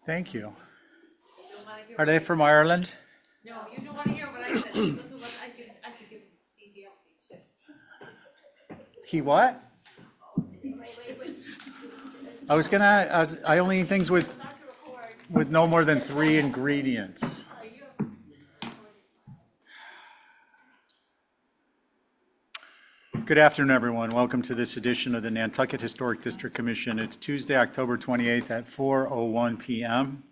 Thank you. You don't wanna hear Are what they I from said. Ireland? No, you don't wanna hear what I said. Listen, I could give CDL shit. He what? I only eat things with no more than 3 ingredients. Good afternoon, everyone. Welcome to this edition of the Nantucket Historic District Commission. It's Tuesday, October 28th at 4:01 p.m.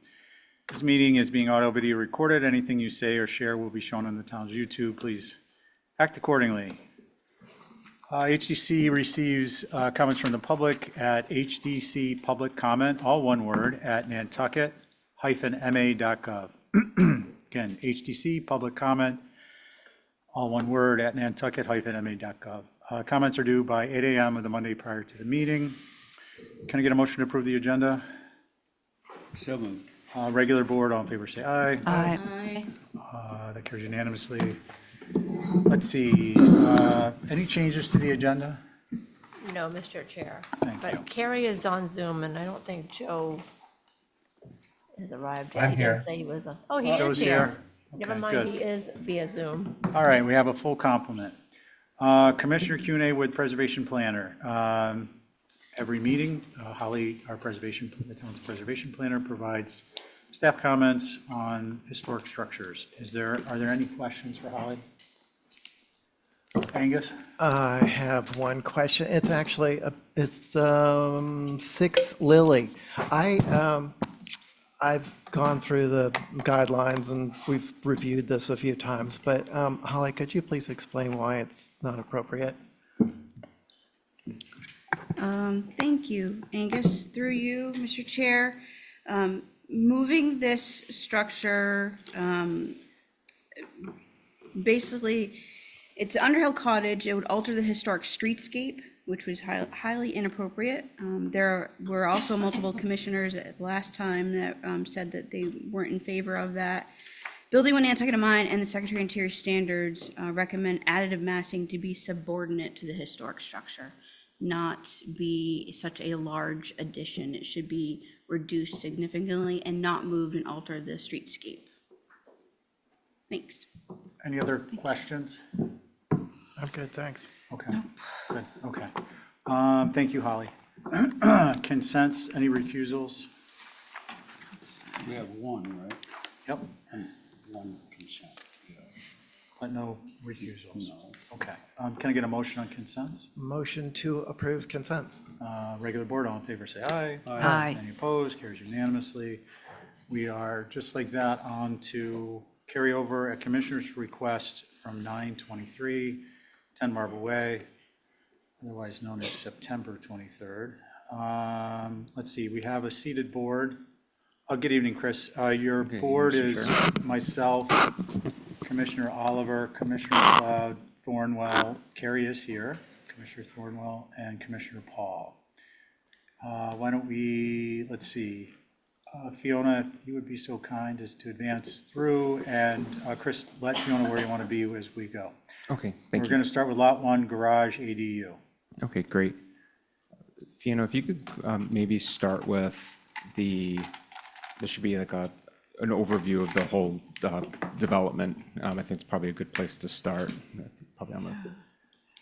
This meeting is being audio video recorded. Anything you say or share will be shown on the town's YouTube. Please act accordingly. HDC receives comments from the public at HDC public comment, all one word, at nantucket-ma.gov. Again, HDC public comment, all one word, at nantucket-ma.gov. Comments are due by 8 a.m. of the Monday prior to the meeting. Can I get a motion to approve the agenda? So moved. Regular board, all in favor, say aye. Aye. That carries unanimously. Let's see, any changes to the agenda? No, Mr. Chair. Thank you. But Carrie is on Zoom, and I don't think Joe has arrived yet. I'm He here. didn't say he was. Oh, he Joe's is here. here? Never Okay, mind, good. he is via Zoom. All right, we have a full complement. Commissioner Q&A with Preservation Planner. Every meeting, Holly, the town's preservation planner, provides staff comments on historic structures. Are there any questions for Holly? Angus? I have one question. It's actually, it's 6 Lily. I've gone through the guidelines and we've reviewed this a few times, but Holly, could you please explain why it's not appropriate? Thank you, Angus. Through you, Mr. Chair. Moving this structure, basically, it's an Underhill cottage. It would alter the historic streetscape, which was highly inappropriate. There were also multiple commissioners at last time that said that they weren't in favor of that. Building 1 Nantucket Mine and the Secretary of Interior Standards recommend additive massing to be subordinate to the historic structure, not be such a large addition. It should be reduced significantly and not moved and alter the streetscape. Thanks. Any other questions? I'm good, thanks. Okay, good, okay. Thank you, Holly. Consents, any recusals? We have one, right? Yep, And one consent. Yeah. but no recusals. No. Okay, can I get a motion on consents? Motion to approve consents. Regular board, all in favor, say aye. Aye. Any opposed, carries unanimously. We are, just like that, on to carry over a commissioner's request from 9/23, 10 Marble Way, otherwise known as September 23rd. Let's see, we have a seated board. Good evening, Chris. Your board is myself, Commissioner Oliver, Commissioner McLeod, Thornwell, Carrie is here, Commissioner Thornwell, and Commissioner Paul. Why don't we, let's see, Fiona, if you would be so kind as to advance through, and Chris, let Fiona where you want to be as we go. Okay, We're thank going you. to start with Lot 1, Garage ADU. Okay, great. Fiona, if you could maybe start with this should be like an overview of the whole development. I think it's probably a good place to start, probably on the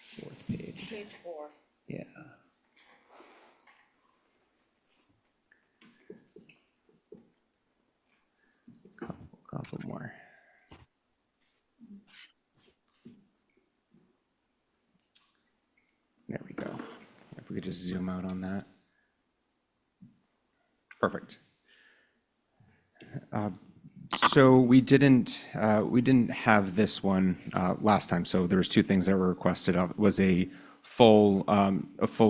4th page. Page 4. Yeah. Couple more. There we go. If we could just zoom out on that. Perfect. So we didn't have this one last time. So there was 2 things that were requested. Of was a full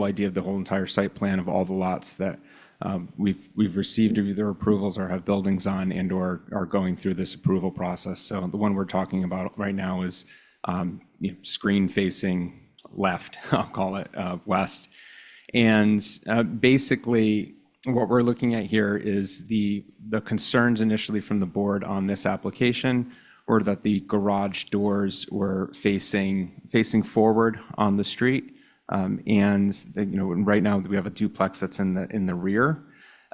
idea of the whole entire site plan of all the lots that we've received either approvals or have buildings on and or are going through this approval process. So the one we're talking about right now is screen facing left, I'll call it west. And basically what we're looking at here is the concerns initially from the board on this application were that the garage doors were facing forward on the street. And right now we have a duplex that's in the rear.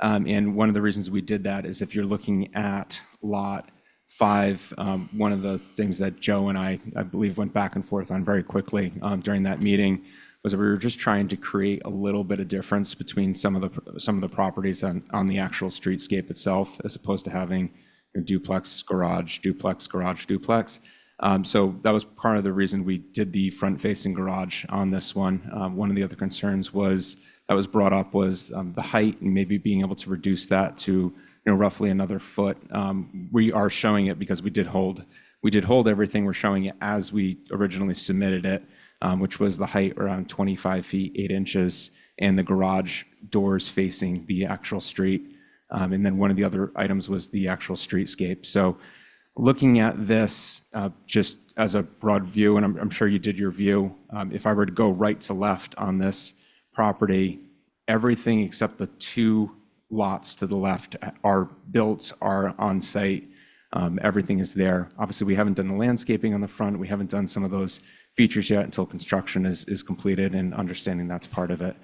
And one of the reasons we did that is if you're looking at Lot 5, one of the things that Joe and I believe, went back and forth on very quickly during that meeting was that we were just trying to create a little bit of difference between some of the properties on the actual streetscape itself, as opposed to having a duplex, garage, duplex, garage, duplex. So that was part of the reason we did the front-facing garage on this one. One of the other concerns that was brought up was the height and maybe being able to reduce that to roughly another foot. We are showing it because we did hold everything. We're showing it as we originally submitted it, which was the height around 25 feet, 8 inches, and the garage doors facing the actual street. And then one of the other items was the actual streetscape. So looking at this just as a broad view, and I'm sure you did your view, if I were to go right to left on this property, everything except the 2 lots to the left are built, are on site. Everything is there. Obviously, we haven't done the landscaping on the front. We haven't done some of those features yet until construction is completed, and understanding that's part of it.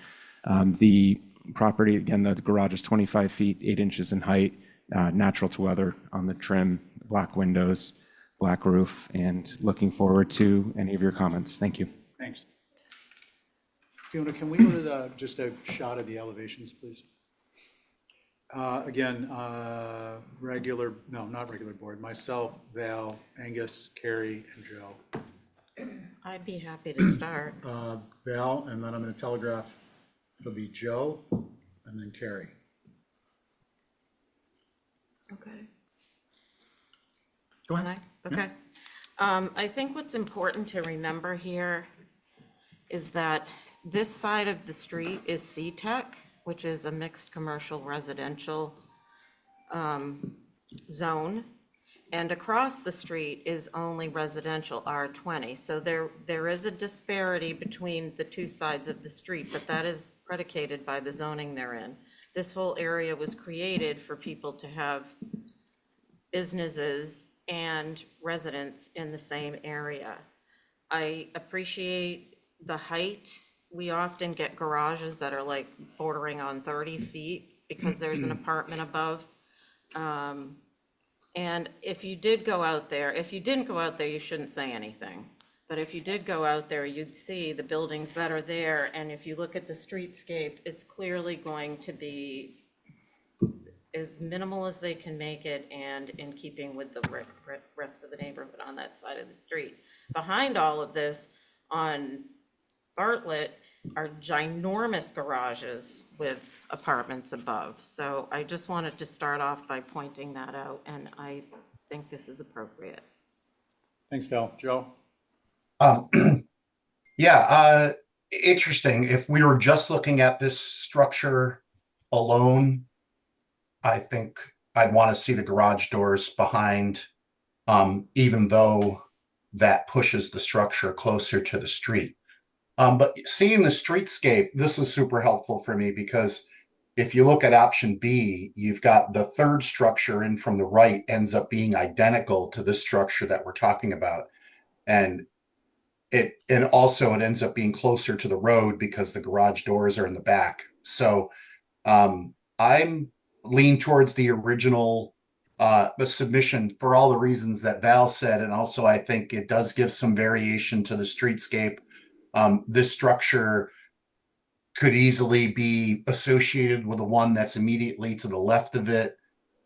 The property, again, the garage is 25 feet, 8 inches in height, natural to weather on the trim, black windows, black roof, and looking forward to any of your comments. Thank you. Thanks. Fiona, can we go to just a shot of the elevations, please? Again, not regular board, myself, Val, Angus, Carrie, and Joe. I'd be happy to start. Val, and then I'm going to telegraph, it'll be Joe, and then Carrie. Okay. Go Can ahead. I? Okay. I think what's important to remember here is that this side of the street is C-Tech, which is a mixed commercial residential zone. And across the street is only residential R20. So there is a disparity between the 2 sides of the street, but that is predicated by the zoning they're in. This whole area was created for people to have businesses and residents in the same area. I appreciate the height. We often get garages that are like bordering on 30 feet because there's an apartment above. And if you did go out there, if you didn't go out there, you shouldn't say anything. But if you did go out there, you'd see the buildings that are there. And if you look at the streetscape, it's clearly going to be as minimal as they can make it and in keeping with the rest of the neighborhood on that side of the street. Behind all of this, on Bartlett, are ginormous garages with apartments above. So I just wanted to start off by pointing that out, and I think this is appropriate. Thanks, Val. Joe? Yeah, interesting. If we were just looking at this structure alone, I think I'd want to see the garage doors behind, even though that pushes the structure closer to the street. But seeing the streetscape, this is super helpful for me because if you look at option B, you've got the third structure in from the right ends up being identical to this structure that we're talking about. And it ends up being closer to the road because the garage doors are in the back. So I'm lean towards the original the submission for all the reasons that Val said. And also I think it does give some variation to the streetscape. This structure could easily be associated with the one that's immediately to the left of it.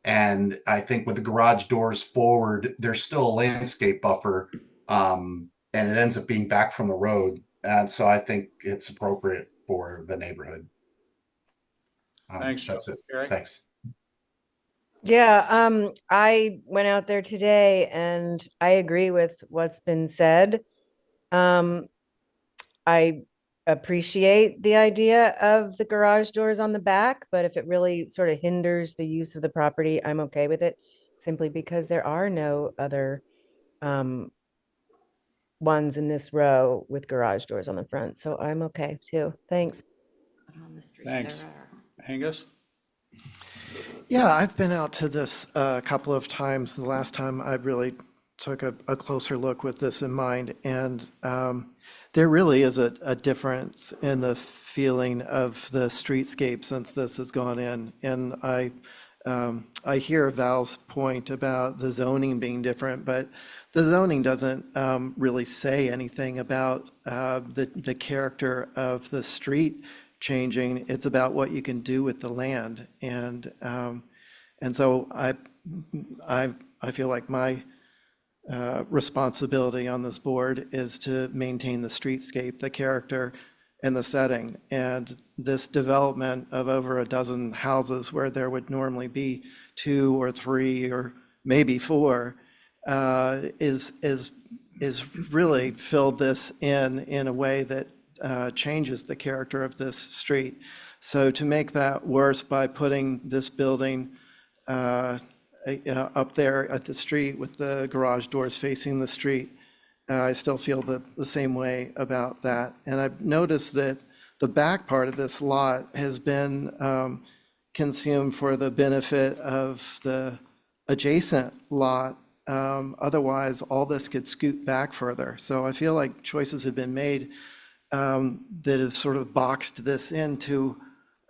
And I think with the garage doors forward, there's still a landscape buffer, and it ends up being back from the road. And so I think it's appropriate for the neighborhood. Thanks, Joe. That's it. Carrie? Thanks. Yeah, I went out there today and I agree with what's been said. I appreciate the idea of the garage doors on the back, but if it really sort of hinders the use of the property, I'm okay with it, simply because there are no other ones in this row with garage doors on the front. So I'm okay too. Thanks. But on the street, Thanks. there are. Angus? Yeah, I've been out to this a couple of times. The last time I really took a closer look with this in mind, and there really is a difference in the feeling of the streetscape since this has gone in. And I hear Val's point about the zoning being different, but the zoning doesn't really say anything about the character of the street changing. It's about what you can do with the land. And so I feel like my responsibility on this board is to maintain the streetscape, the character, and the setting. And this development of over a dozen houses where there would normally be 2 or 3 or maybe 4 is really filled this in a way that changes the character of this street. So to make that worse by putting this building up there at the street with the garage doors facing the street, I still feel the same way about that. And I've noticed that the back part of this lot has been consumed for the benefit of the adjacent lot. Otherwise, all this could scoot back further. So I feel like choices have been made that have sort of boxed this into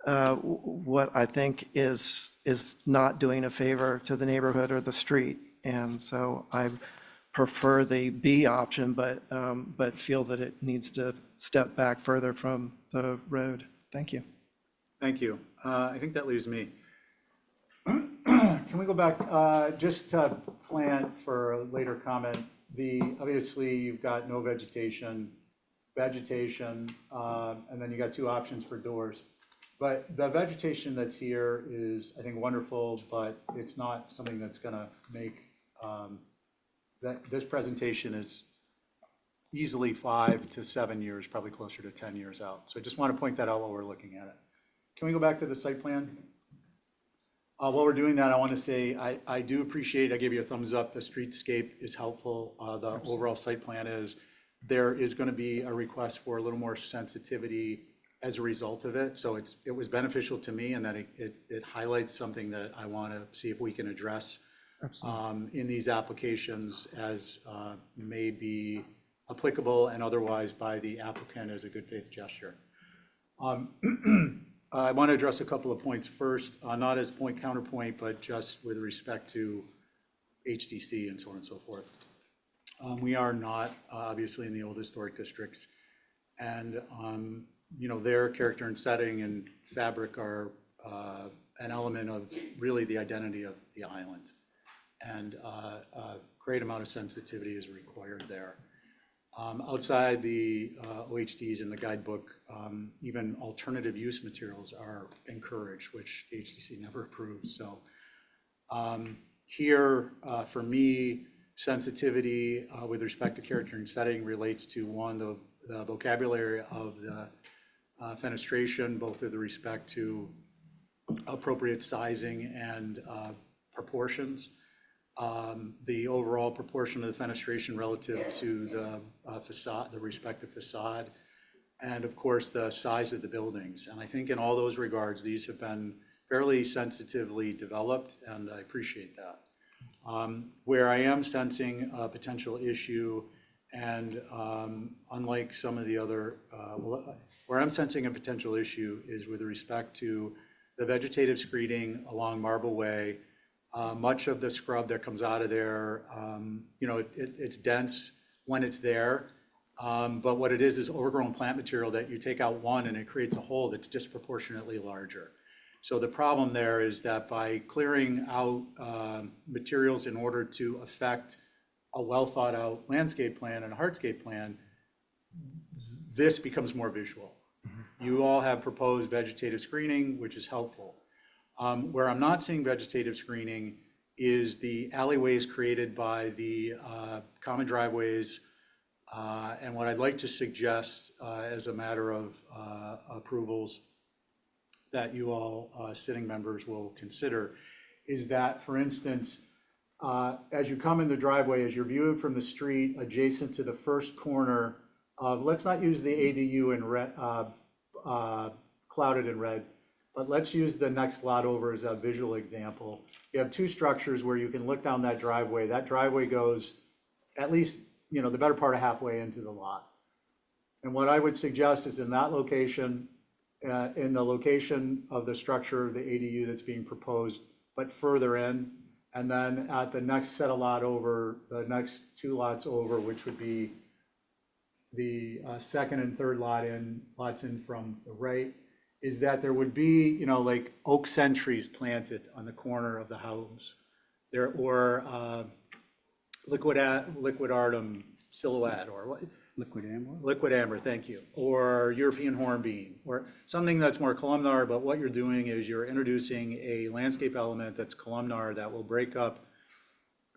what I think is not doing a favor to the neighborhood or the street. And so I prefer the B option, but feel that it needs to step back further from the road. Thank you. Thank you. I think that leaves me. Can we go back just to plan for a later comment? Obviously you've got no vegetation, and then you got 2 options for doors. But the vegetation that's here is, I think, wonderful, but it's not something that's going to make this presentation is easily 5 to 7 years, probably closer to 10 years out. So I just want to point that out while we're looking at it. Can we go back to the site plan? While we're doing that, I want to say I do appreciate, I gave you a thumbs up, the streetscape is helpful. The overall site plan is, there is going to be a request for a little more sensitivity as a result of it. So it was beneficial to me, and that it highlights something that I want to see if we can address in these applications as may be applicable and otherwise by the applicant as a good faith gesture. I want to address a couple of points first, not as point counterpoint, but just with respect to HDC and so on and so forth. We are not obviously in the old historic districts, and their character and setting and fabric are an element of really the identity of the island, and a great amount of sensitivity is required there. Outside the OHDs in the guidebook, even alternative use materials are encouraged, which the HDC never approves. So here, for me, sensitivity with respect to character and setting relates to, one, the vocabulary of the fenestration, both with respect to appropriate sizing and proportions. The overall proportion of the fenestration relative to the facade, the respective facade, and of course the size of the buildings. And I think in all those regards, these have been fairly sensitively developed, and I appreciate that. Where I am sensing a potential issue, and unlike some of the other, where I'm sensing a potential issue is with respect to the vegetative screening along Marble Way. Much of the scrub that comes out of there, it's dense when it's there, but what it is overgrown plant material that you take out one and it creates a hole that's disproportionately larger. So the problem there is that by clearing out materials in order to affect a well thought out landscape plan and a hardscape plan, this becomes more visual. You all have proposed vegetative screening, which is helpful. Where I'm not seeing vegetative screening is the alleyways created by the common driveways. And what I'd like to suggest as a matter of approvals that you all sitting members will consider is that, for instance, as you come in the driveway, as you're viewed from the street adjacent to the first corner of, let's not use the ADU in red, clouded in red, but let's use the next lot over as a visual example. You have 2 structures where you can look down that driveway. That driveway goes at least, the better part of halfway into the lot. And what I would suggest is in that location, in the location of the structure, the ADU that's being proposed, but further in. And then at the next set of lot over, the next two lots over, which would be the second and third lots in from the right, is that there would be, you know, like oak sentries planted on the corner of the house. There, or liquidardum silhouette, or what? Liquid amber? Liquid amber, thank you, or European hornbeam, or something that's more columnar, but what you're doing is you're introducing a landscape element that's columnar that will break up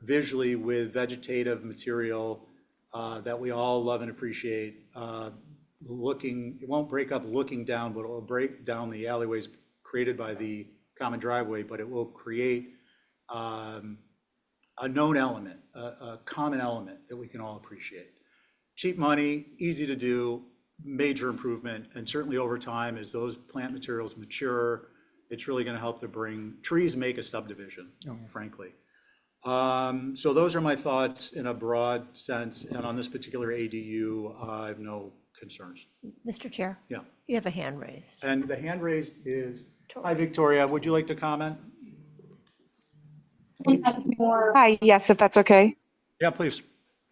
visually with vegetative material that we all love and appreciate. It won't break up looking down, but it will break down the alleyways created by the common driveway, but it will create a known element, a common element that we can all appreciate. Cheap money, easy to do, major improvement, and certainly over time, as those plant materials mature, it's really going to help to bring, trees make a subdivision, frankly. So those are my thoughts in a broad sense, and on this particular ADU, I have no concerns. Mr. Chair, Yeah, you have a hand raised. and the hand raised is, hi, Victoria, would you like to comment? Hi, yes, if that's okay. Yeah, please.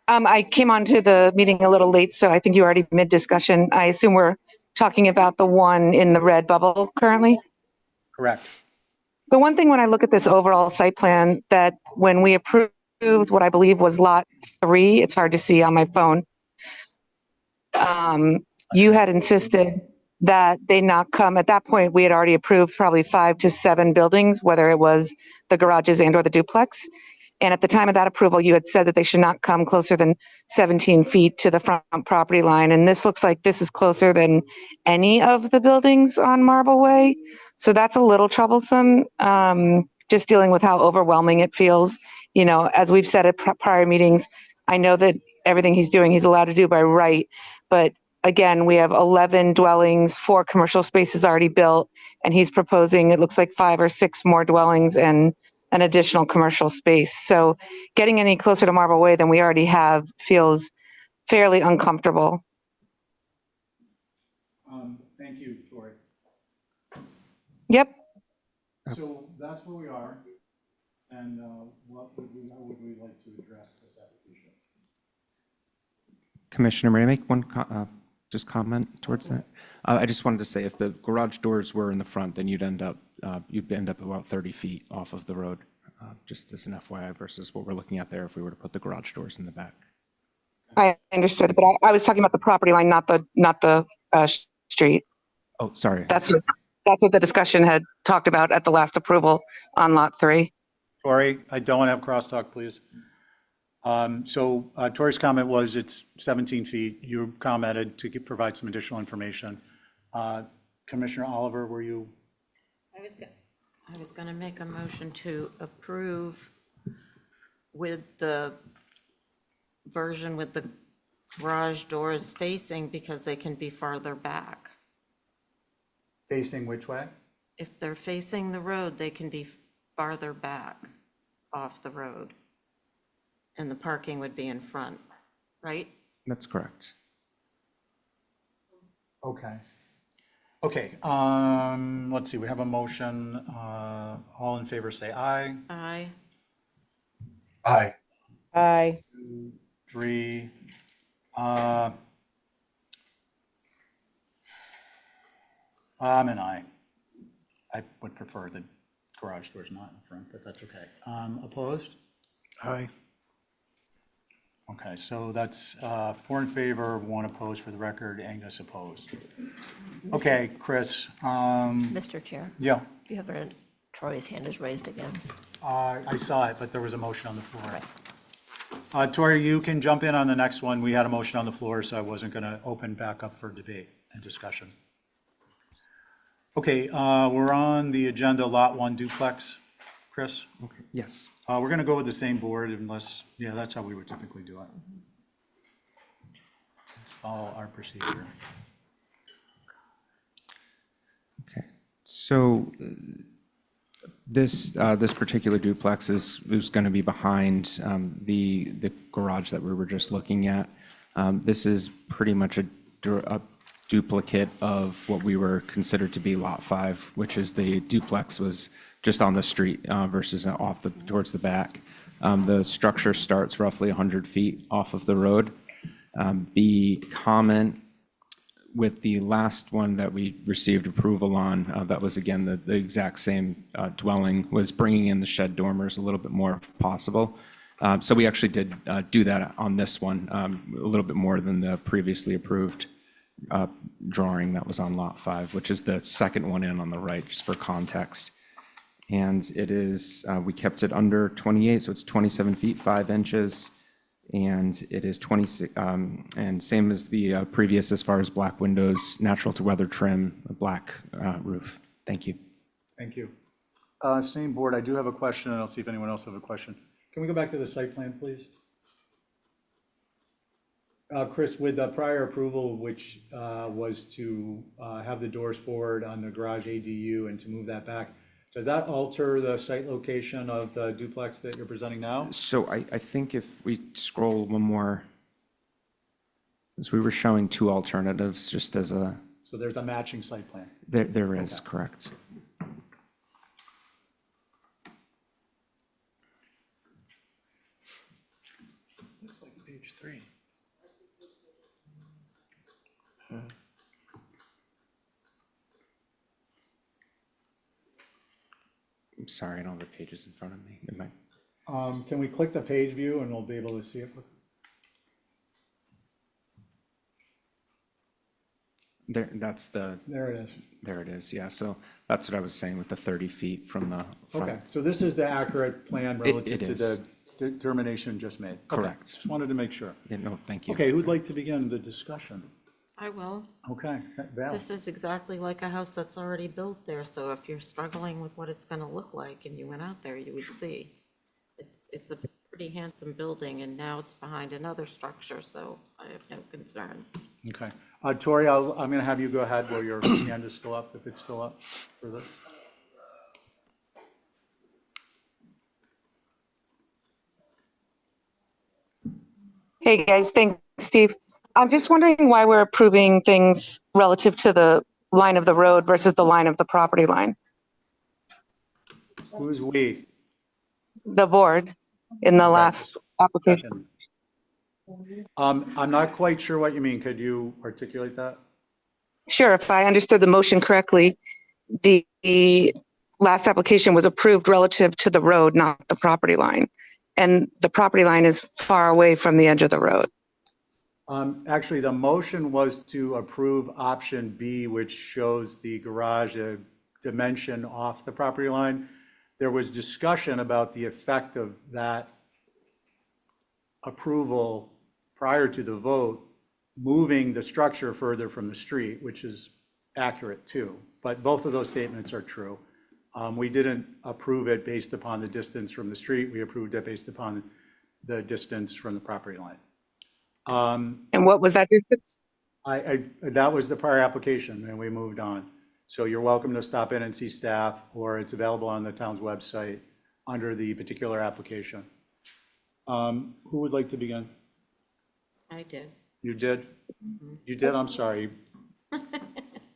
I came onto the meeting a little late, so I think you already mid-discussion. I assume we're talking about the one in the red bubble currently. Correct. The one thing when I look at this overall site plan, that when we approved what I believe was lot 3, it's hard to see on my phone. You had insisted that they not come, at that point, we had already approved probably 5 to 7 buildings, whether it was the garages and or the duplex. And at the time of that approval, you had said that they should not come closer than 17 feet to the front property line. And this looks like this is closer than any of the buildings on Marble Way. So that's a little troublesome, just dealing with how overwhelming it feels. You know, as we've said at prior meetings, I know that everything he's doing, he's allowed to do by right. But again, we have 11 dwellings, 4 commercial spaces already built, and he's proposing, it looks like 5 or 6 more dwellings and an additional commercial space. So getting any closer to Marble Way than we already have feels fairly uncomfortable. Thank you, Tori. Yep. So that's where we are, and how would we like to address this application? Commissioner, may I make one just comment towards that? I just wanted to say, if the garage doors were in the front, then you'd end up about 30 feet off of the road, just as an FYI, versus what we're looking at there if we were to put the garage doors in the back. I understood, but I was talking about the property line, not the street. Oh, sorry. That's what the discussion had talked about at the last approval on lot 3. Tori, I don't have crosstalk, please. So Tori's comment was it's 17 feet. You commented to provide some additional information. Commissioner Oliver, were you? I was going to make a motion to approve with the version with the garage doors facing, because they can be farther back. Facing which way? If they're facing the road, they can be farther back off the road. And the parking would be in front, right? That's correct. Okay. Okay, let's see, we have a motion. All in favor, say aye. Aye. Aye. Aye. 2, 3. I'm an aye. I would prefer the garage doors not in front, but that's okay. Opposed? Aye. Okay, so that's 4 in favor, 1 opposed for the record, Angus opposed. Okay, Chris, Mr. Chair, yeah, you have Troy's hand is raised again. I saw it, but there was a motion on the floor. Tori, you can jump in on the next one. We had a motion on the floor, so I wasn't going to open back up for debate and discussion. Okay, we're on the agenda, Lot 1 duplex. Chris? Okay. Yes. We're going to go with the same board unless, yeah, that's how we would typically do it. Let's follow our procedure. Okay. So this particular duplex is going to be behind the garage that we were just looking at. This is pretty much a duplicate of what we were considered to be Lot 5, which is the duplex was just on the street versus off towards the back. The structure starts roughly 100 feet off of the road. The comment with the last one that we received approval on, that was again the exact same dwelling, was bringing in the shed dormers a little bit more if possible. So we actually did do that on this one, a little bit more than the previously approved drawing that was on Lot 5, which is the second one in on the right, just for context. And it is, we kept it under 28, so it's 27 feet, 5 inches. And it is 26, and same as the previous as far as black windows, natural to weather trim, a black roof. Thank you. Thank you. Same board, I do have a question, and I'll see if anyone else have a question. Can we go back to the site plan, please? Chris, with the prior approval, which was to have the doors forward on the garage ADU and to move that back, does that alter the site location of the duplex that you're presenting now? So I think if we scroll one more, as we were showing two alternatives, just as a, So there's a matching site plan. there is, Okay. correct. Looks like page 3. I'm sorry, I don't have the pages in front of me. It might- Can we click the page view and we'll be able to see it? There, that's the, There it is. there it is, yeah. So that's what I was saying with the 30 feet from the front. Okay, so this is the accurate plan relative it to is. the determination just made? Okay, Correct. just wanted to make sure. Yeah, no, thank you. Okay, who'd like to begin the discussion? I will. Okay, Val. This is exactly like a house that's already built there, so if you're struggling with what it's gonna look like and you went out there, you would see. It's a pretty handsome building, and now it's behind another structure, so I have no concerns. Okay. Tori, I'm going to have you go ahead while your hand is still up, if it's still up for this. Hey, guys, thanks, Steve. I'm just wondering why we're approving things relative to the line of the road versus the line of the property line. Who's we? The board in the last application. I'm not quite sure what you mean. Could you articulate that? Sure, if I understood the motion correctly, the last application was approved relative to the road, not the property line. And the property line is far away from the edge of the road. Actually, the motion was to approve option B, which shows the garage dimension off the property line. There was discussion about the effect of that approval prior to the vote, moving the structure further from the street, which is accurate too. But both of those statements are true. We didn't approve it based upon the distance from the street. We approved it based upon the distance from the property line. And what was that distance? That was the prior application, and we moved on. So you're welcome to stop in and see staff, or it's available on the town's website under the particular application. Who would like to begin? I did. You did? You did? I'm sorry.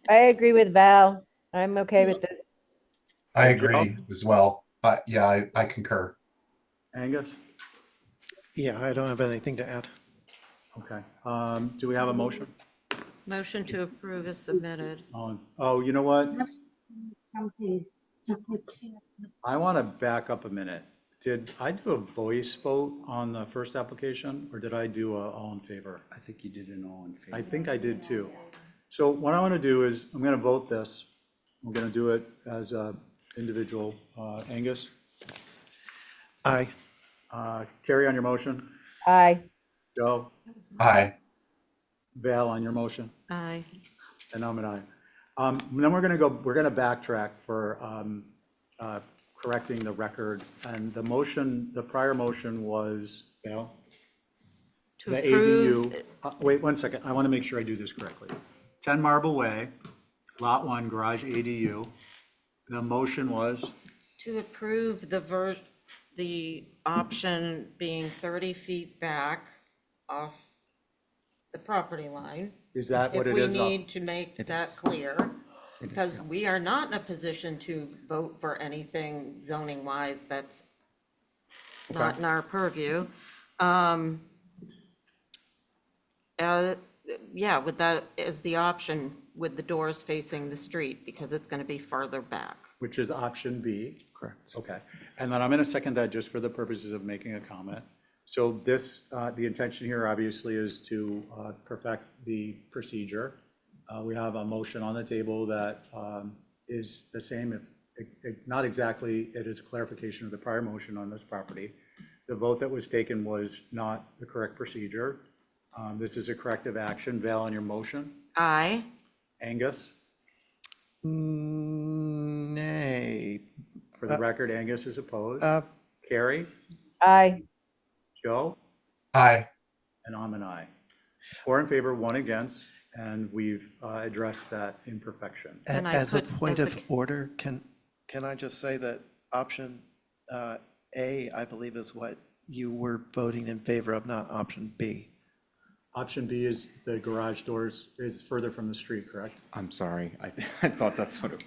I agree with Val. I'm okay with this. I agree as well. Yeah, I concur. Angus? Yeah, I don't have anything to add. Okay. Do we have a motion? Motion to approve is submitted. Oh, you know what? I want to back up a minute. Did I do a voice vote on the first application, or did I do a all in favor? I think you did an all in favor. I think I did too. So what I want to do is, I'm going to vote this. I'm going to do it as a individual. Angus? Aye. Carrie, on your motion? Aye. Joe? Aye. Val, on your motion? Aye. And I'm an aye. Then we're going to backtrack for correcting the record. And the motion, the prior motion was, Val? To The approve, ADU, wait 1 second, I want to make sure I do this correctly. 10 Marble Way, Lot 1, Garage ADU. The motion was, to approve the option being 30 feet back off the property line Is that what it If we is? need to make that clear, because we are not in a position to vote for anything zoning wise that's not Okay. in our purview. Yeah, with that as the option, with the doors facing the street, because it's gonna be farther back. Which is option B. Correct. Okay, and then I'm gonna second that just for the purposes of making a comment. So this, the intention here obviously is to perfect the procedure. We have a motion on the table that is the same, not exactly, it is a clarification of the prior motion on this property. The vote that was taken was not the correct procedure. This is a corrective action. Val, on your motion? Aye. Angus? Nay. For the record, Angus is opposed. Carrie? Aye. Joe? Aye. And I'm an aye. 4 in favor, 1 against, and we've addressed that imperfection. And I As a put- point as of a- order, can I just say that option A, I believe, is what you were voting in favor of, not option B? Option B is the garage doors is further from the street, correct? I'm sorry. I I thought that's what it,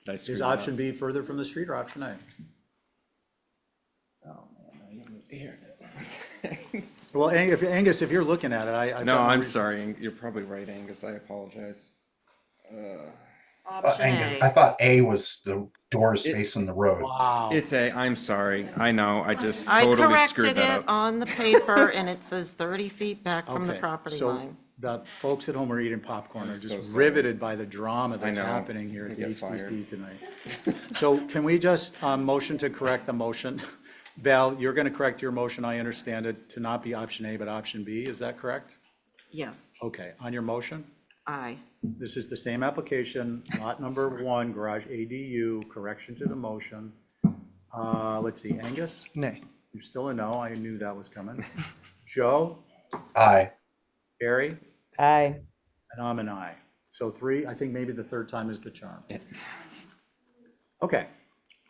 did I screw Is that up? option B further from the street or option A? Here it is. Well, Angus, if you're looking at it, I've No, got I'm reason- sorry. You're probably right, Angus. I apologize. Option Angus, I A. thought A was the doors facing the road. Wow. It's a, I'm sorry. I know. I just I totally screwed corrected that it up. on the paper, and it says 30 feet back from the Okay, property so line. the folks at home are eating popcorn, are I'm just so sorry. riveted by the drama that's know. happening here I at the get fired. HTC tonight. So can we just motion to correct the motion? Val, you're going to correct your motion, I understand it, to not be option A, but option B, is that correct? Yes, Okay, on your motion? aye. This is the same application, lot number 1, garage ADU, correction to the motion. Let's see, Angus, Nay. you're still a no, I knew that was coming. Joe, Aye. Barry, Aye. and I'm an aye. So 3, I think maybe the third time is the charm. Okay,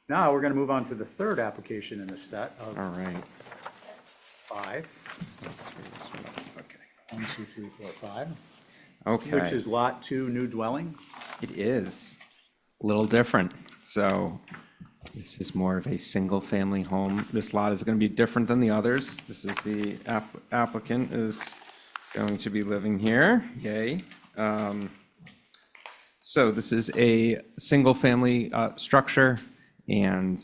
now we're gonna move on to the third application in the set of All right. 5. Let's screw this one up. Okay. 1, 2, 3, 4, 5, Okay. which is lot 2, new dwelling. It is a little different. So this is more of a single-family home. This lot is going to be different than the others. This is the applicant is going to be living here. Yay. So this is a single-family structure, and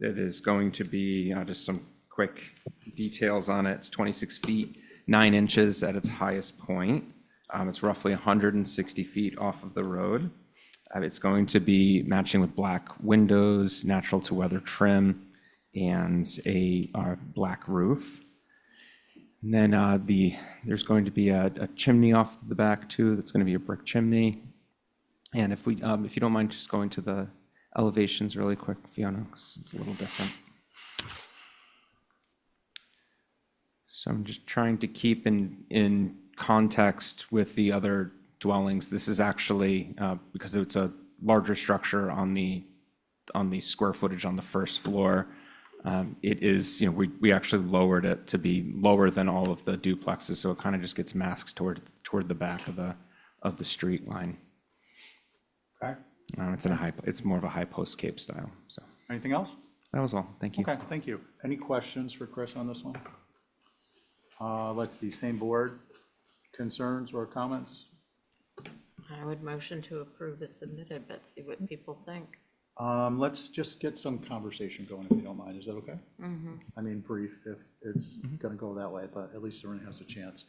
it is going to be just some quick details on it. It's 26 feet, 9 inches at its highest point. It's roughly 160 feet off of the road. It's going to be matching with black windows, natural to weather trim, and a black roof. And then there's going to be a chimney off the back too. That's going to be a brick chimney. And if you don't mind just going to the elevations really quick, Fiona, 'cause it's a little different. So I'm just trying to keep in context with the other dwellings. This is actually, because it's a larger structure on the square footage on the first floor, it is, we actually lowered it to be lower than all of the duplexes, so it kind of just gets masked toward the back of the street line. Okay, It's more of a high post cape style, so anything else? that was all. Thank you. Okay, thank you. Any questions for Chris on this one? Let's see, same board, concerns or comments? I would motion to approve as submitted, but see what people think. Let's just get some conversation going, if you don't mind. Is that okay? I mean, brief, if it's gonna go that way, but at least everyone has a chance.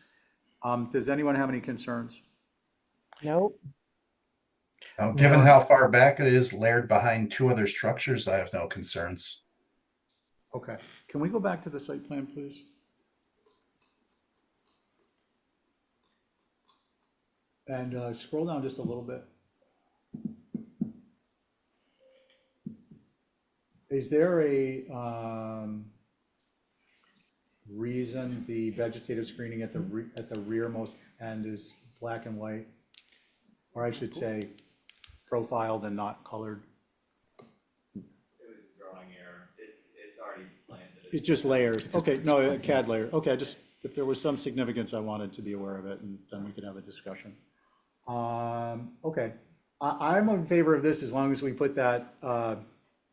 Does anyone have any concerns? Nope. Now, given how far back it is layered behind 2 other structures, I have no concerns. Okay, can we go back to the site plan, please? And scroll down just a little bit. Is there a reason the vegetative screening at the rearmost end is black and white? Or I should say profiled and not colored? It was a drawing error. It's already planted. It's just layers. Okay, no, a CAD layer. Okay, just if there was some significance, I wanted to be aware of it, and then we could have a discussion. Okay, I'm in favor of this as long as we put that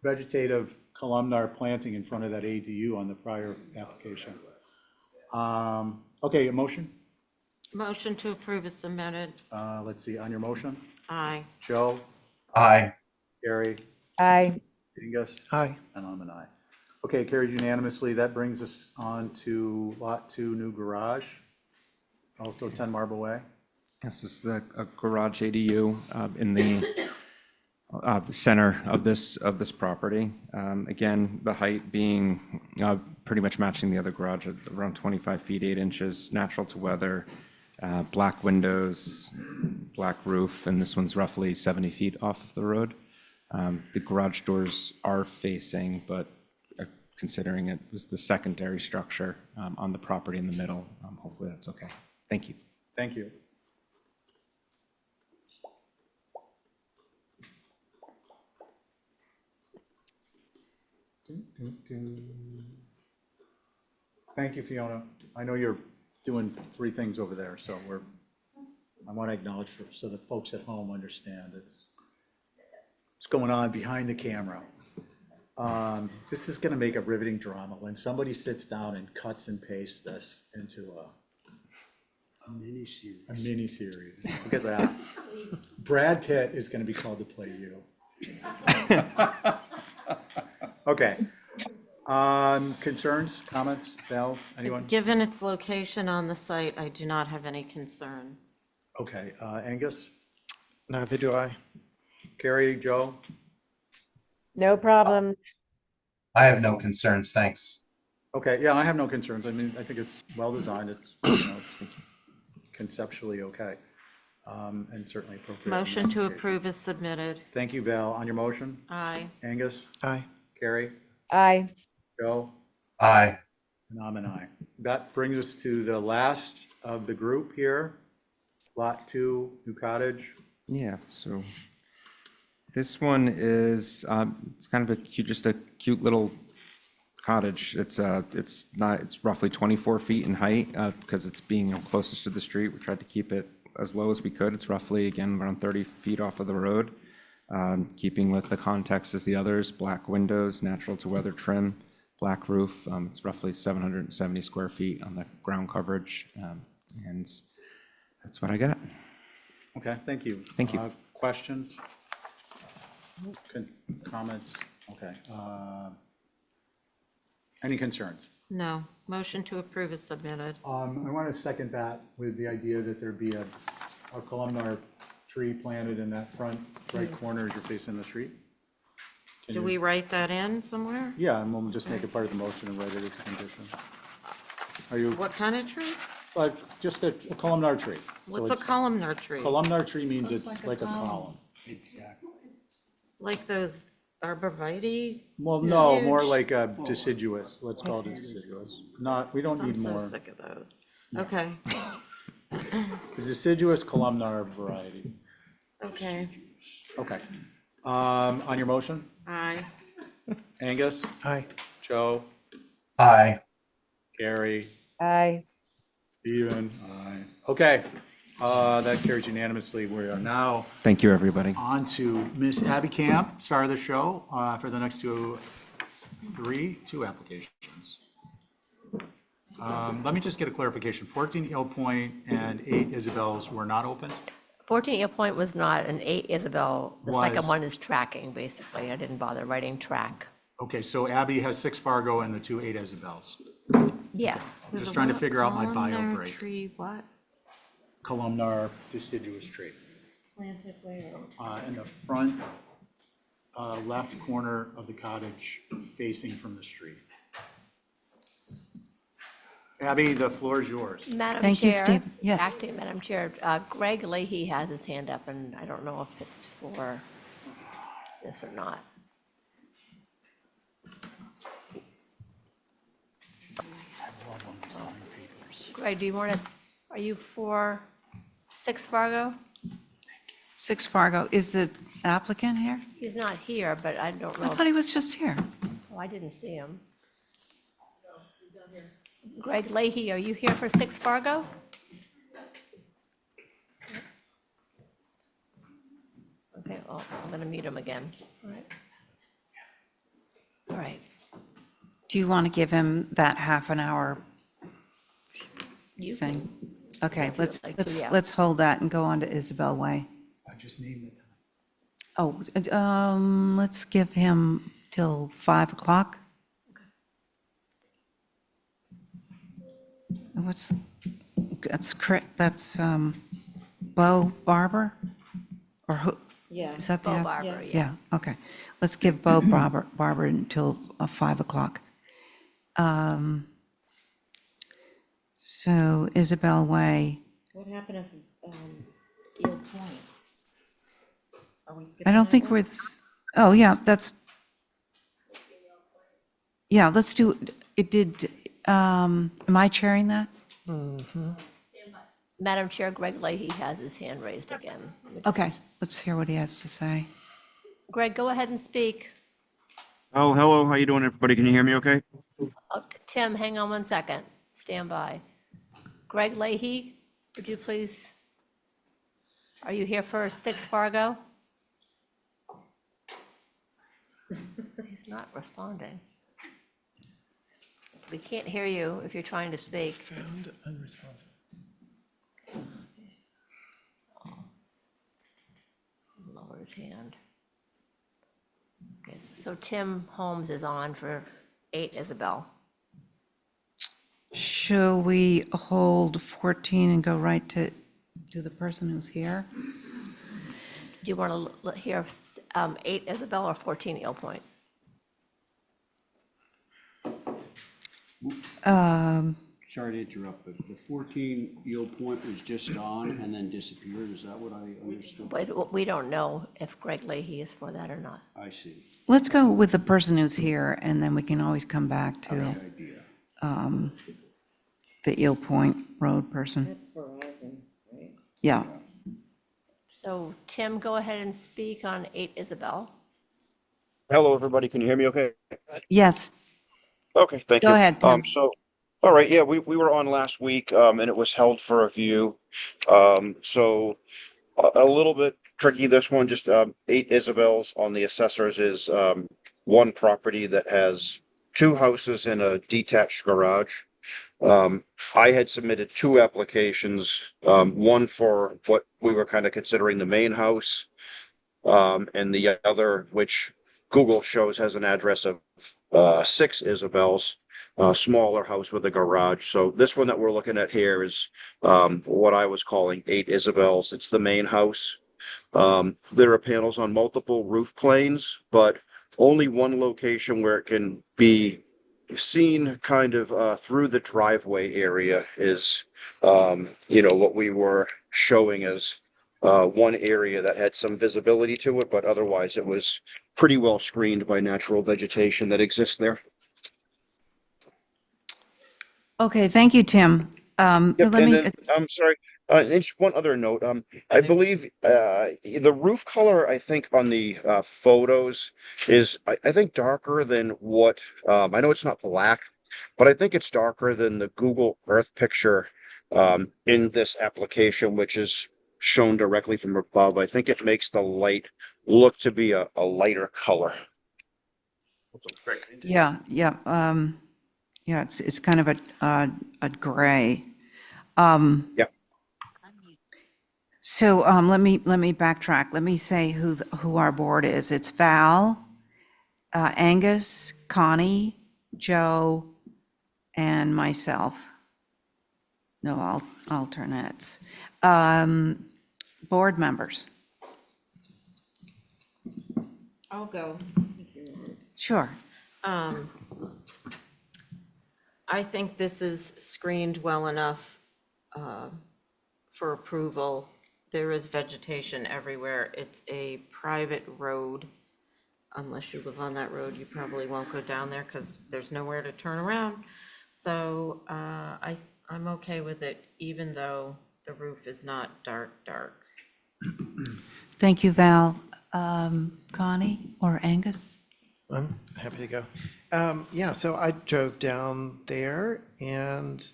vegetative columnar planting in front of that ADU on the prior application. Okay, a motion? Motion to approve is submitted. Let's see, on your motion, Aye. Joe, Aye. Gary, Aye. Angus, Aye. and I'm an aye. Okay, carries unanimously. That brings us on to Lot 2, new garage, also 10 Marble Way. This is a garage ADU in the center of this property. Again, the height being pretty much matching the other garage at around 25 feet, 8 inches, natural to weather, black windows, black roof, and this one's roughly 70 feet off of the road. The garage doors are facing, but considering it was the secondary structure on the property in the middle, hopefully that's okay. Thank you. Thank you. Thank you, Fiona. I know you're doing 3 things over there, so I want to acknowledge so the folks at home understand it's going on behind the camera. This is going to make a riveting drama when somebody sits down and cuts and pastes this into A mini series. a mini series. Look at that. Brad Pitt is going to be called to play you. Okay. Concerns, comments, Val, anyone? Given its location on the site, I do not have any concerns. Okay, Angus, Neither do I. Carrie, Joe? No problem. I have no concerns, thanks. Okay, yeah, I have no concerns. I mean, I think it's well-designed. It's, you know, it's conceptually okay, and certainly appropriate. Motion to approve is submitted. Thank you, Val. On your motion? Aye. Angus, Aye. Carrie, Aye. Joe? Aye. And I'm an aye. That brings us to the last of the group here, Lot 2, new cottage. Yeah, so this one is it's kind of just a cute little cottage. It's roughly 24 feet in height because it's being closest to the street. We tried to keep it as low as we could. It's roughly, again, around 30 feet off of the road. Keeping with the context as the others, black windows, natural to weather trim, black roof. It's roughly 770 square feet on the ground coverage. And that's what I got. Okay, thank you. Thank you. Questions? Comments? Okay. Any concerns? No. Motion to approve is submitted. I want to second that with the idea that there be a columnar tree planted in that front right corner as you're facing the street. Can Do you- we write that in somewhere? Yeah, and we'll just make it part of the motion and write it as a condition. Are you, What kind of tree? like, just a columnar tree? So What's a it's- columnar tree? Columnar tree means it's like a column. Exactly. Like those arborvitae? Well, no, more Huge. like a deciduous, let's call it a deciduous. Not, we don't I'm need so more. sick of those. Okay, The deciduous columnar variety. okay. Okay. On your motion, Aye. Angus, Aye. Joe, Aye. Gary, Aye. Stephen, aye. Okay, that carries unanimously. We are now Thank you, everybody. on to Miss Abby Camp, star of the show, for the next two applications. Let me just get a clarification. 14 Eel Point and 8 Isabel's were not open? 14 Eel Point was not, and 8 Isabel, the second Was. one is tracking, basically. I didn't bother writing track. Okay, so Abby has 6 Fargo and the 2 8 Isabel's. Yes. Just trying to figure out my bio Columnar break. tree, what? Columnar deciduous tree. Planted where? In the front left corner of the cottage facing from the street. Abby, the floor is yours. Madam Thank you, Chair. Steve. Yes. Acting Madam Chair, Greg Leahy has his hand up, and I don't know if it's for this or not. Greg, do you want us, are you for 6 Fargo? 6 Fargo, is the applicant here? He's not here, but I don't I know. thought he was just here. Oh, I didn't see him. Greg Leahy, are you here for 6 Fargo? Okay, well, I'm going to mute him again. All right. All right. Do you want to give him that half an hour You thing? Okay, if you would like to, yeah. let's hold that and go on to Isabel Way. I just named the time. Oh, let's give him till 5 o'clock. That's Bo Barber? Or who, Yeah. is that the? Bo app? Barber, yeah. Yeah, okay. Let's give Bo Barber until 5 o'clock. So Isabel Way, What happened if, Eel Point? Are we skipping I don't that think one? we're, oh, yeah, yeah, let's do, it did, am I chairing that? Madam Chair, Greg Leahy has his hand raised again. Okay, let's hear what he has to say. Greg, go ahead and speak. Oh, hello. How you doing, everybody? Can you hear me okay? Oh, Tim, hang on 1 second. Stand by. Greg Leahy, would you please? Are you here for 6 Fargo? He's not responding. We can't hear you if you're trying to speak. Found unresponsive. Lower his hand. Okay, so Tim Holmes is on for 8 Isabel. Shall we hold 14 and go right to the person who's here? Do you want to hear 8 Isabel or 14 Eel Point? Sorry to interrupt, but the 14 Eel Point was just on and then disappeared. Is that what I understood? But we don't know if Greg Leahy is for that or not. I see. Let's go with the person who's here, and then we can always come back to Good idea. the Eel Point Road person. That's Verizon, right? Yeah. So Tim, go ahead and speak on 8 Isabel. Hello, everybody. Can you hear me okay? Yes, Okay, thank you. Go ahead, Tim. All right, yeah, we were on last week, and it was held for a view. So a little bit tricky, this one, just 8 Isabels on the assessors is one property that has 2 houses and a detached garage. I had submitted 2 applications, one for what we were kind of considering the main house, and the other, which Google shows has an address of 6 Isabels, a smaller house with a garage. So this one that we're looking at here is what I was calling 8 Isabels. It's the main house. There are panels on multiple roof planes, but only one location where it can be seen kind of through the driveway area is, what we were showing as one area that had some visibility to it, but otherwise it was pretty well screened by natural vegetation that exists there. okay, thank you, Tim. Yep, Let and me, then, I'm sorry, and just one other note, I believe, the roof color, I think on the, photos is, I think darker than what, I know it's not black, but I think it's darker than the Google Earth picture, in this application, which is shown directly from above. I think it makes the light look to be a lighter color. yeah, it's kind of a gray. Yeah. So let me backtrack. Let me say who our board is. It's Val, Angus, Connie, Joe, and myself. No alternates. Board members. I'll go. Sure. I think this is screened well enough for approval. There is vegetation everywhere. It's a private road. Unless you live on that road, you probably won't go down there because there's nowhere to turn around. So I'm okay with it, even though the roof is not dark. Thank you, Val. Connie or Angus? I'm happy to go. Yeah, so I drove down there and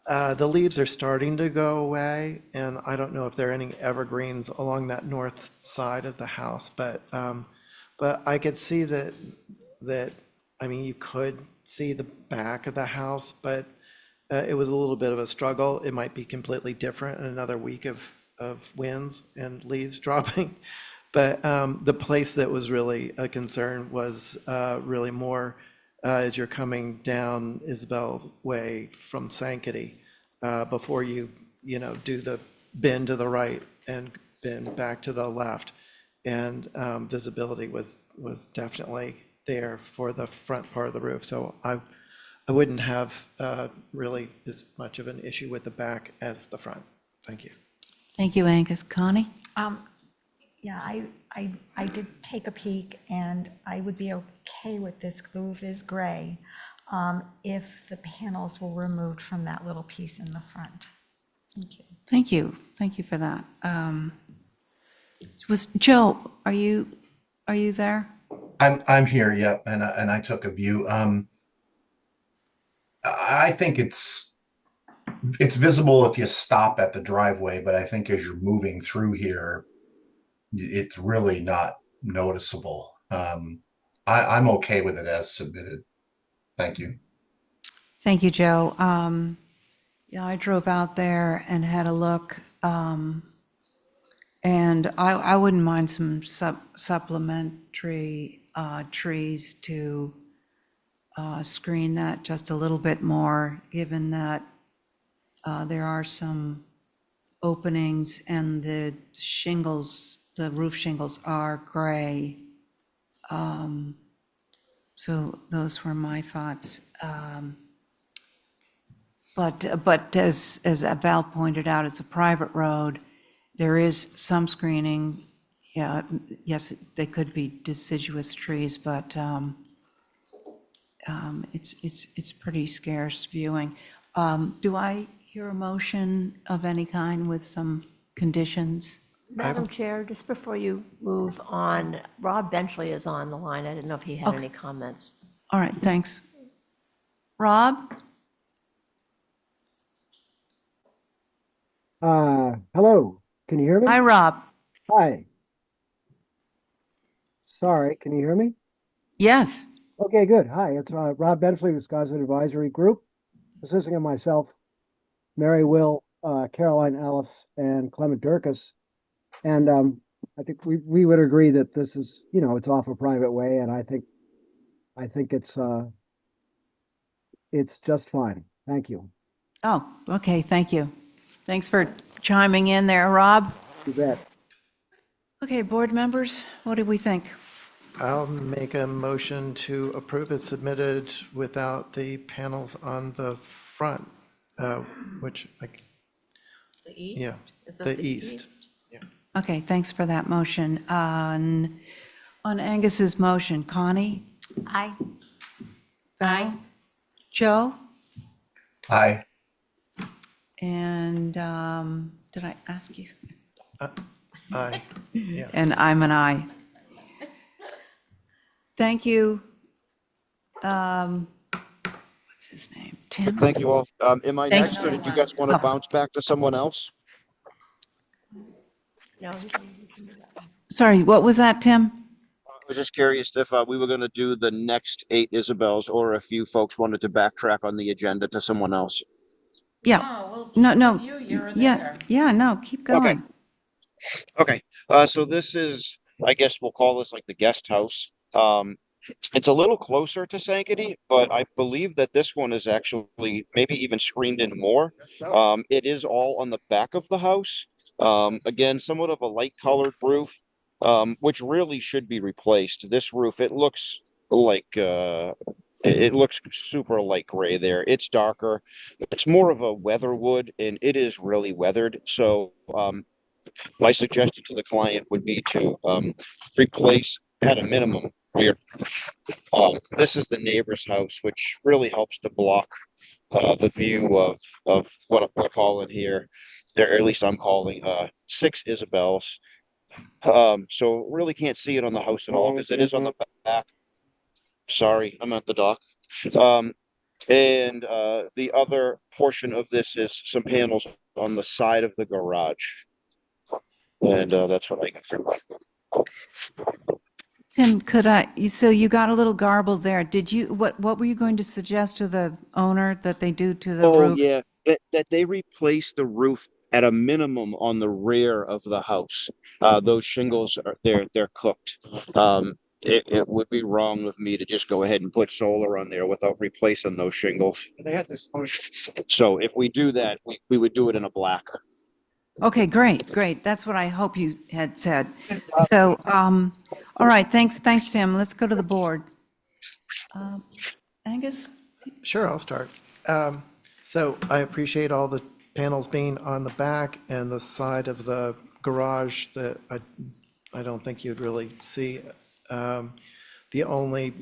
the leaves are starting to go away, and I don't know if there are any evergreens along that north side of the house, but I could see that, I mean, you could see the back of the house, but it was a little bit of a struggle. It might be completely different in another week of winds and leaves dropping. But the place that was really a concern was really more as you're coming down Isabel Way from Sankaty before do the bend to the right and bend back to the left. And visibility was definitely there for the front part of the roof. So I wouldn't have really as much of an issue with the back as the front. Thank you. Thank you, Angus. Connie? Yeah, I did take a peek, and I would be okay with this. The roof is gray, if the panels were removed from that little piece in the front. Thank you. Thank you. Thank you for that. Was Joe, are you there? I'm here, yep, and I took a view. I think it's visible if you stop at the driveway, but I think as you're moving through here, it's really not noticeable. I'm okay with it as submitted. Thank you. Thank you, Joe. Yeah, I drove out there and had a look, and I wouldn't mind some supplementary trees to screen that just a little bit more, given that there are some openings and the shingles, the roof shingles are gray. So those were my thoughts. But as Val pointed out, it's a private road. There is some screening. Yeah, yes, they could be deciduous trees, but it's pretty scarce viewing. Do I hear a motion of any kind with some conditions? Madam Chair, just before you move on, Rob Benchley is on the line. I didn't know if he had Okay. any comments. All right, thanks. Rob? Hello, can you hear me? Hi, Rob. Hi. Sorry, can you hear me? Yes. Okay, good. Hi, it's Rob Bensley, Wisconsin Advisory Group, assisting of myself, Mary Will, Caroline Ellis, and Clement Durkis. And I think we would agree that this is, it's off a private way, and I think it's just fine. Thank you. Oh, okay, thank you. Thanks for chiming in there, Rob. You bet. Okay, board members, what do we think? I'll make a motion to approve as submitted without the panels on the front, which, like, The yeah, east? Is that the east. Yeah. Okay, thanks for that motion. On Angus's motion, Connie? Aye. Val? Joe? Aye. And did I ask you? Aye. Yeah. And I'm an aye. Thank you. What's his name? Tim? Thank you all. Am I Thank next, you. or did you guys want to bounce back to someone else? No, Sorry, what was that, Tim? I was just curious if we were going to do the next 8 Isabels, or if you folks wanted to backtrack on the agenda to someone else. Yeah. No, No, you, you're yeah, there. yeah, no, keep going. Okay. So this is, I guess we'll call this like the guest house. It's a little closer to Sankaty, but I believe that this one is actually maybe even screened in more. It is all on the back of the house. Again, somewhat of a light colored roof, which really should be replaced. This roof, it looks like it looks super light gray there. It's darker. It's more of a weatherwood, and it is really weathered. So my suggestion to the client would be to replace at a minimum rear roof. This is the neighbor's house, which really helps to block the view of what we're calling here, or at least I'm calling 6 Isabels. So really can't see it on the house at all because it is on the back. Sorry, I'm at the dock. Um, and the other portion of this is some panels on the side of the garage. And that's what I can think. Tim, so you got a little garbled there. What were you going to suggest to the owner that they do to the Oh, roof? yeah, that they replace the roof at a minimum on the rear of the house. Those shingles are, they're cooked. It would be wrong of me to just go ahead and put solar on there without replacing those shingles. They had this. So if we do that, we would do it in a black. Okay, great. That's what I hope you had said. So, all right, thanks, Tim. Let's go to the board. Angus? Sure, I'll start. So I appreciate all the panels being on the back and the side of the garage that I don't think you'd really see. The only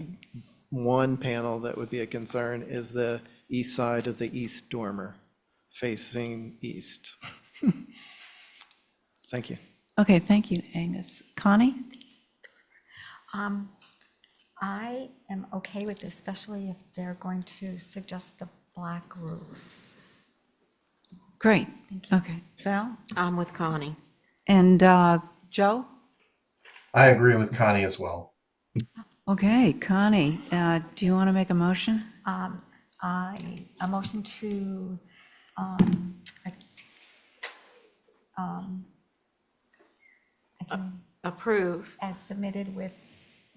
one panel that would be a concern is the east side of the east dormer, facing east. Thank you. Okay, thank you, Angus. Connie? I am okay with this, especially if they're going to suggest the black roof. Great, okay. Val? I'm with Connie. And Joe? I agree with Connie as well. Okay, Connie, do you want to make a motion? A motion to, Approve. as submitted with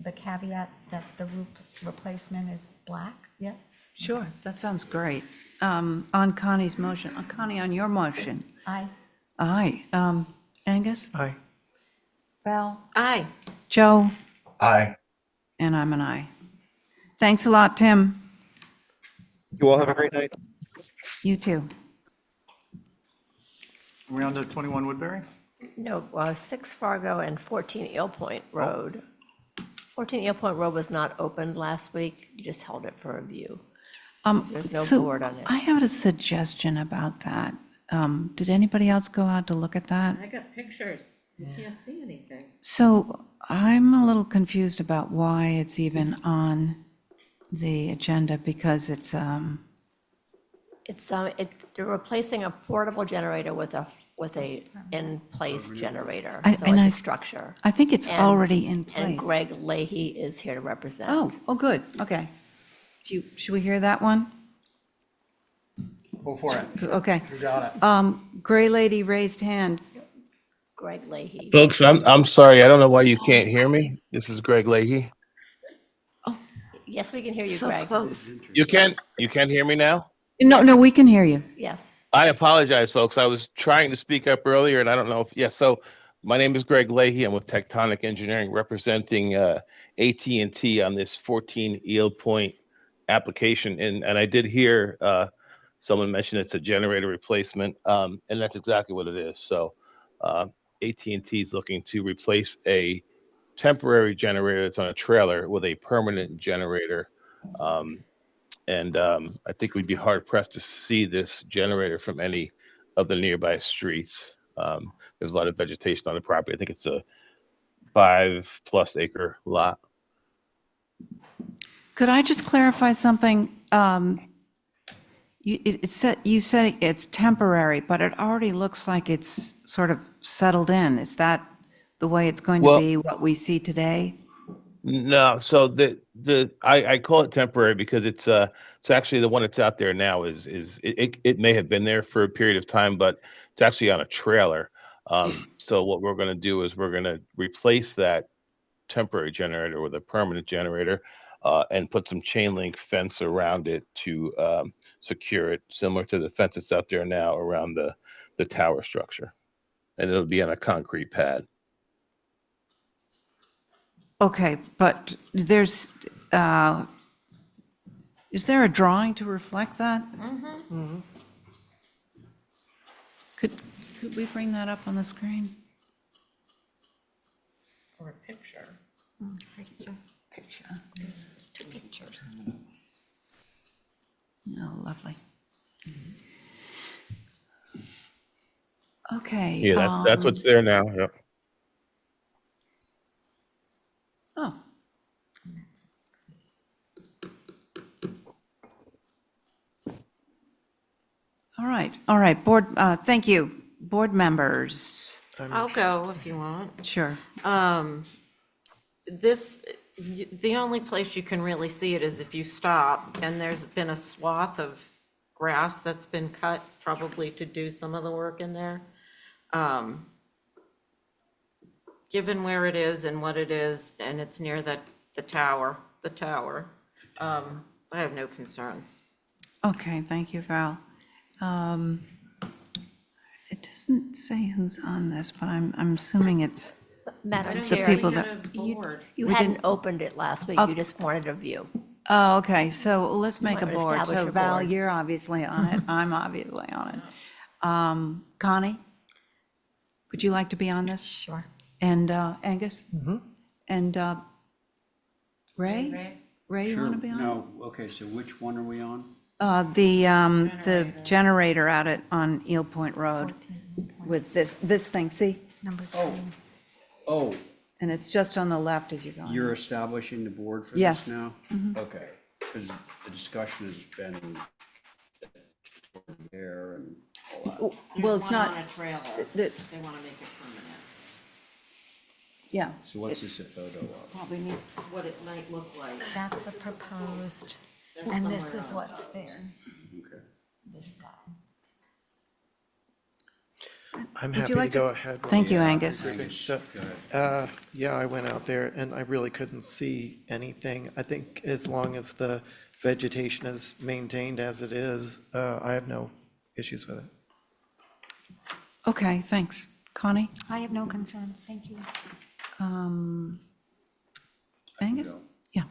the caveat that the roof replacement is black, yes? Sure, that sounds great. On Connie's motion, Connie, on your motion? Aye. Aye. Angus? Aye. Val? Aye. Joe? Aye. And I'm an aye. Thanks a lot, Tim. You all have a great night. You too. Are we on to 21 Woodbury? No, 6 Fargo and 14 Eel Point Road. 14 Eel Point Road was not opened last week. You just held it for review. There's no So board on it. I have a suggestion about that. Did anybody else go out to look at that? I got pictures. You can't see anything. So I'm a little confused about why it's even on the agenda because They're replacing a portable generator with a in-place generator, so and it's a structure. I think it's And- already in place. And Greg Leahy is here to represent. Oh, good, okay. Should we hear that one? Go for it. Okay. You got it. Gray lady raised hand. Greg Leahy. Folks, I'm sorry. I don't know why you can't hear me. This is Greg Leahy. Yes, we can hear you, So Greg. close. You can't hear me now? No, we can hear you. Yes. I apologize, folks. I was trying to speak up earlier and I don't know if, yeah, so my name is Greg Leahy. I'm with Tectonic Engineering representing AT&T on this 14 Eel Point application. And I did hear someone mention it's a generator replacement, and that's exactly what it is. So AT&T is looking to replace a temporary generator that's on a trailer with a permanent generator. I think we'd be hard pressed to see this generator from any of the nearby streets. There's a lot of vegetation on the property. I think it's a 5+ acre lot. Could I just clarify something? You said it's temporary, but it already looks like it's sort of settled in. Is that the way it's going to Well- be, what we see today? No, so I call it temporary because it's actually the one that's out there now it may have been there for a period of time, but it's actually on a trailer. So what we're going to do is we're going to replace that temporary generator with a permanent generator and put some chain link fence around it to secure it, similar to the fence that's out there now around the tower structure, and it'll be on a concrete pad. Okay, but is there a drawing to reflect that? Mm-hmm. Could we bring that up on the screen? Or a picture. Picture. Two pictures. Oh, lovely. Okay. Yeah, that's what's there now. Yep. Oh. all right, board, thank you. Board members, I'll go if you want. sure. The only place you can really see it is if you stop, and there's been a swath of grass that's been cut, probably to do some of the work in there. Given where it is and what it is, and it's near the tower, I have no concerns. Okay, thank you, Val. It doesn't say who's on this, but I'm assuming it's, Madam The Chair, people We that- got a board. you we hadn't didn't- opened it last week, Oh. you just wanted a view. oh, okay, so let's make a want to board. establish So a Val, board. you're obviously on it, I'm obviously on it. Connie? Would you like to be on this? Sure. And Angus? And Ray? Ray, you Sure. want to be on it? No, okay, so which one are we on? The generator out on Eel Point Road with this thing, see? Number 3. Oh, And it's just on the left as you're going. you're establishing the board for Yes. this now? Okay, because the discussion has been there and all that. Well, it's There's one not, on a trailer. the- They want to make it permanent. yeah, So what's this a photo of? probably needs, What it might look like. That's the proposed, That's and this somewhere is else. what's there, Okay. this guy. I'm Would you happy to like to- go ahead. thank you, Yeah, Angus. Angus, So, go ahead. Yeah, I went out there and I really couldn't see anything. I think as long as the vegetation is maintained as it is, I have no issues with it. Okay, thanks. Connie? I have no concerns, thank you. Angus? go. Yeah.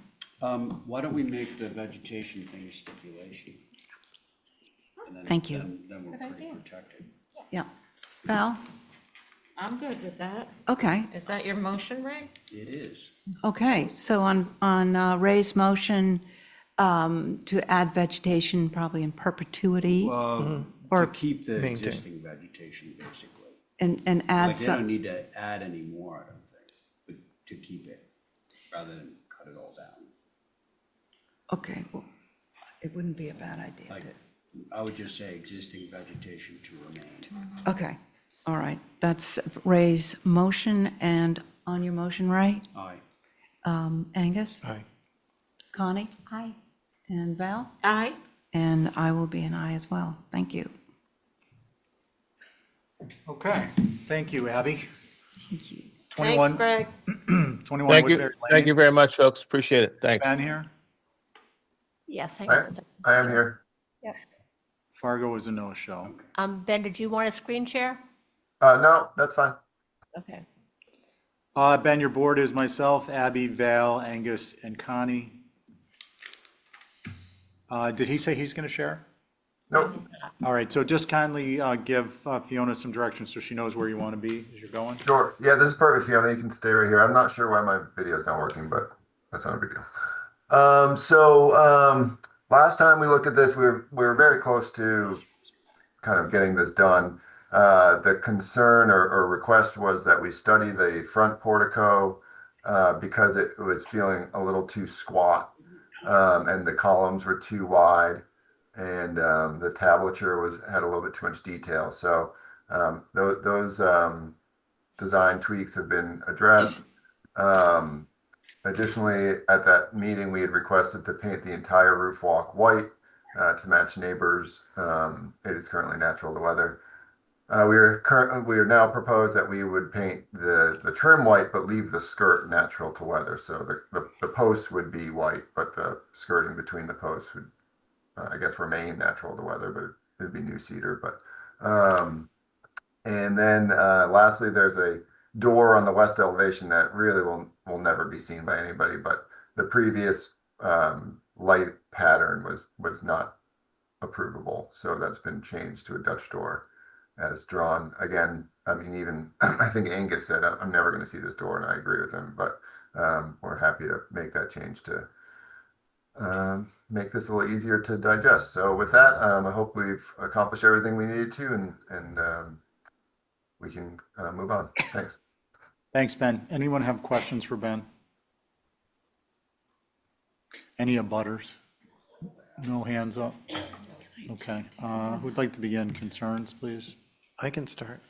Why don't we make the vegetation thing a stipulation? And then- Thank you. Then we're pretty protected. Yeah. Val? I'm good with that. Okay, Is that your motion, Ray? It is. okay. So on Ray's motion, to add vegetation probably in perpetuity To Or keep the maintain. existing vegetation, basically. and Like, add they don't some, need to add any more, I don't think, but to keep it, rather than cut it all down. okay, well, it wouldn't be a bad idea Like, to. I would just say existing vegetation to remain. Okay, all right. That's Ray's motion, and on your motion, Ray? Aye. Angus? Aye. Connie? Aye. And Val? Aye. And I will be an aye as well. Thank you. Okay, thank you, Abby. Thank you. Thanks, 21, Greg. 21 Thank you, Woodbury thank you Lane. very much, folks, appreciate it, thanks. Ben here. Yes, hang on a second. I am here. Fargo is a no-show. Ben, did you want a screen share? No, that's fine. Okay. Ben, your board is myself, Abby, Val, Angus, and Connie. Did he say he's going to share? Nope. All right, so just kindly give Fiona some direction so she knows where you want to be as you're going. Sure. Yeah, this is perfect, Fiona. You can stay right here. I'm not sure why my video is not working, but that's not a big deal. Last time we looked at this, we were very close to kind of getting this done. The concern or request was that we study the front portico because it was feeling a little too squat and the columns were too wide and the tablature had a little bit too much detail. So those design tweaks have been addressed. Additionally, at that meeting, we had requested to paint the entire roof walk white to match neighbors. It is currently natural to weather. We are now proposed that we would paint the trim white, but leave the skirt natural to weather. So the posts would be white, but the skirting between the posts would, I guess, remain natural to weather, but it'd be new cedar. And then lastly, there's a door on the west elevation that really will never be seen by anybody, but the previous light pattern was not approvable. So that's been changed to a Dutch door as drawn. Again, I mean, even I think Angus said, I'm never going to see this door, and I agree with him, but we're happy to make that change to make this a little easier to digest. So with that, I hope we've accomplished everything we needed to, and we can move on. Thanks. Thanks, Ben. Anyone have questions for Ben? Any abutters? No hands up? Okay, who'd like to begin? Concerns, please? I can start.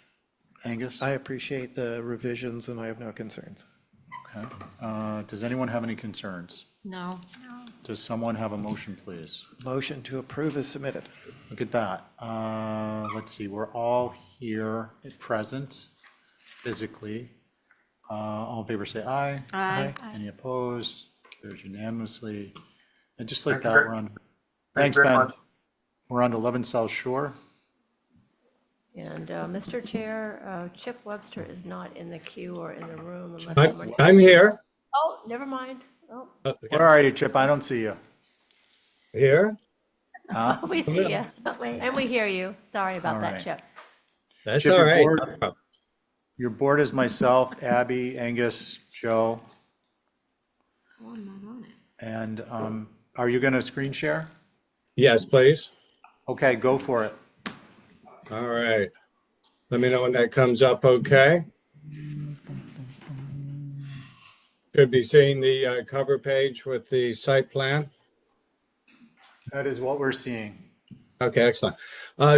Angus? I appreciate the revisions and I have no concerns. Okay. Does anyone have any concerns? No. Does someone have a motion, please? Motion to approve is submitted. Look at that. Let's see, we're all here present physically. All in favor, say aye. Aye. Any opposed? Carries unanimously. And just like Thank you that, very- we're on, Thank thanks, you very Ben. much. We're on 11 South Shore. And Mr. Chair, Chip Webster is not in the queue or in the room unless I'm, somebody. I'm here. Oh, never mind. Oh, Where are you, Chip? I don't see you. Here? Huh? we see you. And we hear you. Sorry about All that, right. Chip. That's Chip, all your right. board- No problem. Your board is myself, Abby, Angus, Joe, Oh, I'm not on it. and are you going to screen share? Yes, please. Okay, go for it. All right. Let me know when that comes up, okay? Should be seeing the cover page with the site plan. That is what we're seeing. Okay, excellent.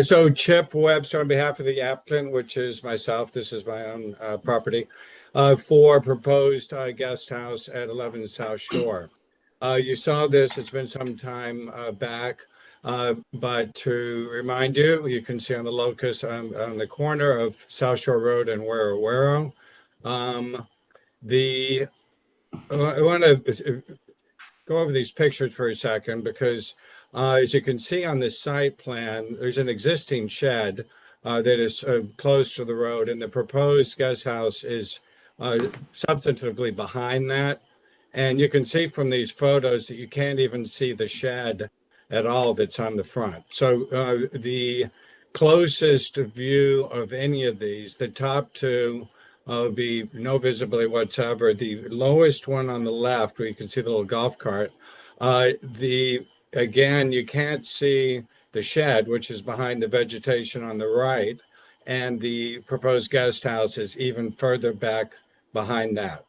So Chip Webster, on behalf of the applicant, which is myself, this is my own property, for proposed guest house at 11 South Shore. You saw this, it's been some time back, but to remind you, you can see on the locus on the corner of South Shore Road and Warrow. I want to go over these pictures for a second because as you can see on this site plan, there's an existing shed that is close to the road, and the proposed guest house is substantively behind that. And you can see from these photos that you can't even see the shed at all that's on the front. So the closest view of any of these, the top two, be no visibility whatsoever. The lowest one on the left, where you can see the little golf cart, again, you can't see the shed, which is behind the vegetation on the right, and the proposed guest house is even further back behind that.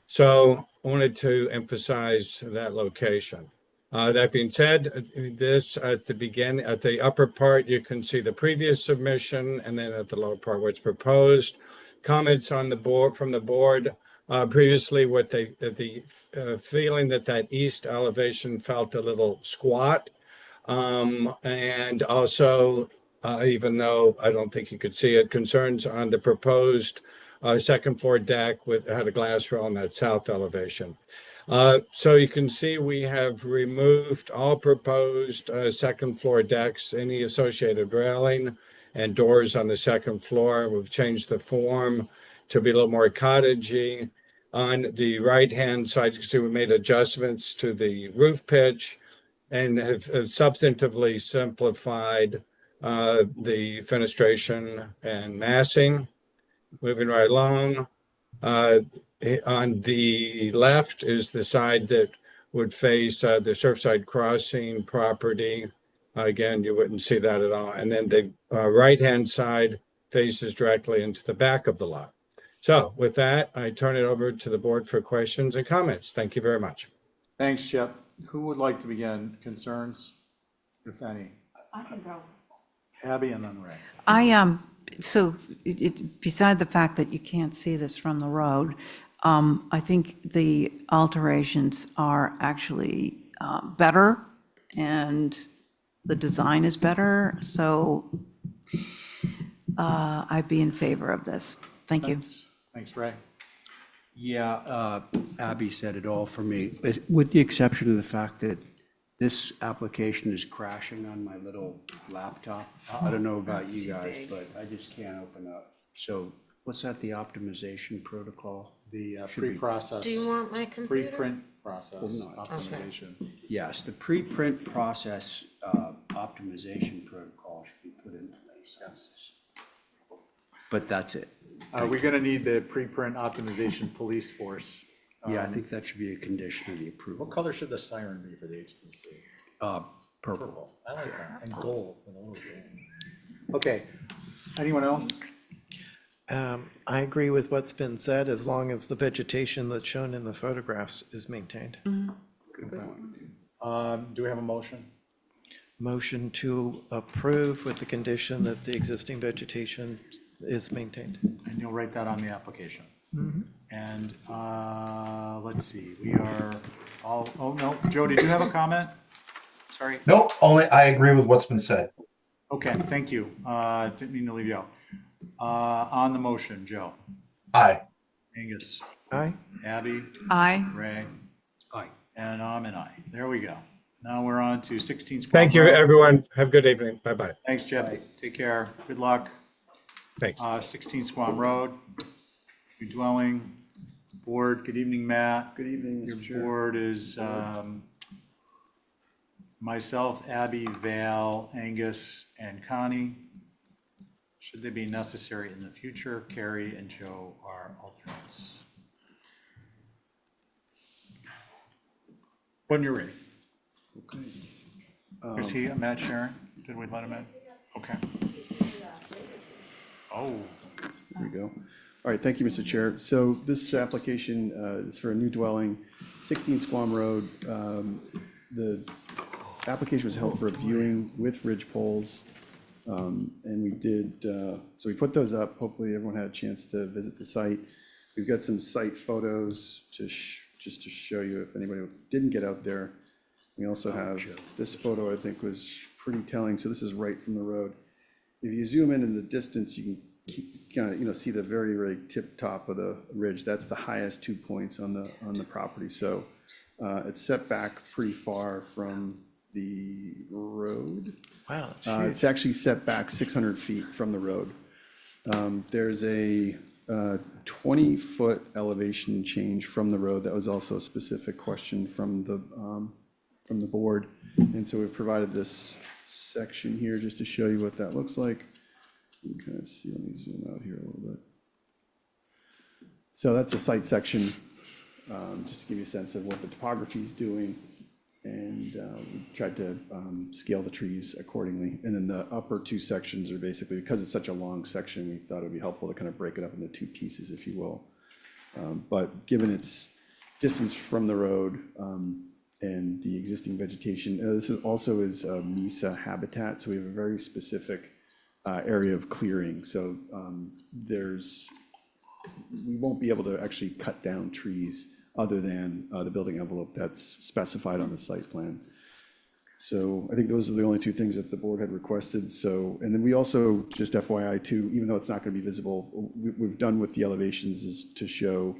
So I wanted to emphasize that location. That being said, this at the beginning, at the upper part, you can see the previous submission, and then at the lower part, what's proposed. Comments on the board from the board previously, what the feeling that east elevation felt a little squat, and also, even though I don't think you could see it, concerns on the proposed second floor deck with had a glass rail on that south elevation. So you can see we have removed all proposed second floor decks, any associated railing and doors on the second floor. We've changed the form to be a little more cottagey. On the right-hand side, you can see we made adjustments to the roof pitch and have substantively simplified the fenestration and massing. Moving right along. On the left is the side that would face the Surfside Crossing property. Again, you wouldn't see that at all. And then the right-hand side faces directly into the back of the lot. So with that, I turn it over to the board for questions and comments. Thank you very much. Thanks, Chip. Who would like to begin? Concerns, if any? I can go. Abby and then Ray. So beside the fact that you can't see this from the road, I think the alterations are actually better and the design is better. So I'd be in favor of this. Thank you. Thanks, Ray. Yeah, Abby said it all for me, with the exception of the fact that this application is crashing on my little laptop. I don't know about you guys, but I just can't open up. So what's that, the optimization protocol? The Should be- pre-process. Do you want my computer? Pre-print process Well, no. optimization. Yes, the pre-print process optimization protocol should be put in place. Yes. But that's it. Are we going to need the pre-print optimization police force? Yeah, I think that should be a condition of the approval. What color should the siren be for the HTC? Purple. I like that, and gold. With a little gold. Okay, anyone else? I agree with what's been said, as long as the vegetation that's shown in the photographs is maintained. Good point. Do we have a motion? motion to approve with the condition that the existing vegetation is maintained. And you'll write that on the application. And let's see, we are all, oh no, Joe, did you have a comment? Sorry. Nope, only I agree with what's been said. Okay, thank you. Didn't mean to leave you out. On the motion, Joe. Aye. Angus. Aye. Abby. Aye. Ray. Aye. And I'm an aye. There we go. Now we're on to 16 Squam Thank you, Road. everyone. Have a good evening. Bye-bye. Thanks, Jeff. Take care. Good luck. Thanks. 16 Squam Road. Your dwelling. Board, good evening, Matt. Good evening, Your Mr. Chair. board is myself, Abby, Val, Angus, and Connie. Should they be necessary in the future, Carrie and Joe are alternates. When you're ready. Okay. Is he Matt Sharon? Did we let him in? Okay. Oh. There we go. All right, thank you, Mr. Chair. So this application is for a new dwelling, 16 Squam Road. The application was held for a viewing with ridge poles. And we did, so we put those up. Hopefully everyone had a chance to visit the site. We've got some site photos to just to show you if anybody didn't get out there. We also have this photo, I think was pretty telling. So this is right from the road. If you zoom in the distance, you can kind of see the very, very tip top of the ridge. That's the highest 2 points on the property. So it's set back pretty far from the road. Wow, that's It's actually set back 600 feet from the road. There's a 20-foot elevation change from the road. That was also a specific question from the board. And so we've provided this section here just to show you what that looks like. You can kind of see, let me zoom out here a little bit. So that's a site section, just to give you a sense of what the topography is doing. And we tried to scale the trees accordingly. And then the upper two sections are basically, because it's such a long section, we thought it would be helpful to kind of break it up into two pieces, if you will. But given its distance from the road and the existing vegetation, this is also is a MESA habitat, so we have a very specific area of clearing. So we won't be able to actually cut down trees other than the building envelope that's specified on the site plan. So I think those are the only two things that the board had requested. So, and then we also, just FYI too, even though it's not going to be visible, we've done with the elevations is to show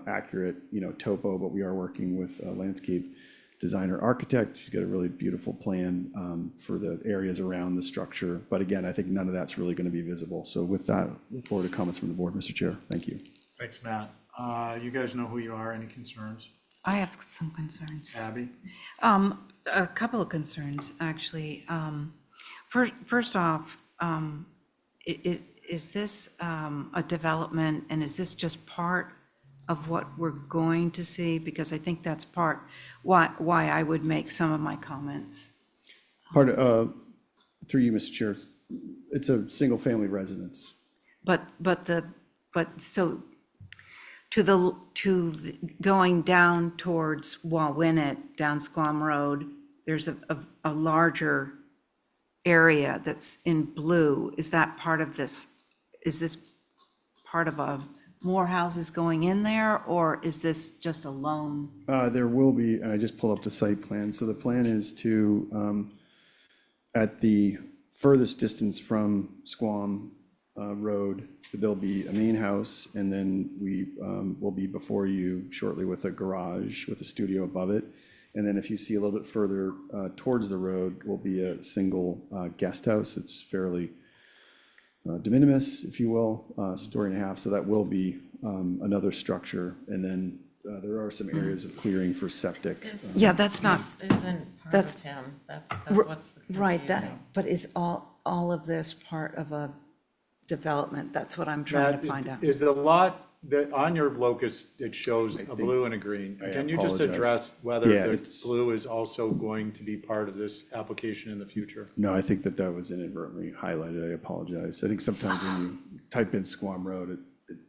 accurate, topo, but we are working with a landscape designer architect. She's got a really beautiful plan for the areas around the structure. But again, I think none of that's really going to be visible. So with that, look forward to comments from the board, Mr. Chair. Thank you. Thanks, Matt. You guys know who you are. Any concerns? I have some concerns. Abby? A couple of concerns, actually. First off, is this a development, and is this just part of what we're going to see? Because I think that's part why I would make some of my comments. Through you, Mr. Chair, it's a single-family residence. So going down towards Wawinnett, down Squam Road, there's a larger area that's in blue. Is that part of this? Is this part of more houses going in there, or is this just a lone? There will be, and I just pulled up the site plan. So the plan is to, at the furthest distance from Squam Road, there'll be a main house, and then we will be before you shortly with a garage with a studio above it. And then if you see a little bit further towards the road, will be a single guest house. It's fairly de minimis, if you will, story and a half. So that will be another structure. And then there are some areas of clearing for septic. Yeah, that's not. Isn't part That's of him. That's what's right. confusing. But is all of this part of a development? That's what I'm trying to find out. Is the lot that on your locus, it shows a blue and a green? Can you just apologize. address whether Yeah, the it's- blue is also going to be part of this application in the future? No, I think that was inadvertently highlighted. I apologize. I think sometimes when you type in Squam Road,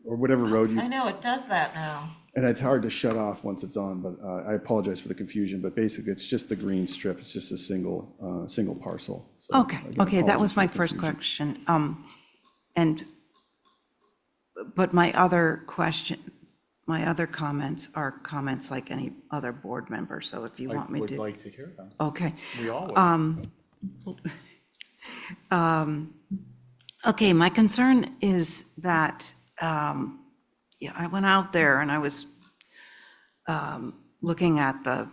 or whatever road you, I know, it does that now. And it's hard to shut off once it's on, but I apologize for the confusion, but basically it's just the green strip. It's just a single parcel. So, Okay, again, okay, that apologies was for my the first confusion. question. And, but my other comments are comments like any other board member, so if you want me I would to. like to hear them. Okay. We all would. Okay, my concern is that, yeah, I went out there and I was looking at the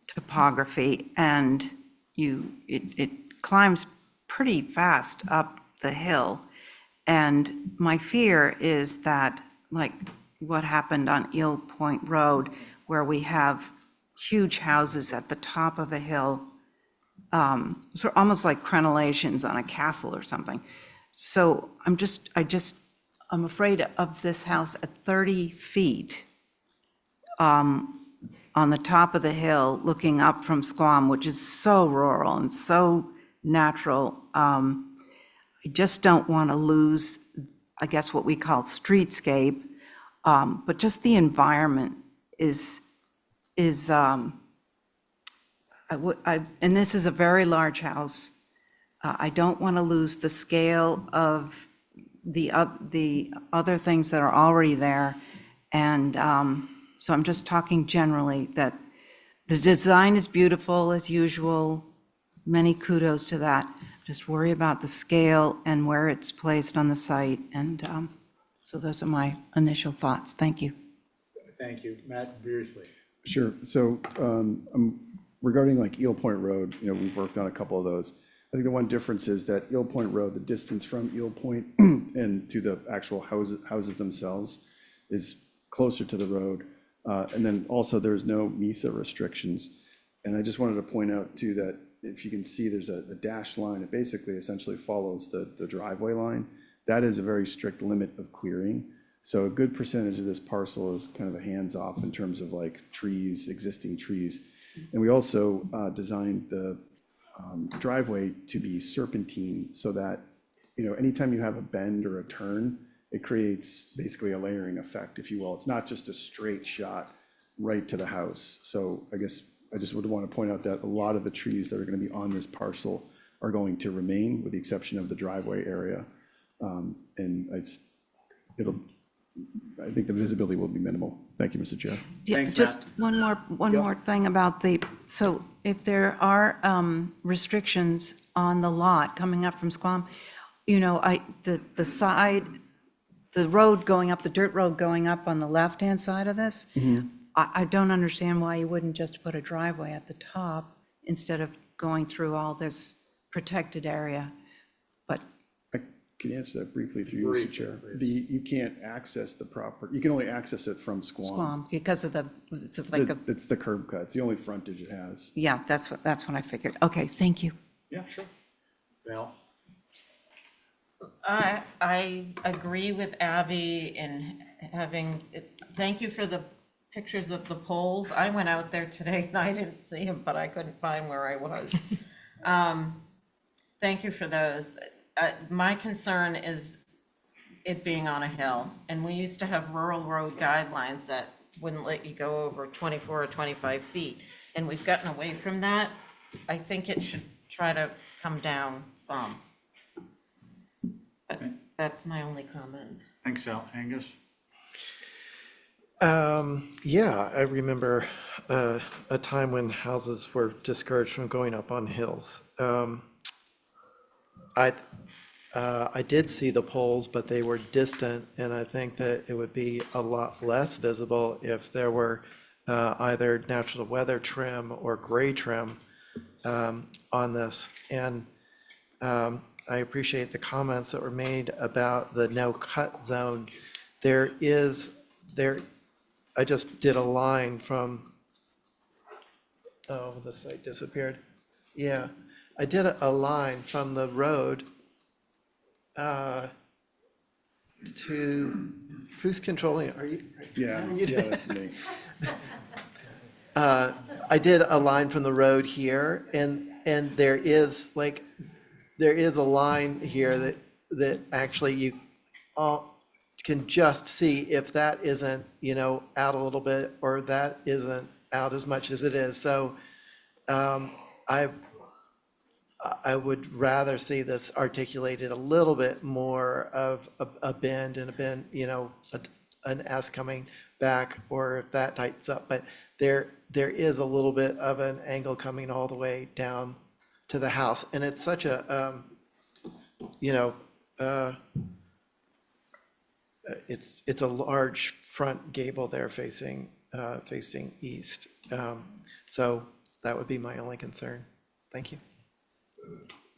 topography, and it climbs pretty fast up the hill. And my fear is that, like what happened on Eel Point Road, where we have huge houses at the top of a hill, sort of almost like crenellations on a castle or something. So I'm afraid of this house at 30 feet on the top of the hill, looking up from Squam, which is so rural and so natural. I just don't want to lose, I guess, what we call streetscape, but just the environment is and this is a very large house. I don't want to lose the scale of the other things that are already there. And so I'm just talking generally that the design is beautiful as usual. Many kudos to that. Just worry about the scale and where it's placed on the site. And so those are my initial thoughts. Thank you. Thank you. Matt, briefly. Sure. So regarding like Eel Point Road, we've worked on a couple of those. I think the one difference is that Eel Point Road, the distance from Eel Point and to the actual houses themselves is closer to the road. And then also there's no MISA restrictions. And I just wanted to point out too that if you can see, there's a dashed line. It basically essentially follows the driveway line. That is a very strict limit of clearing. So a good percentage of this parcel is kind of a hands-off in terms of like trees, existing trees. And we also designed the driveway to be serpentine so that, anytime you have a bend or a turn, it creates basically a layering effect, if you will. It's not just a straight shot right to the house. So I guess I just would want to point out that a lot of the trees that are going to be on this parcel are going to remain, with the exception of the driveway area. And I think the visibility will be minimal. Thank you, Mr. Chair. Yeah, Thanks, just Matt. one more thing about so if there are restrictions on the lot coming up from Squam, the side, the road going up, the dirt road going up on the left-hand side of this, I don't understand why you wouldn't just put a driveway at the top instead of going through all this protected area. But I can answer that briefly through you, Mr. Chair. You can't access the property. You can only access it from Squam. because of it's like It's the curb cut. It's the only frontage it has. yeah, that's what I figured. Okay, thank you. Yeah, sure. Val? I agree with Abby in thank you for the pictures of the poles. I went out there today and I didn't see them, but I couldn't find where I was. Thank you for those. My concern is it being on a hill, and we used to have rural road guidelines that wouldn't let you go over 24 or 25 feet, and we've gotten away from that. I think it should try to come down some. But that's my only comment. Thanks, Val. Angus? Yeah, I remember a time when houses were discouraged from going up on hills. I did see the poles, but they were distant, and I think that it would be a lot less visible if there were either natural weather trim or gray trim on this. And I appreciate the comments that were made about the no-cut zone. I just did a line from, the site disappeared. Yeah, I did a line from the road to, who's controlling it? Are you? Yeah, You yeah, did. that's me. I did a line from the road here, and there is a line here that actually can just see if that isn't, out a little bit or that isn't out as much as it is. So I would rather see this articulated a little bit more of a bend and a bend, an S coming back, or if that tightens up. But there is a little bit of an angle coming all the way down to the house. And it's such a, it's a large front gable there facing east. So that would be my only concern. Thank you.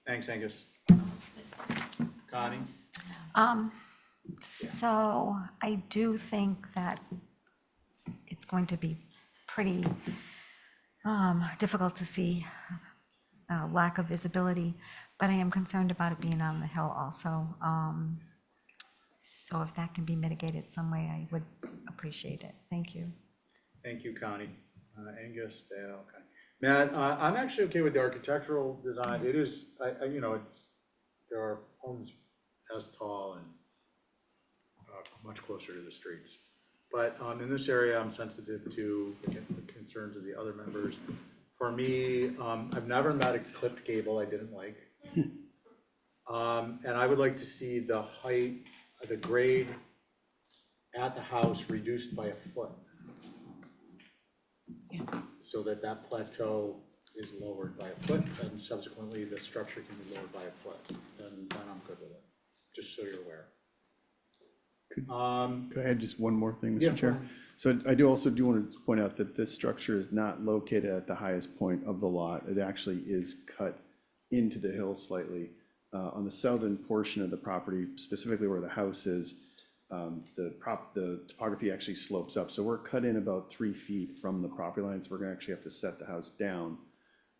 Thanks, Angus. Connie? So I do think that it's going to be pretty difficult to see lack of visibility, but I am concerned about it being on the hill also. So if that can be mitigated some way, I would appreciate it. Thank you. Thank you, Connie. Angus, Bale, okay. Matt, I'm actually okay with the architectural design. It is, there are homes as tall and much closer to the streets. But in this area, I'm sensitive to the concerns of the other members. For me, I've never met a clipped gable I didn't like. And I would like to see the height, the grade at the house reduced by a foot. So that plateau is lowered by a foot, and subsequently the structure can be lowered by a foot. Then I'm good with it, just so you're aware. Could I add just one more thing, Yeah, Mr. Chair? go ahead. So I also do want to point out that this structure is not located at the highest point of the lot. It actually is cut into the hill slightly. On the southern portion of the property, specifically where the house is, the topography actually slopes up. So we're cut in about 3 feet from the property line, so we're gonna actually have to set the house down.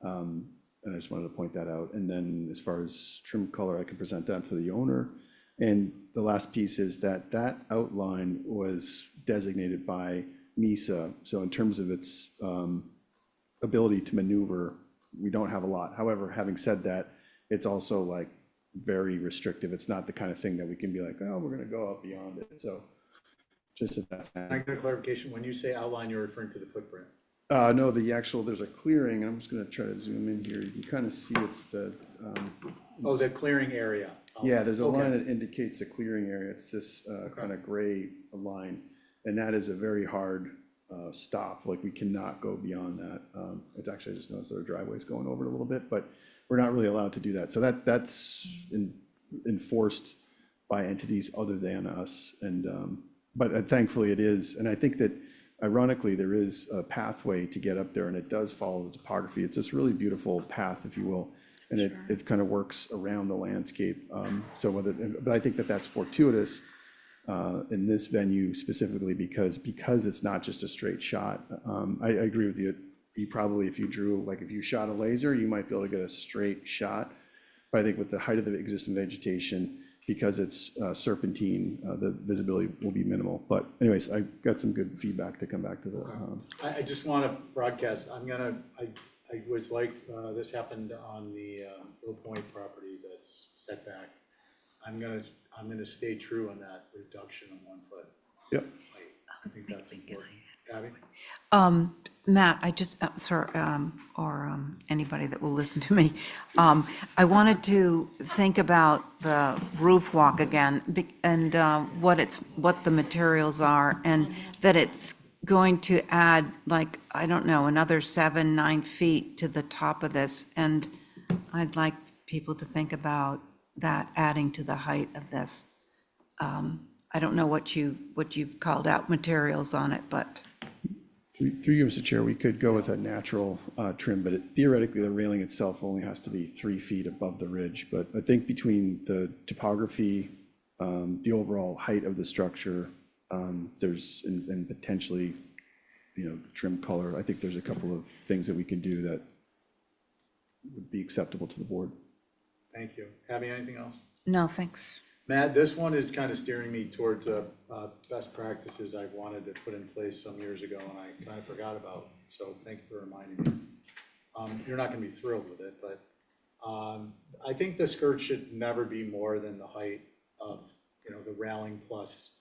And I just wanted to point that out. And then as far as trim color, I can present that to the owner. And the last piece is that outline was designated by MISA. So in terms of its ability to maneuver, we don't have a lot. However, having said that, it's also like very restrictive. It's not the kind of thing that we can be like, oh, we're gonna go out beyond it. So just if that's. Can I get a clarification? When you say outline, you're referring to the footprint? No, there's a clearing. I'm just gonna try to zoom in here. You can kind of see it's the. Oh, the clearing area. Yeah, there's a line Okay. that indicates a clearing area. It's this kind of gray line. And that is a very hard stop. Like we cannot go beyond that. It's actually, I just noticed their driveway's going over it a little bit, but we're not really allowed to do that. So that's enforced by entities other than us. And, but thankfully it is. And I think that ironically, there is a pathway to get up there and it does follow the topography. It's this really beautiful path, if you will. And it kind of works around the landscape. But I think that that's fortuitous in this venue specifically because it's not just a straight shot. I agree with you. You probably, if you shot a laser, you might be able to get a straight shot. But I think with the height of the existing vegetation, because it's serpentine, the visibility will be minimal. But anyways, I got some good feedback to come back to the. I just want to broadcast, I was like, this happened on the Mill Point property that's set back. I'm gonna stay true on that reduction of 1 foot. Yep. I think that's important. Abby? Matt, I just, or anybody that will listen to me, I wanted to think about the roof walk again and what the materials are, and that it's going to add, like, I don't know, another 7-9 feet to the top of this. And I'd like people to think about that adding to the height of this. I don't know what you've called out materials on it, but. Through you, Mr. Chair, we could go with a natural trim, but theoretically, the railing itself only has to be 3 feet above the ridge. But I think between the topography, the overall height of the structure, there's, and potentially, trim color, I think there's a couple of things that we can do that would be acceptable to the board. Thank you. Abby, anything else? No, thanks. Matt, this one is kind of steering me towards best practices I wanted to put in place some years ago and I kind of forgot about. So thank you for reminding me. You're not going to be thrilled with it, but I think the skirt should never be more than the height of, the railing plus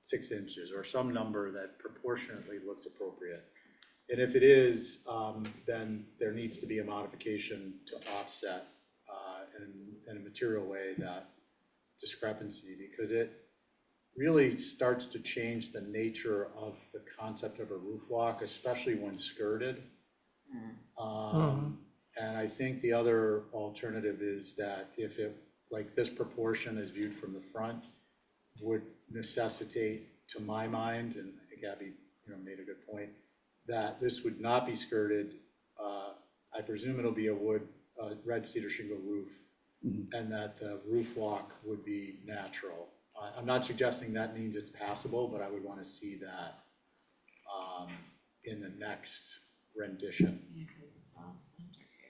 6 inches or some number that proportionately looks appropriate. And if it is, then there needs to be a modification to offset in a material way that discrepancy, because it really starts to change the nature of the concept of a roof walk, especially when skirted. And I think the other alternative is that if it, like this proportion is viewed from the front, would necessitate, to my mind, and I think Abby, made a good point, that this would not be skirted. I presume it'll be a wood, red cedar shingle roof, and that the roof walk would be natural. I'm not suggesting that means it's passable, but I would want to see that in the next rendition.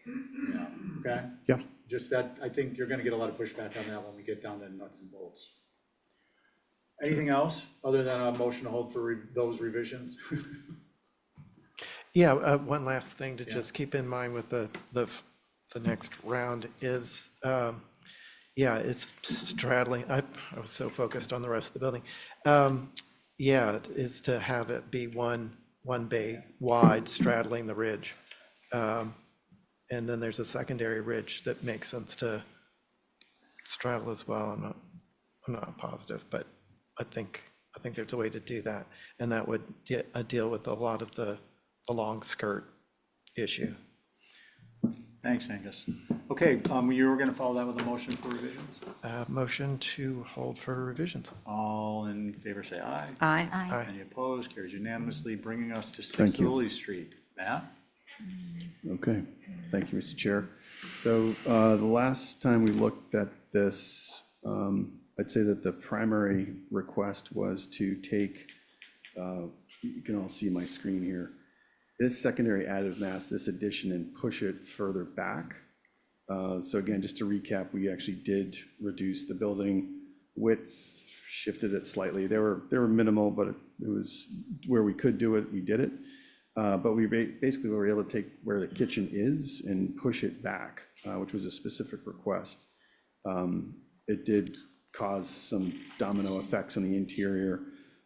Yeah, okay? Yeah. Just that, I think you're gonna get a lot of pushback on that when we get down to nuts and bolts. Anything else, other than a motion to hold for those revisions? Yeah, one last thing to Yeah. just keep in mind with the next round is, it's straddling, I was so focused on the rest of the building. Is to have it be one bay wide straddling the ridge. And then there's a secondary ridge that makes sense to straddle as well. I'm not positive, but I think there's a way to do that. And that would deal with a lot of the long skirt issue. Thanks, Angus. Okay, you were gonna follow that with a motion for revisions? Motion to hold for revisions. All in favor, say aye. Aye. Aye. Any opposed? Carries unanimously, bringing us to 6 Thank you. Lily Street. Matt? Okay, thank you, Mr. Chair. So the last time we looked at this, I'd say that the primary request was to take, you can all see my screen here, this secondary additive mass, this addition, and push it further back. So again, just to recap, we actually did reduce the building width, shifted it slightly. They were minimal, but it was where we could do it, we did it. But we basically were able to take where the kitchen is and push it back, which was a specific request. It did cause some domino effects on the interior,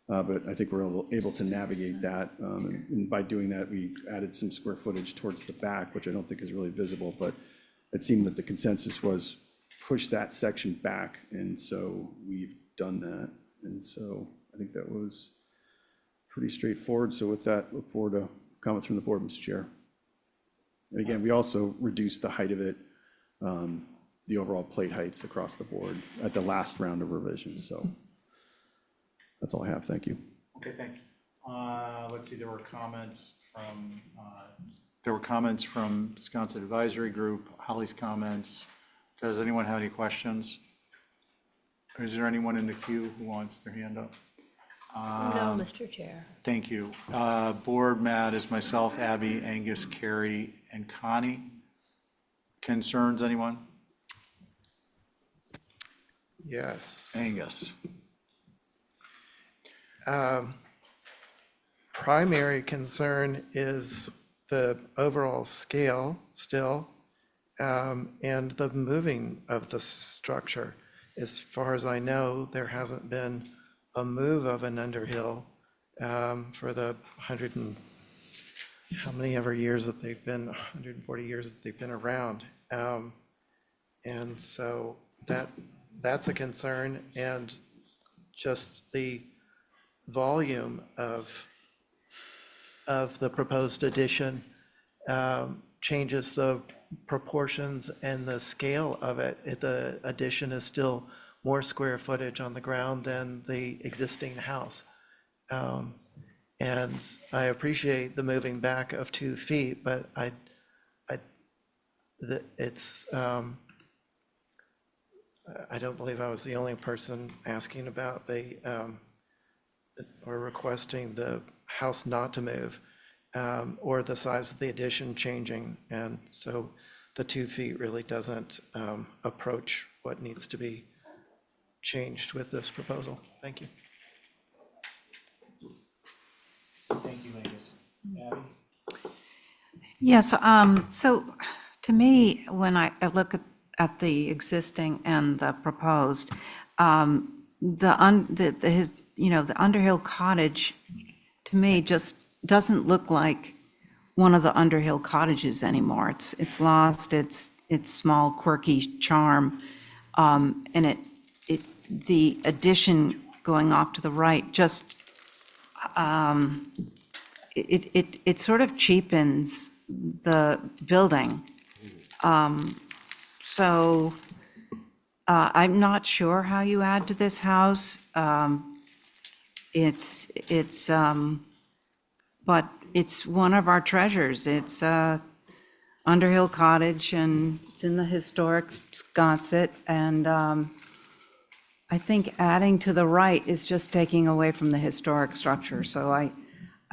but I think we're able to navigate that. And by doing that, we added some square footage towards the back, which I don't think is really visible, but it seemed that the consensus was push that section back. And so we've done that. And so I think that was pretty straightforward. So with that, look forward to comments from the board, Mr. Chair. And again, we also reduced the height of it, the overall plate heights across the board at the last round of revisions. So that's all I have. Thank you. Okay, thanks. Let's see, there were comments from Wisconsin Advisory Group, Holly's comments. Does anyone have any questions? Or is there anyone in the queue who wants their hand up? No, Mr. Chair. Thank you. Board, Matt, is myself, Abby, Angus, Carrie, and Connie. Concerns, anyone? Yes. Angus. Primary concern is the overall scale still, and the moving of the structure. As far as I know, there hasn't been a move of an underhill for the 100 and how many ever years that they've been, 140 years that they've been around. And so that's a concern, and just the volume of the proposed addition changes the proportions and the scale of it. The addition is still more square footage on the ground than the existing house. And I appreciate the moving back of 2 feet, but I don't believe I was the only person asking about or requesting the house not to move, or the size of the addition changing. And so the 2 feet really doesn't approach what needs to be changed with this proposal. Thank you. Thank you, Angus. Abby? Yes, so to me, when I look at the existing and the proposed, you know, the Underhill Cottage, to me, just doesn't look like one of the Underhill cottages anymore. It's lost its small quirky charm. And the addition going off to the right just, it sort of cheapens the building. So I'm not sure how you add to this house. It's, but it's one of our treasures. It's Underhill Cottage, and it's in the historic Sconset. And I think adding to the right is just taking away from the historic structure. So I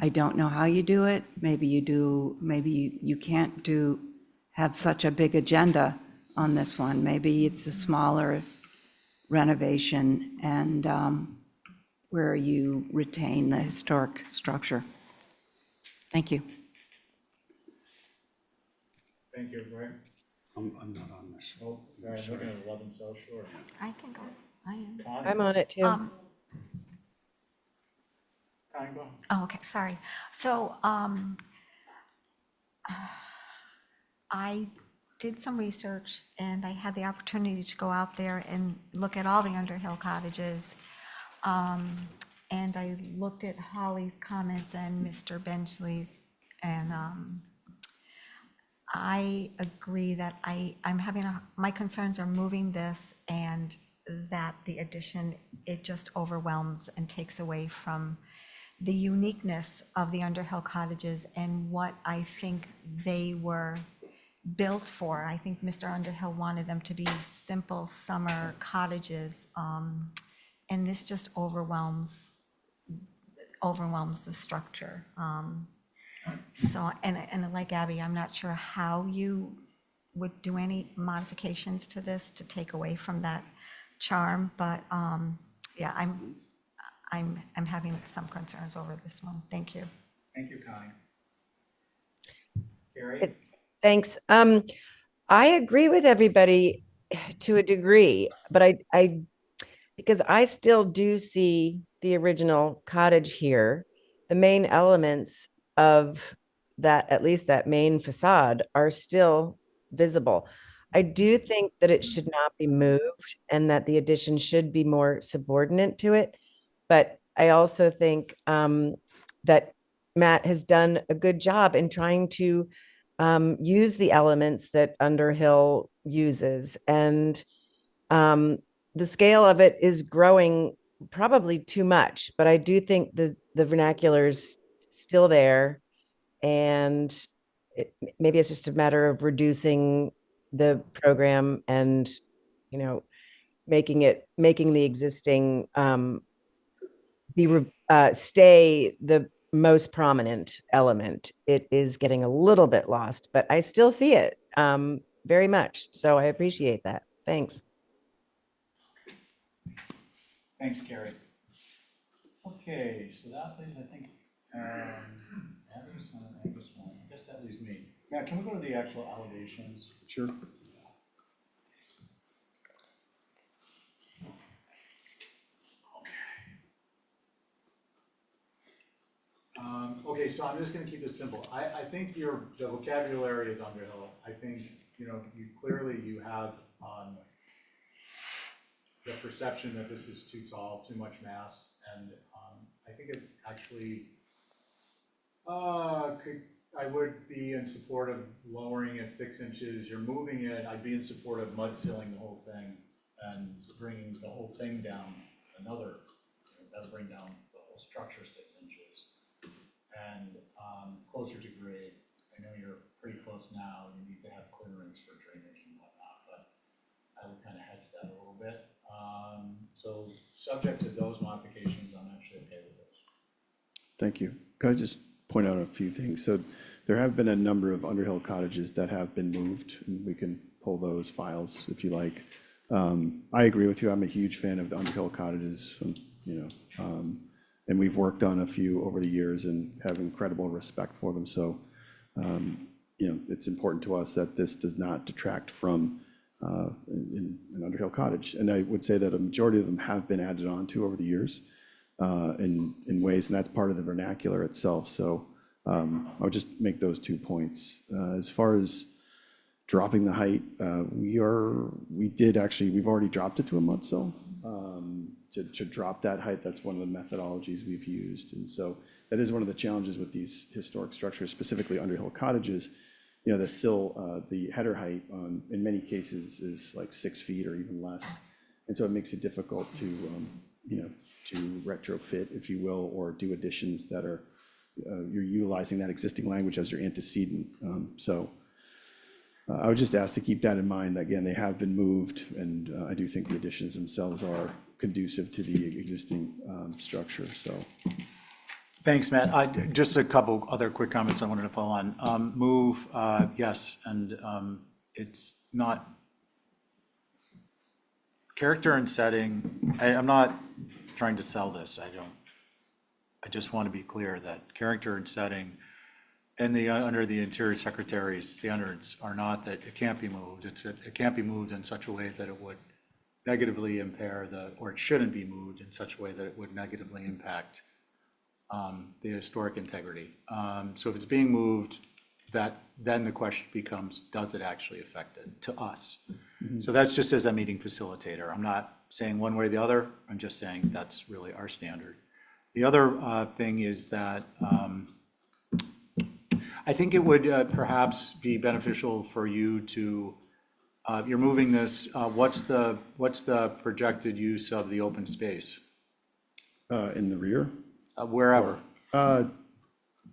don't know how you do it. Maybe you do, maybe you can't have such a big agenda on this one. Maybe it's a smaller renovation and where you retain the historic structure. Thank you. Thank you, Greg. I'm not on this. Oh, guys, looking at 11 South Shore. I can go. I am. Connie? I'm on it too. Connie, go. Oh, okay, sorry. So, I did some research and I had the opportunity to go out there and look at all the Underhill cottages. And I looked at Holly's comments and Mr. Benchley's, and I agree that I'm having my concerns are moving this, and that the addition, it just overwhelms and takes away from the uniqueness of the Underhill cottages and what I think they were built for. I think Mr. Underhill wanted them to be simple summer cottages, and this just overwhelms the structure. So, and like Abby, I'm not sure how you would do any modifications to this to take away from that charm, but yeah, I'm having some concerns over this one. Thank you. Thank you, Connie. Carrie? Thanks. I agree with everybody to a degree, but because I still do see the original cottage here. The main elements of that, at least that main facade, are still visible. I do think that it should not be moved and that the addition should be more subordinate to it. But I also think that Matt has done a good job in trying to use the elements that Underhill uses. And the scale of it is growing probably too much, but I do think the vernacular is still there. And maybe it's just a matter of reducing the program and, you know, making the existing stay the most prominent element. It is getting a little bit lost, but I still see it very much. So I appreciate that. Thanks. Thanks, Carrie. Okay, so that leaves, I think, Abby's one and Angus one. I guess that leaves me. Matt, can we go to the actual allegations? Sure. Okay, so I'm just gonna keep it simple. I think the vocabulary is Underhill. I think, you know, you have the perception that this is too tall, too much mass, and I think it actually I would be in support of lowering it 6 inches. You're moving it, I'd be in support of mud sealing the whole thing and bringing the whole thing down another, that'll bring down the whole structure 6 inches. And closer to grade. I know you're pretty close now, you need to have clearance for drainage and whatnot, but I would kind of hedge that a little bit. So subject to those modifications, I'm actually okay with this. Thank you. Could I just point out a few things? So there have been a number of Underhill cottages that have been moved, and we can pull those files if you like. I agree with you. I'm a huge fan of the Underhill cottages, and we've worked on a few over the years and have incredible respect for them. So, it's important to us that this does not detract from an Underhill cottage. And I would say that a majority of them have been added on to over the years. in ways, and that's part of the vernacular itself. So I would just make those 2 points. As far as dropping the height, we've already dropped it to a mud sill. To drop that height, that's one of the methodologies we've used. And so that is one of the challenges with these historic structures, specifically Underhill cottages. You know, the sill, the header height in many cases is like 6 feet or even less. And so it makes it difficult to, to retrofit, if you will, or do additions that are, you're utilizing that existing language as your antecedent. I would just ask to keep that in mind. Again, they have been moved, and I do think the additions themselves are conducive to the existing structure, so. Thanks, Matt. Just a couple other quick comments I wanted to follow on. Move, yes, and it's not character and setting. I'm not trying to sell this. I just want to be clear that character and setting and under the Interior Secretary's standards are not that it can't be moved. It's that it can't be moved in such a way that it would negatively impair or it shouldn't be moved in such a way that it would negatively impact the historic integrity. So if it's being moved, then the question becomes, does it actually affect it to us? So that's just as a meeting facilitator. I'm not saying one way or the other. I'm just saying that's really our standard. The other thing is that I think it would perhaps be beneficial for you to, you're moving this, what's the projected use of the open space? In the rear? Wherever.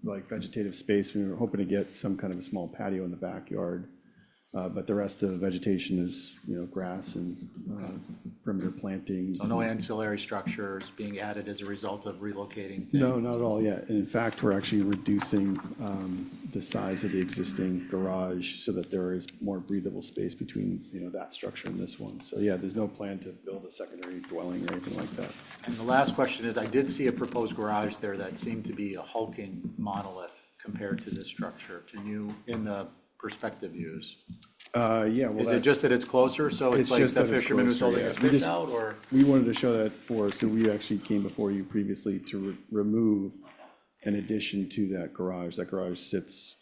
Like vegetative space, we were hoping to get some kind of a small patio in the backyard. But the rest of the vegetation is, grass and perimeter plantings. So no ancillary structures being added as a result of relocating things? No, not at all yet. And in fact, we're actually reducing the size of the existing garage so that there is more breathable space between, that structure and this one. So yeah, there's no plan to build a secondary dwelling or anything like that. And the last question is, I did see a proposed garage there that seemed to be a hulking monolith compared to this structure. Can you, in the perspective views? Yeah, well, Is it just that it's closer, so it's like the fisherman who's holding his fish out, or? We wanted to show that so we actually came before you previously to remove an addition to that garage. That garage sits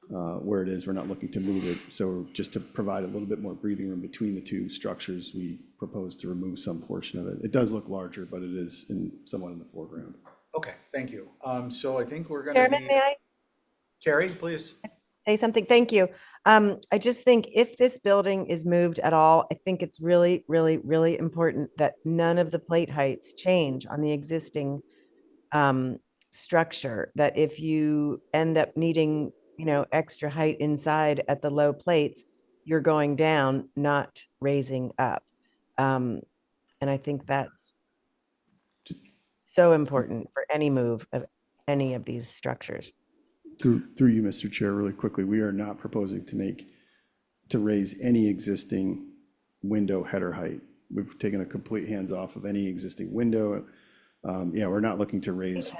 where it is. We're not looking to move it. So just to provide a little bit more breathing room between the two structures, we propose to remove some portion of it. It does look larger, but it is somewhat in the foreground. Okay, thank you. So I think we're gonna Chairman, may I Carrie, please. say something? Thank you. I just think if this building is moved at all, I think it's really, really, really important that none of the plate heights change on the existing structure. That if you end up needing, extra height inside at the low plates, you're going down, not raising up. And I think that's so important for any move of any of these structures. Through you, Mr. Chair, really quickly, we are not proposing to raise any existing window header height. We've taken a complete hands off of any existing window. We're not looking to raise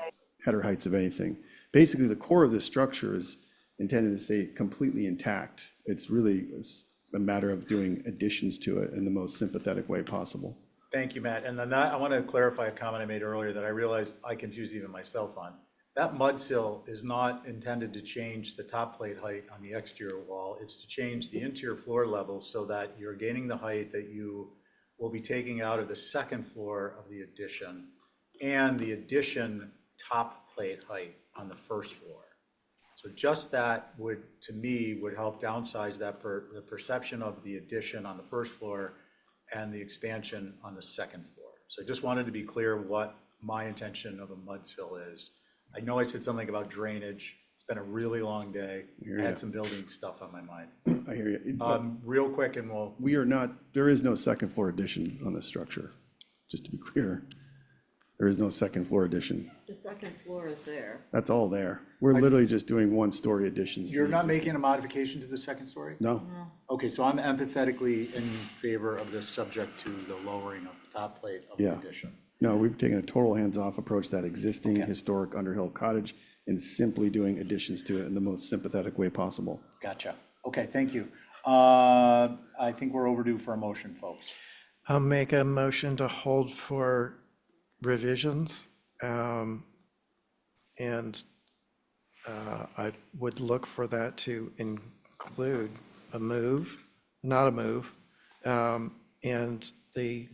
header heights of anything. Basically, the core of this structure is intended to stay completely intact. It's a matter of doing additions to it in the most sympathetic way possible. Thank you, Matt. And then I want to clarify a comment I made earlier that I realized I confused even myself on. That mud sill is not intended to change the top plate height on the exterior wall. It's to change the interior floor level so that you're gaining the height that you will be taking out of the second floor of the addition and the addition top plate height on the first floor. So just that to me, would help downsize the perception of the addition on the first floor and the expansion on the second floor. So I just wanted to be clear what my intention of a mud sill is. I know I said something about drainage. It's been a really long day. I had some building stuff on my mind. I hear you. Real quick and There is no second floor addition on this structure, just to be clear. There is no second floor addition. The second floor is there. That's all there. We're literally just doing one-story additions. to You're the not existing. making a modification to the second story? No. Okay, so I'm empathetically in favor of this subject to the lowering of the top plate of the Yeah. addition. No, we've taken a total hands-off approach to that existing historic Underhill cottage and simply doing additions to it in the most sympathetic way possible. Gotcha. Okay, thank you. I think we're overdue for a motion, folks. I'll make a motion to hold for revisions. And I would look for that to include a move, not a move. And the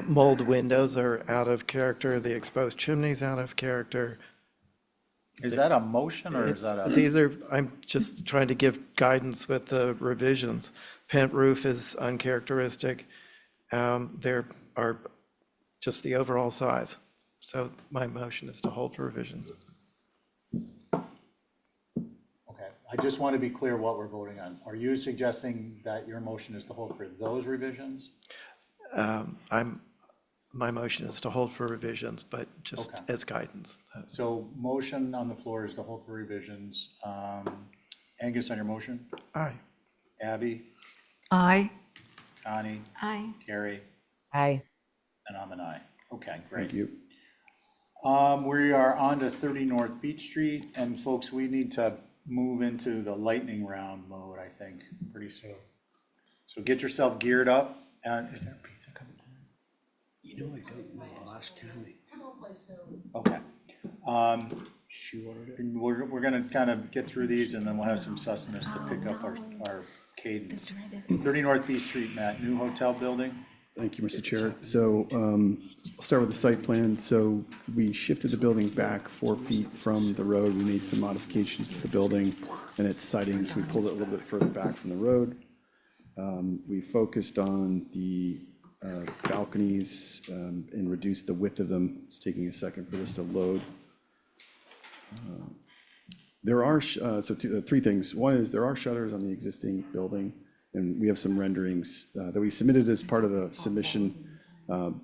mold windows are out of character, the exposed chimney's out of character. Is that a motion or is that a? These are, I'm just trying to give guidance with the revisions. Pent roof is uncharacteristic. There are just the overall size. So my motion is to hold for revisions. Okay, I just want to be clear what we're voting on. Are you suggesting that your motion is to hold for those revisions? My motion is to hold for revisions, but just Okay. as guidance. So motion on the floor is to hold for revisions. Angus on your motion? Aye. Abby? Aye. Connie? Aye. Carrie? Aye. And I'm an aye. Okay, great. Thank you. We are on to 30 North Beach Street, and folks, we need to move into the lightning round mode, I think, pretty soon. So get yourself geared up, and is there pizza coming? You know, I don't know, the last time Okay. We're gonna kind of get through these, and then we'll have some sustenance to pick up our cadence. 30 North Beach Street, Matt, new hotel building. Thank you, Mr. Chair. So I'll start with the site plan. So we shifted the building back 4 feet from the road. We made some modifications to the building and its siding, so we pulled it a little bit further back from the road. We focused on the balconies and reduced the width of them. It's taking a second for this to load. There are, three things. One is there are shutters on the existing building, and we have some renderings that we submitted as part of the submission.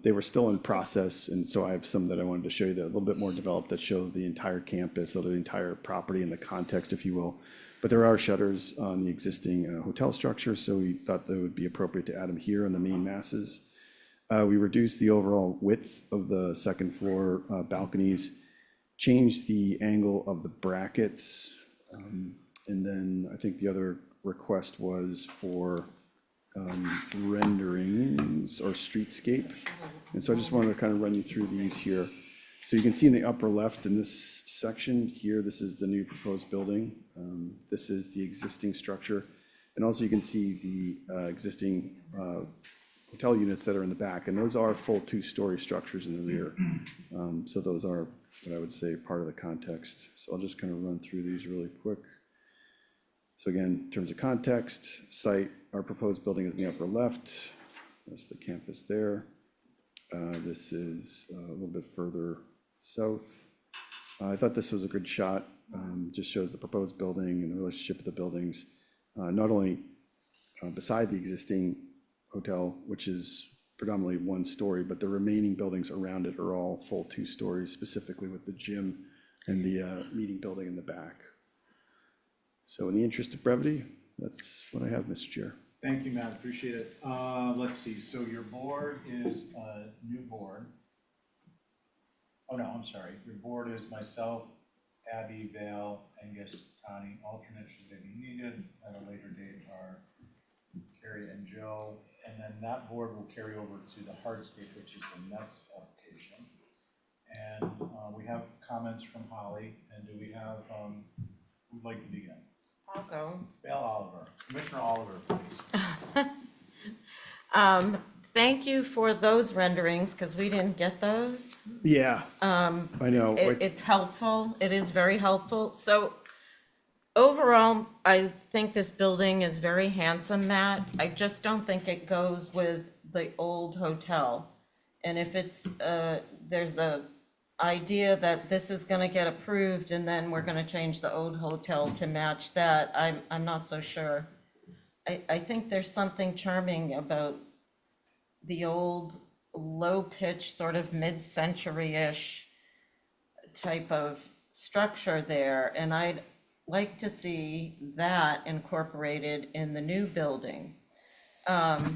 They were still in process, and so I have some that I wanted to show you that are a little bit more developed that show the entire campus, or the entire property in the context, if you will. But there are shutters on the existing hotel structure, so we thought that it would be appropriate to add them here on the main masses. We reduced the overall width of the second floor balconies, changed the angle of the brackets, and then I think the other request was for renderings or streetscape. And so I just wanted to kind of run you through these here. So you can see in the upper left in this section here, this is the new proposed building. This is the existing structure. And also you can see the existing hotel units that are in the back, and those are full 2-story structures in the rear. So those are what I would say part of the context. So I'll just kind of run through these really quick. So again, in terms of context, site, our proposed building is in the upper left. That's the campus there. This is a little bit further south. I thought this was a good shot. Just shows the proposed building and the relationship of the buildings, not only beside the existing hotel, which is predominantly 1 story, but the remaining buildings around it are all full 2 stories, specifically with the gym and the meeting building in the back. So in the interest of brevity, that's what I have, Mr. Chair. Thank you, Matt, appreciate it. Let's see, so your board is a new board. Oh, no, I'm sorry, your board is myself, Abby, Val, Angus, Connie, alternates should they be needed. At a later date are Carrie and Joe, and then that board will carry over to the hardscape, which is the next application. And we have comments from Holly, and do we have, who'd like to begin? I'll go. Val Oliver, Commissioner Oliver, please. Thank you for those renderings, because we didn't get those. Yeah, I know. It's helpful. It is very helpful. So overall, I think this building is very handsome, Matt. I just don't think it goes with the old hotel. And if it's, there's a idea that this is gonna get approved and then we're gonna change the old hotel to match that, I'm not so sure. I think there's something charming about the old low-pitch, sort of mid-century-ish type of structure there, and I'd like to see that incorporated in the new building. I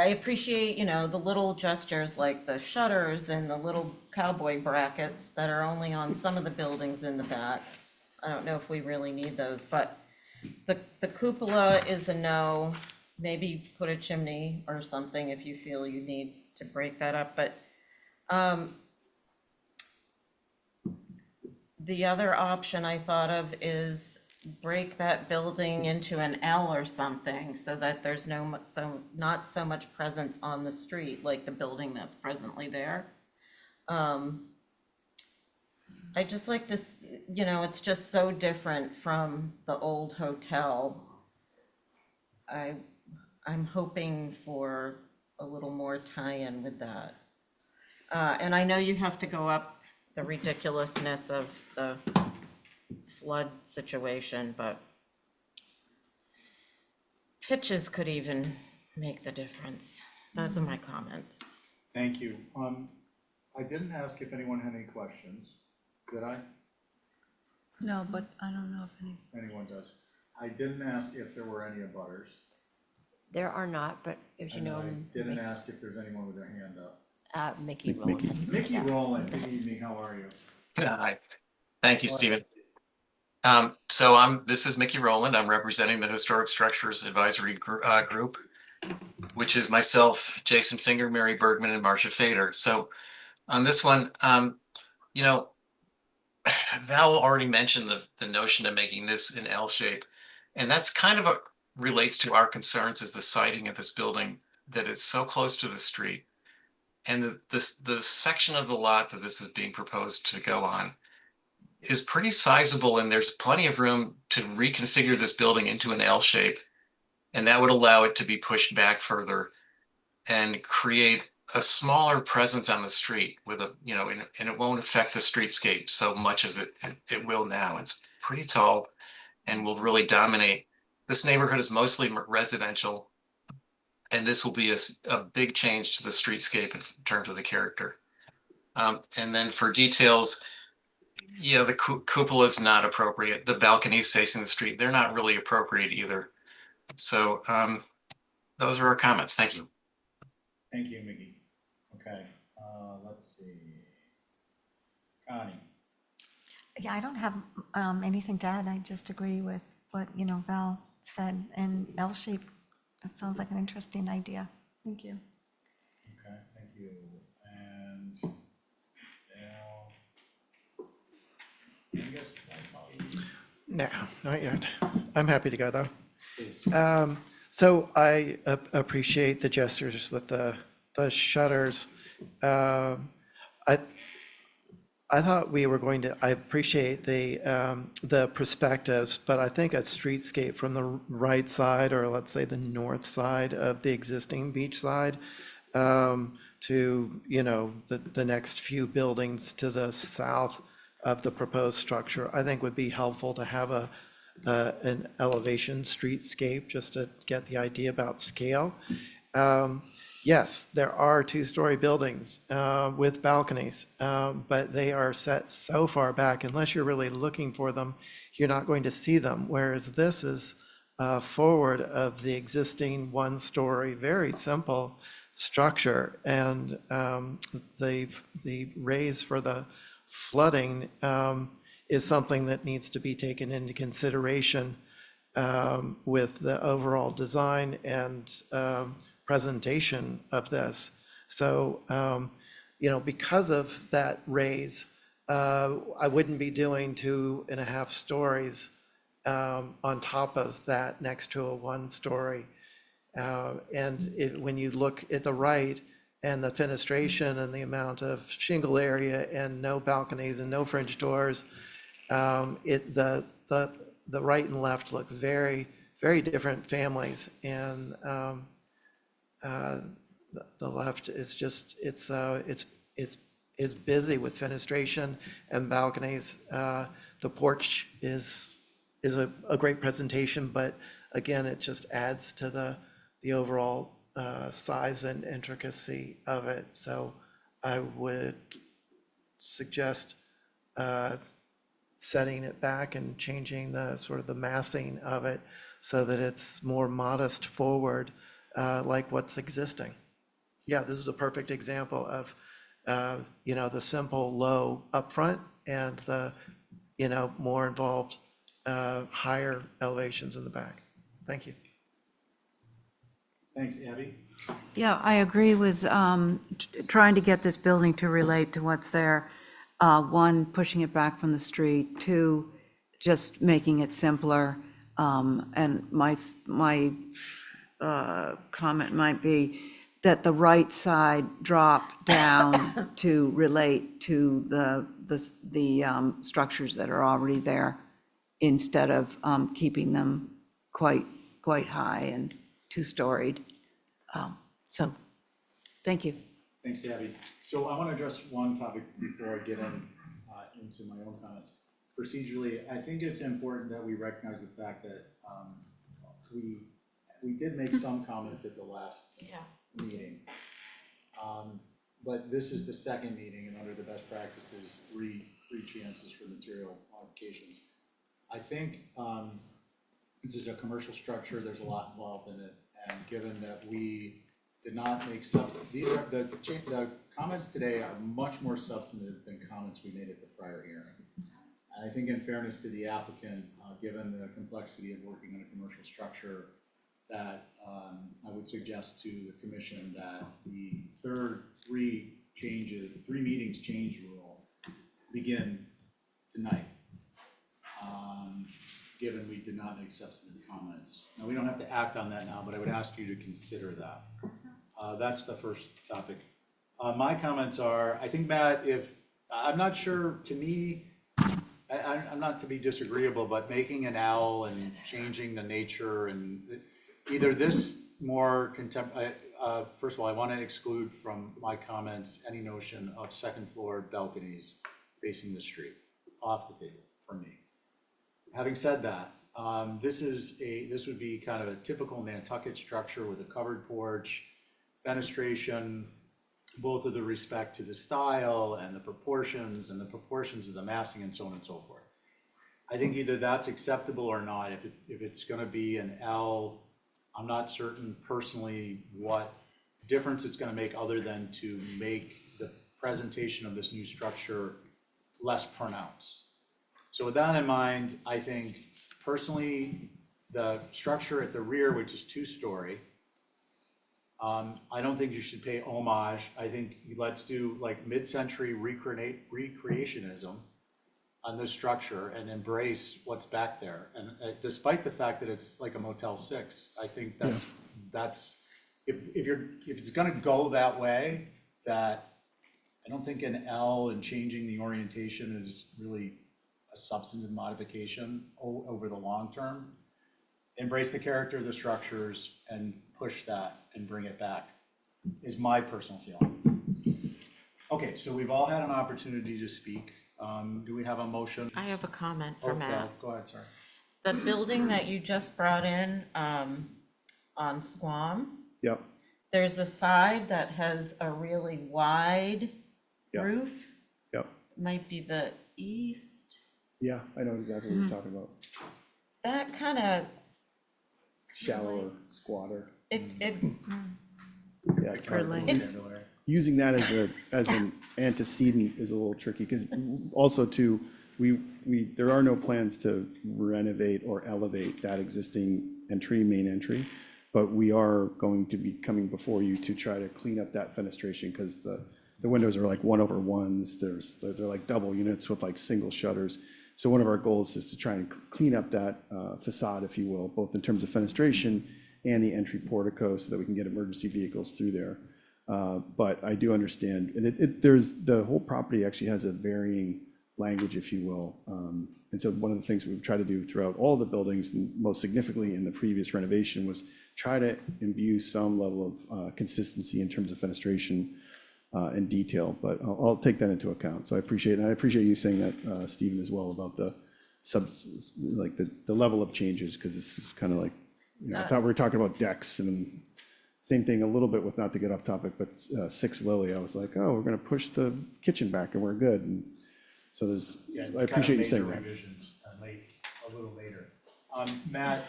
appreciate, the little gestures like the shutters and the little cowboy brackets that are only on some of the buildings in the back. I don't know if we really need those, but the cupola is a no. Maybe put a chimney or something if you feel you need to break that up, but the other option I thought of is break that building into an L or something so that there's not so much presence on the street like the building that's presently there. I just like to, it's just so different from the old hotel. I'm hoping for a little more tie-in with that. And I know you have to go up the ridiculousness of the flood situation, but pitches could even make the difference. Those are my comments. Thank you. I didn't ask if anyone had any questions. Did I? No, but I don't know if any. Anyone does. I didn't ask if there were any abutters. There are not, but as you And know, I didn't ask if there's anyone with their hand up. Mickey Rowland has his hand Mickey up. Rowland, good evening, how are you? Hi, thank you, Go ahead. Stephen. This is Mickey Rowland. I'm representing the Historic Structures Advisory Group, which is myself, Jason Finger, Mary Bergman, and Marcia Fader. So on this one, you know, Val already mentioned the notion of making this an L shape. And that's kind of relates to our concerns is the siting of this building, that it's so close to the street. And the section of the lot that this is being proposed to go on is pretty sizable, and there's plenty of room to reconfigure this building into an L shape. And that would allow it to be pushed back further and create a smaller presence on the street with and it won't affect the streetscape so much as it will now. It's pretty tall and will really dominate. This neighborhood is mostly residential, and this will be a big change to the streetscape in terms of the character. And then for details, yeah, the cupola is not appropriate. The balconies facing the street, they're not really appropriate either. So those are our comments. Thank you. Thank you, Mickey. Okay, let's see. Connie. Yeah, I don't have anything to add. I just agree with what, Val said. And L shape, that sounds like an interesting idea. Thank you. Okay, thank you. And now, Angus, No, not yet. I'm happy to go though. please. So I appreciate the gestures with the shutters. I thought we were going to, I appreciate the perspectives, but I think a streetscape from the right side, or let's say the north side of the existing beach side, to, the next few buildings to the south of the proposed structure, I think would be helpful to have an elevation streetscape, just to get the idea about scale. Yes, there are two-story buildings with balconies, but they are set so far back, unless you're really looking for them, you're not going to see them. Whereas this is forward of the existing one-story, very simple structure. And the raise for the flooding is something that needs to be taken into consideration with the overall design and presentation of this. So, because of that raise, I wouldn't be doing 2.5 stories on top of that next to a 1-story. When you look at the right and the fenestration and the amount of shingle area and no balconies and no French doors, the right and left look very, very different families. And the left is just, it's busy with fenestration and balconies. The porch is a great presentation, but again, it just adds to the overall size and intricacy of it. So I would suggest setting it back and changing the sort of the massing of it so that it's more modest forward, like what's existing. Yeah, this is a perfect example of, the simple low upfront and the, more involved, higher elevations in the back. Thank you. Thanks, Abby. Yeah, I agree with trying to get this building to relate to what's there. One, pushing it back from the street. Two, just making it simpler. And my comment might be that the right side drop down to relate to the structures that are already there, instead of keeping them quite high and two-storied. So, thank you. Thanks, Abby. So I want to address one topic before I get into my own comments. Procedurally, I think it's important that we recognize the fact that we did make some comments at the last meeting. But this is the second meeting, and under the best practices, three chances for material modifications. I think this is a commercial structure, there's a lot involved in it, and given that we did not make these are, the comments today are much more substantive than comments we made at the prior hearing. And I think in fairness to the applicant, given the complexity of working on a commercial structure, that I would suggest to the commission that the three meetings change rule begin tonight. Given we did not make substantive comments. Now, we don't have to act on that now, but I would ask you to consider that. That's the first topic. My comments are, I think, Matt, I'm not sure, to me, I'm not to be disagreeable, but making an L and changing the nature and either this more first of all, I want to exclude from my comments any notion of second floor balconies facing the street, off the table for me. Having said that, this would be kind of a typical Nantucket structure with a covered porch, fenestration, both with respect to the style and the proportions of the massing and so on and so forth. I think either that's acceptable or not. If it's going to be an L, I'm not certain personally what difference it's going to make other than to make the presentation of this new structure less pronounced. So with that in mind, I think personally, the structure at the rear, which is two-story, I don't think you should pay homage. I think let's do like mid-century recreationism on this structure and embrace what's back there. And despite the fact that it's like a Motel 6, I think that's if it's going to go that way, that I don't think an L and changing the orientation is really a substantive modification over the long term. Embrace the character of the structures and push that and bring it back is my personal feeling. Okay, so we've all had an opportunity to speak. Do we have a motion? I have a comment for Matt. Go ahead, sorry. The building that you just brought in on Squam, Yep. there's a side that has a really wide roof. Yep. Might be the east. Yeah, I know exactly what you're talking about. That kind of, Shallower, squatter. it Yeah, it's hard. Using that as an antecedent is a little tricky, because also too, there are no plans to renovate or elevate that existing main entry, but we are going to be coming before you to try to clean up that fenestration, because the windows are like 1/1s. They're like double units with like single shutters. So one of our goals is to try and clean up that facade, if you will, both in terms of fenestration and the entry portico, so that we can get emergency vehicles through there. But I do understand, and the whole property actually has a varying language, if you will. And so one of the things we've tried to do throughout all the buildings, and most significantly in the previous renovation, was try to imbue some level of consistency in terms of fenestration and detail, but I'll take that into account. So I appreciate it. And I appreciate you saying that, Stephen, as well, about the level of changes, because this is kind of like, I thought we were talking about decks, and same thing a little bit with, not to get off topic, but 6 Lily, I was like, oh, we're going to push the kitchen back and we're good. And so I appreciate you saying that. Revisions a little later. Matt,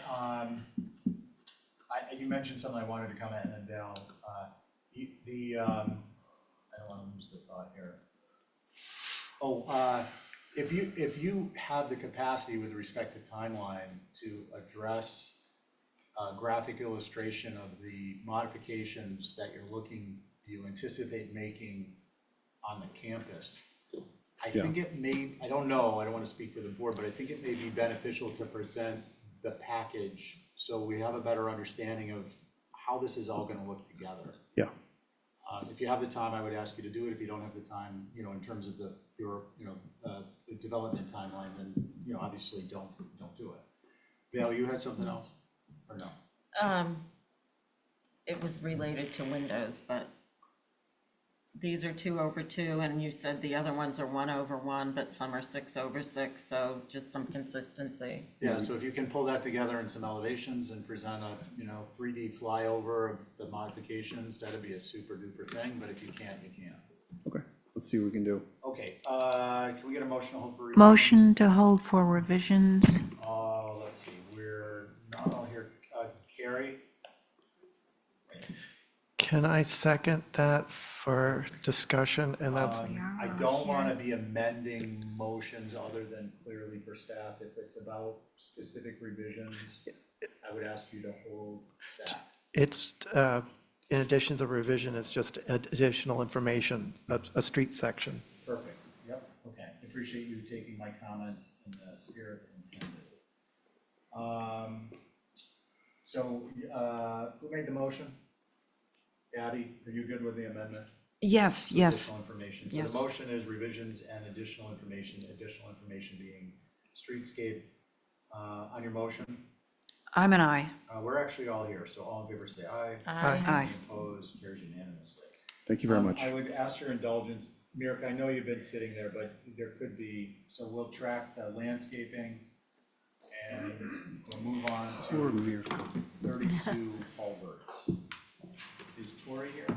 you mentioned something I wanted to comment, and then Dale, I don't want to lose the thought here. If you have the capacity with respect to timeline to address graphic illustration of the modifications that you anticipate making on the campus. I think it may, I don't know, I don't want to speak for the board, but I think it may be beneficial to present the package so we have a better understanding of how this is all going to look together. Yeah. If you have the time, I would ask you to do it. If you don't have the time, in terms of your development timeline, then, obviously don't do it. Val, you had something else or no? It was related to windows, but these are 2/2, and you said the other ones are 1/1, but some are 6/6, so just some consistency. Yeah, so if you can pull that together in some elevations and present a, 3D flyover of the modifications, that'd be a super duper thing, but if you can't, you can't. Okay, let's see what we can do. Okay, can we get a motion to hold for revisions? Motion to hold for revisions. Let's see, we're not all here. Carrie? Can I second that for discussion? And that's, I don't want to be amending motions other than clearly for staff. If it's about specific revisions, I would ask you to hold that. it's, in addition to the revision, it's just additional information, a street section. Perfect, yep, okay. I appreciate you taking my comments in the spirit intended. So, who made the motion? Abby, are you good with the amendment? Yes, yes. Additional information. Yes. So the motion is revisions and additional information being streetscape. On your motion, I'm an aye. we're actually all here, so all in favor say aye. Aye. Aye. Any opposed, carries unanimously. Thank you very much. I would ask your indulgence, Mirka, I know you've been sitting there, but there could be, so we'll track the landscaping and we'll move on Poor to Mirka. 32 Hulberts. Is Tori here?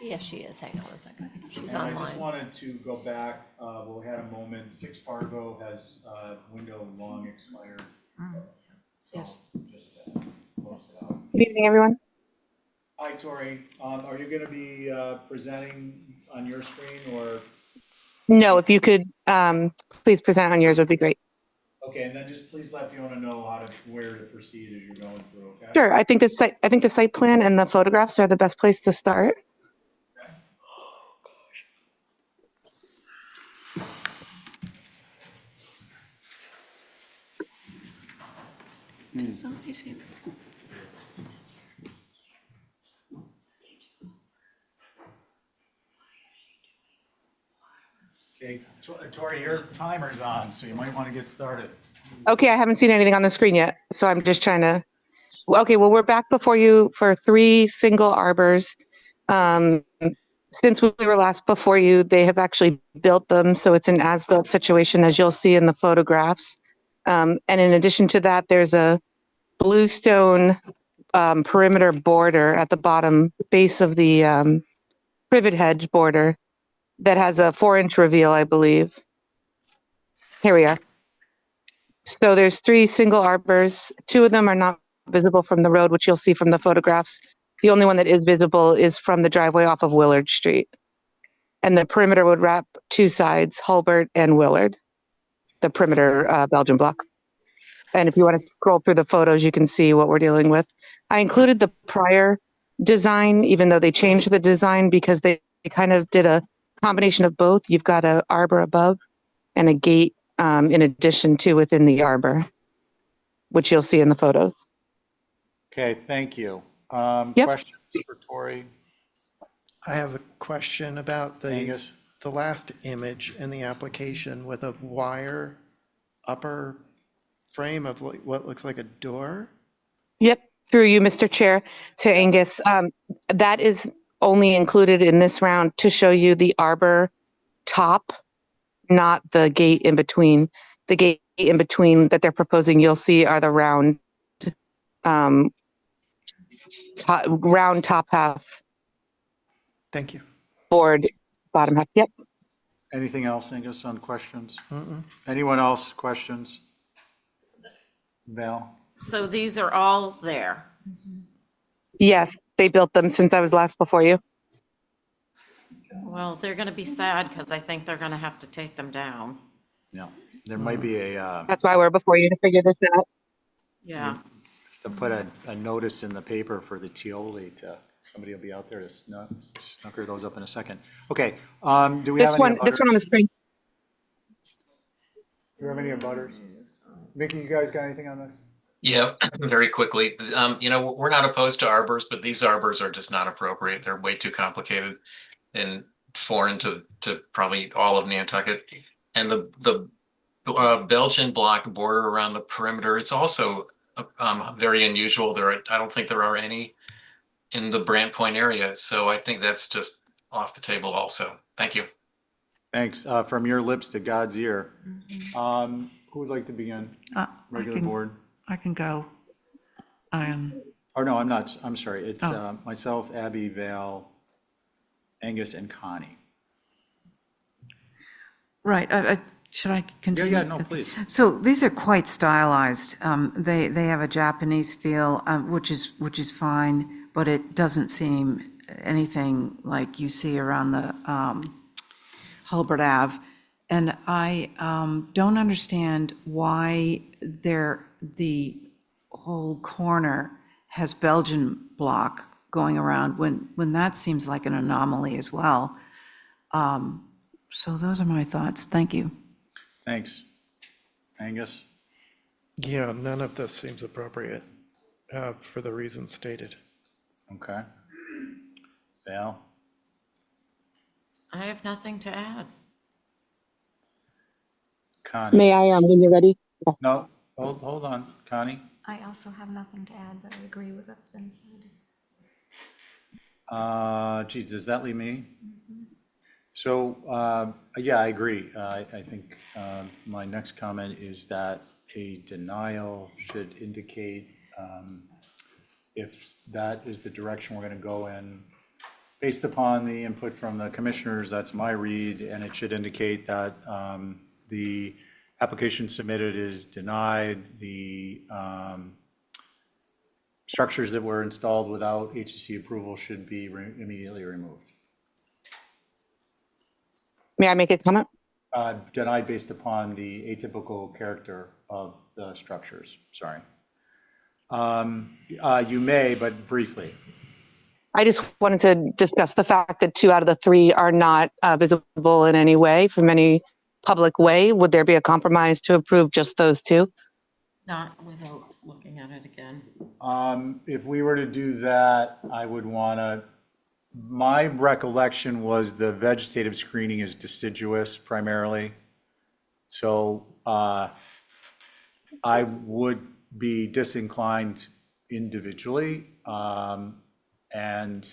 Yes, she is. Hang on a second. She's And I just online. wanted to go back, we had a moment, 6 Fargo has window long expired. Yes. Just close it out. Good evening, everyone. Hi, Tori, are you gonna be presenting on your screen or? No, if you could please present on yours would be great. Okay, and then just please let Fiona know where to proceed as you're going through, okay? Sure. I think the site plan and the photographs are the best place to start. Does somebody see? Okay, Tori, your timer's on, so you might want to get started. Okay, I haven't seen anything on the screen yet, so I'm just trying to. Okay, well, we're back before you for 3 single arbors. Since we were last before you, they have actually built them, so it's an as-built situation, as you'll see in the photographs. And in addition to that, there's a bluestone perimeter border at the bottom base of the privet hedge border that has a 4-inch reveal, I believe. Here we are. So there's 3 single arbors. 2 of them are not visible from the road, which you'll see from the photographs. The only one that is visible is from the driveway off of Willard Street. And the perimeter would wrap 2 sides, Hulbert and Willard, the perimeter Belgian block. And if you want to scroll through the photos, you can see what we're dealing with. I included the prior design, even though they changed the design because they kind of did a combination of both. You've got an arbor above and a gate in addition to within the arbor, which you'll see in the photos. Okay, thank you. Yep. Questions for Tori? I have a question about Angus? the last image in the application with a wire upper frame of what looks like a door. Yep, through you, Mr. Chair, to Angus. That is only included in this round to show you the arbor top, not the gate in between. The gate in between that they're proposing, you'll see, are the round top half Thank you. board, bottom half. Yep. Anything else, Angus, on questions? Mm-mm. Anyone else, questions? Val? So these are all there. Yes, they built them since I was last before you. Well, they're gonna be sad because I think they're gonna have to take them down. Yeah, there might be a, That's why we're before you, to figure this out. Yeah. to put a notice in the paper for the Tioli to, somebody will be out there to snooker those up in a second. Okay, do we have any This one on the abutters? screen. Do we have any abutters? Mickey, you guys got anything on this? Yeah, very quickly. You know, we're not opposed to arbors, but these arbors are just not appropriate. They're way too complicated and foreign to probably all of Nantucket. And the Belgian block border around the perimeter, it's also very unusual. I don't think there are any in the Brant Point area. So I think that's just off the table also. Thank you. Thanks. From your lips to God's ear. Who would like to begin? Regular board? I can go. Or no, I'm not. I'm sorry. It's Oh. myself, Abby, Val, Angus, and Connie. Right, should I continue? Yeah, no, please. So these are quite stylized. They have a Japanese feel, which is fine, but it doesn't seem anything like you see around the Hulbert Ave. And I don't understand why the whole corner has Belgian block going around when that seems like an anomaly as well. So those are my thoughts. Thank you. Thanks. Angus? Yeah, none of this seems appropriate for the reasons stated. Okay. Val? I have nothing to add. Connie? May I, when you're ready? No, hold on. Connie? I also have nothing to add, but I agree with what's been said. Geez, does that leave me? So, yeah, I agree. I think my next comment is that a denial should indicate if that is the direction we're going to go in. Based upon the input from the commissioners, that's my read, and it should indicate that the application submitted is denied. The structures that were installed without HCC approval should be immediately removed. May I make a comment? Denied based upon the atypical character of the structures, sorry. You may, but briefly. I just wanted to discuss the fact that 2 out of the 3 are not visible in any way from any public way. Would there be a compromise to approve just those 2? Not without looking at it again. If we were to do that, I would want to, my recollection was the vegetative screening is deciduous primarily. So I would be disinclined individually. And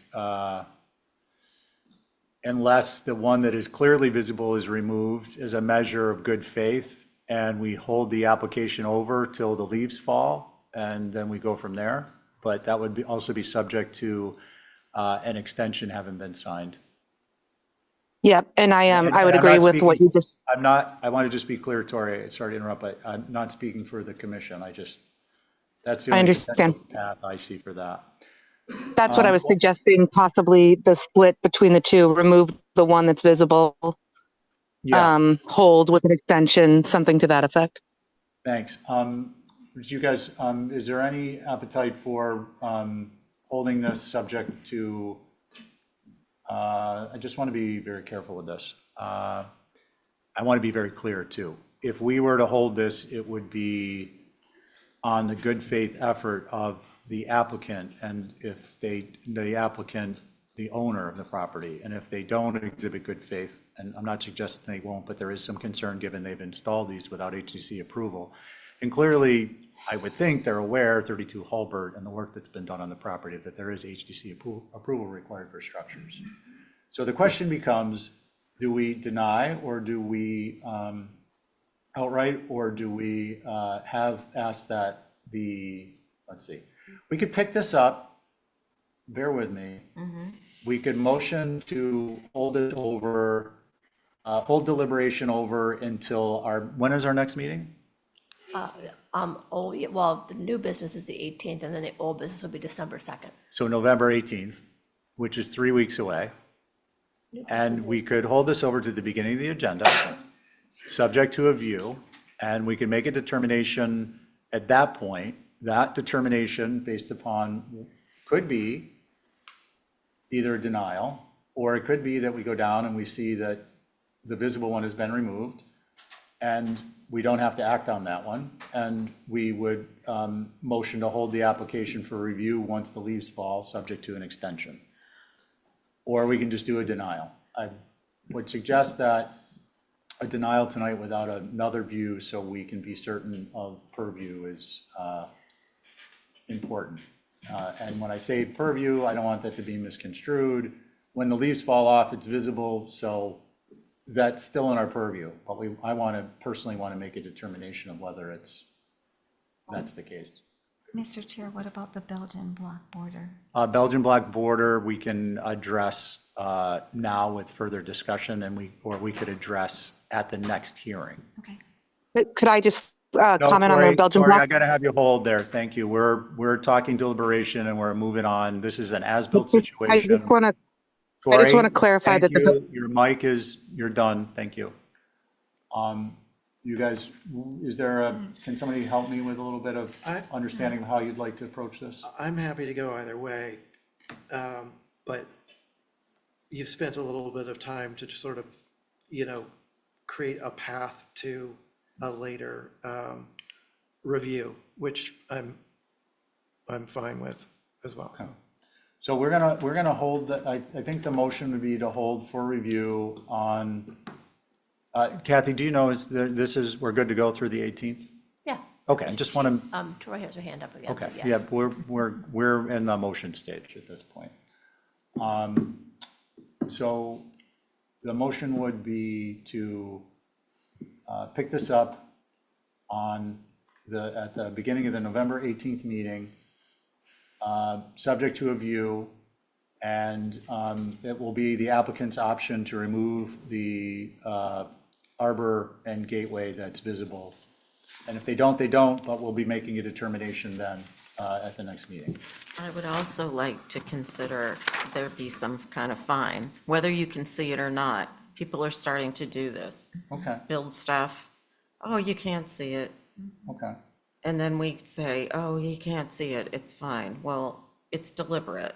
unless the one that is clearly visible is removed as a measure of good faith, and we hold the application over till the leaves fall, and then we go from there. But that would also be subject to an extension having been signed. Yep, and I would I'm agree not with what speaking- you just. I want to just be clear, Tori, sorry to interrupt, but I'm not speaking for the commission. That's the I only understand. potential path I see for that. That's what I was suggesting, possibly the split between the 2, remove the one that's visible, Yeah. hold with an extension, something to that effect. Thanks. Would you guys, is there any appetite for holding this subject to, I just want to be very careful with this. I want to be very clear too. If we were to hold this, it would be on the good faith effort of the applicant, and if the applicant, the owner of the property, and if they don't exhibit good faith, and I'm not suggesting they won't, but there is some concern given they've installed these without HCC approval. And clearly, I would think they're aware, 32 Hulbert, and the work that's been done on the property, that there is HCC approval required for structures. So the question becomes, do we deny, or do we outright, or do we have asked that let's see, we could pick this up, bear with me. We could motion to hold it over, hold deliberation over until when is our next meeting? Well, the new business is the 18th, and then the old business will be December 2nd. So November 18th, which is 3 weeks away. And we could hold this over to the beginning of the agenda, subject to a view, and we could make a determination at that point that determination based upon, could be either a denial, or it could be that we go down and we see that the visible one has been removed, and we don't have to act on that one, and we would motion to hold the application for review once the leaves fall, subject to an extension. Or we can just do a denial. I would suggest that a denial tonight without another view, so we can be certain of purview, is important. And when I say purview, I don't want that to be misconstrued. When the leaves fall off, it's visible, so that's still in our purview. But I personally want to make a determination of whether that's the case. Mr. Chair, what about the Belgian block border? Belgian black border, we can address now with further discussion, and we could address at the next hearing. Okay. Could I just No, comment on Tori, the Belgian Tori, I block? gotta have you hold there. Thank you. We're talking deliberation and we're moving on. This is an as-built situation. I just want Tori, to clarify thank that you. Your mic you're done. Thank you. You guys, can somebody help me with a little bit of understanding of how you'd like to approach this? I'm happy to go either way, but you've spent a little bit of time to sort of, create a path to a later review, which I'm fine with as well. So we're gonna hold, I think the motion would be to hold for review on, Kathy, do you know, we're good to go through the 18th? Yeah. Okay, I just want to, Troy has her hand up again. okay, but yeah, yes. we're in the motion stage at this point. So the motion would be to pick this up at the beginning of the November 18th meeting, subject to a view, and it will be the applicant's option to remove the arbor and gateway that's visible. And if they don't, they don't, but we'll be making a determination then at the next meeting. I would also like to consider there be some kind of fine, whether you can see it or not. People are starting to do this. Okay, Build stuff, oh, you can't see it. okay. And then we say, oh, you can't see it, it's fine. Well, it's deliberate.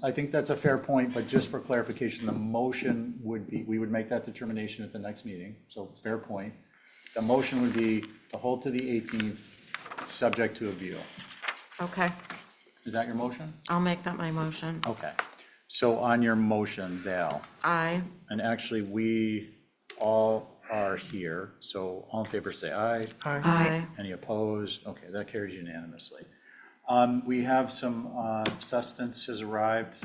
I think that's a fair point, but just for clarification, the motion would be, we would make that determination at the next meeting, so fair point. The motion would be to hold to the 18th, subject to a view. Okay, Is that your motion? I'll make that my motion. Okay. So on your motion, Val, Aye. and actually, we all are here, so all in favor say aye. Aye. Any opposed? Okay, that carries unanimously. We have some sustenance has arrived.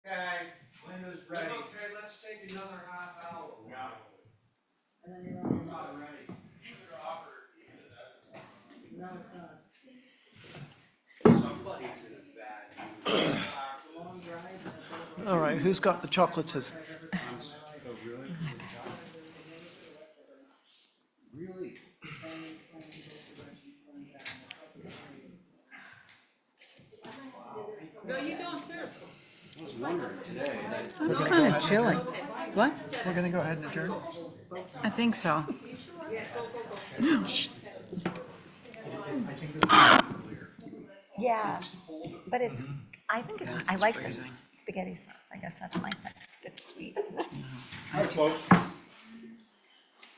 Okay, Linda's ready. Okay, let's take another half hour. Yeah. And then you're not ready. No, it's not. Somebody's in a bad mood. Long drive and a All right, who's got the chocolates? Oh, really? Really? No, you don't, sir. I was wondering today. It's kind of chilly. What? We're going to go ahead and adjourn. I think so. Yeah, but I think I like this spaghetti sauce. I guess that's my thing. It's sweet. Hi, folks.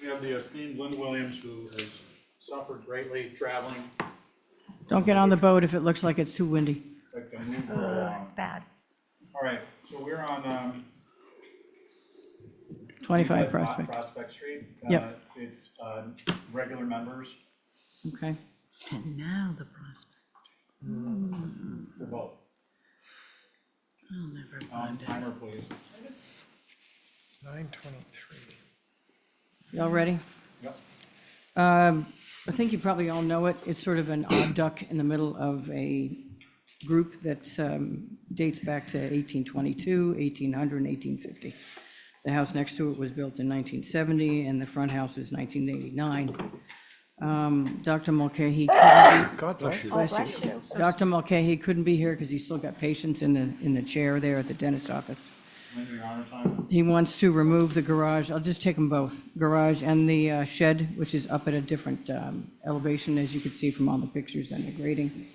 We have the esteemed Lynn Williams, who has suffered greatly traveling. Don't get on the boat if it looks like it's too windy. Like a new girl. Bad. All right, so we're on 25 Prospect. Prospect Street. Yep. It's regular members. Okay. And now the Prospect. For both. I'll never find it. Timer, please. 9:23. Y'all ready? Yep. I think you probably all know it. It's sort of an odd duck in the middle of a group that's dates back to 1822, 1800, and 1850. The house next to it was built in 1970, and the front house is 1989. Dr. Mulcahy, God bless you. Oh, bless you. Dr. Mulcahy couldn't be here because he's still got patients in the chair there at the dentist office. Linda, your honor time. He wants to remove the garage, I'll just take them both, garage and the shed, which is up at a different elevation, as you can see from all the pictures and the grading.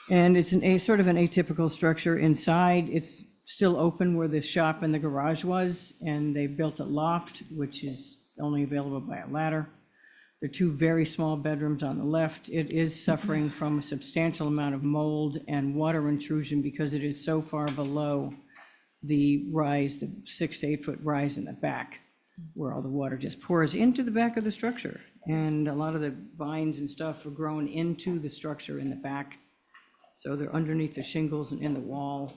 And it's sort of an atypical structure inside. It's still open where the shop and the garage was, and they built a loft, which is only available by a ladder. There are two very small bedrooms on the left. It is suffering from a substantial amount of mold and water intrusion because it is so far below the rise, the 6 to 8 foot rise in the back, where all the water just pours into the back of the structure. And a lot of the vines and stuff are growing into the structure in the back. So they're underneath the shingles and in the wall.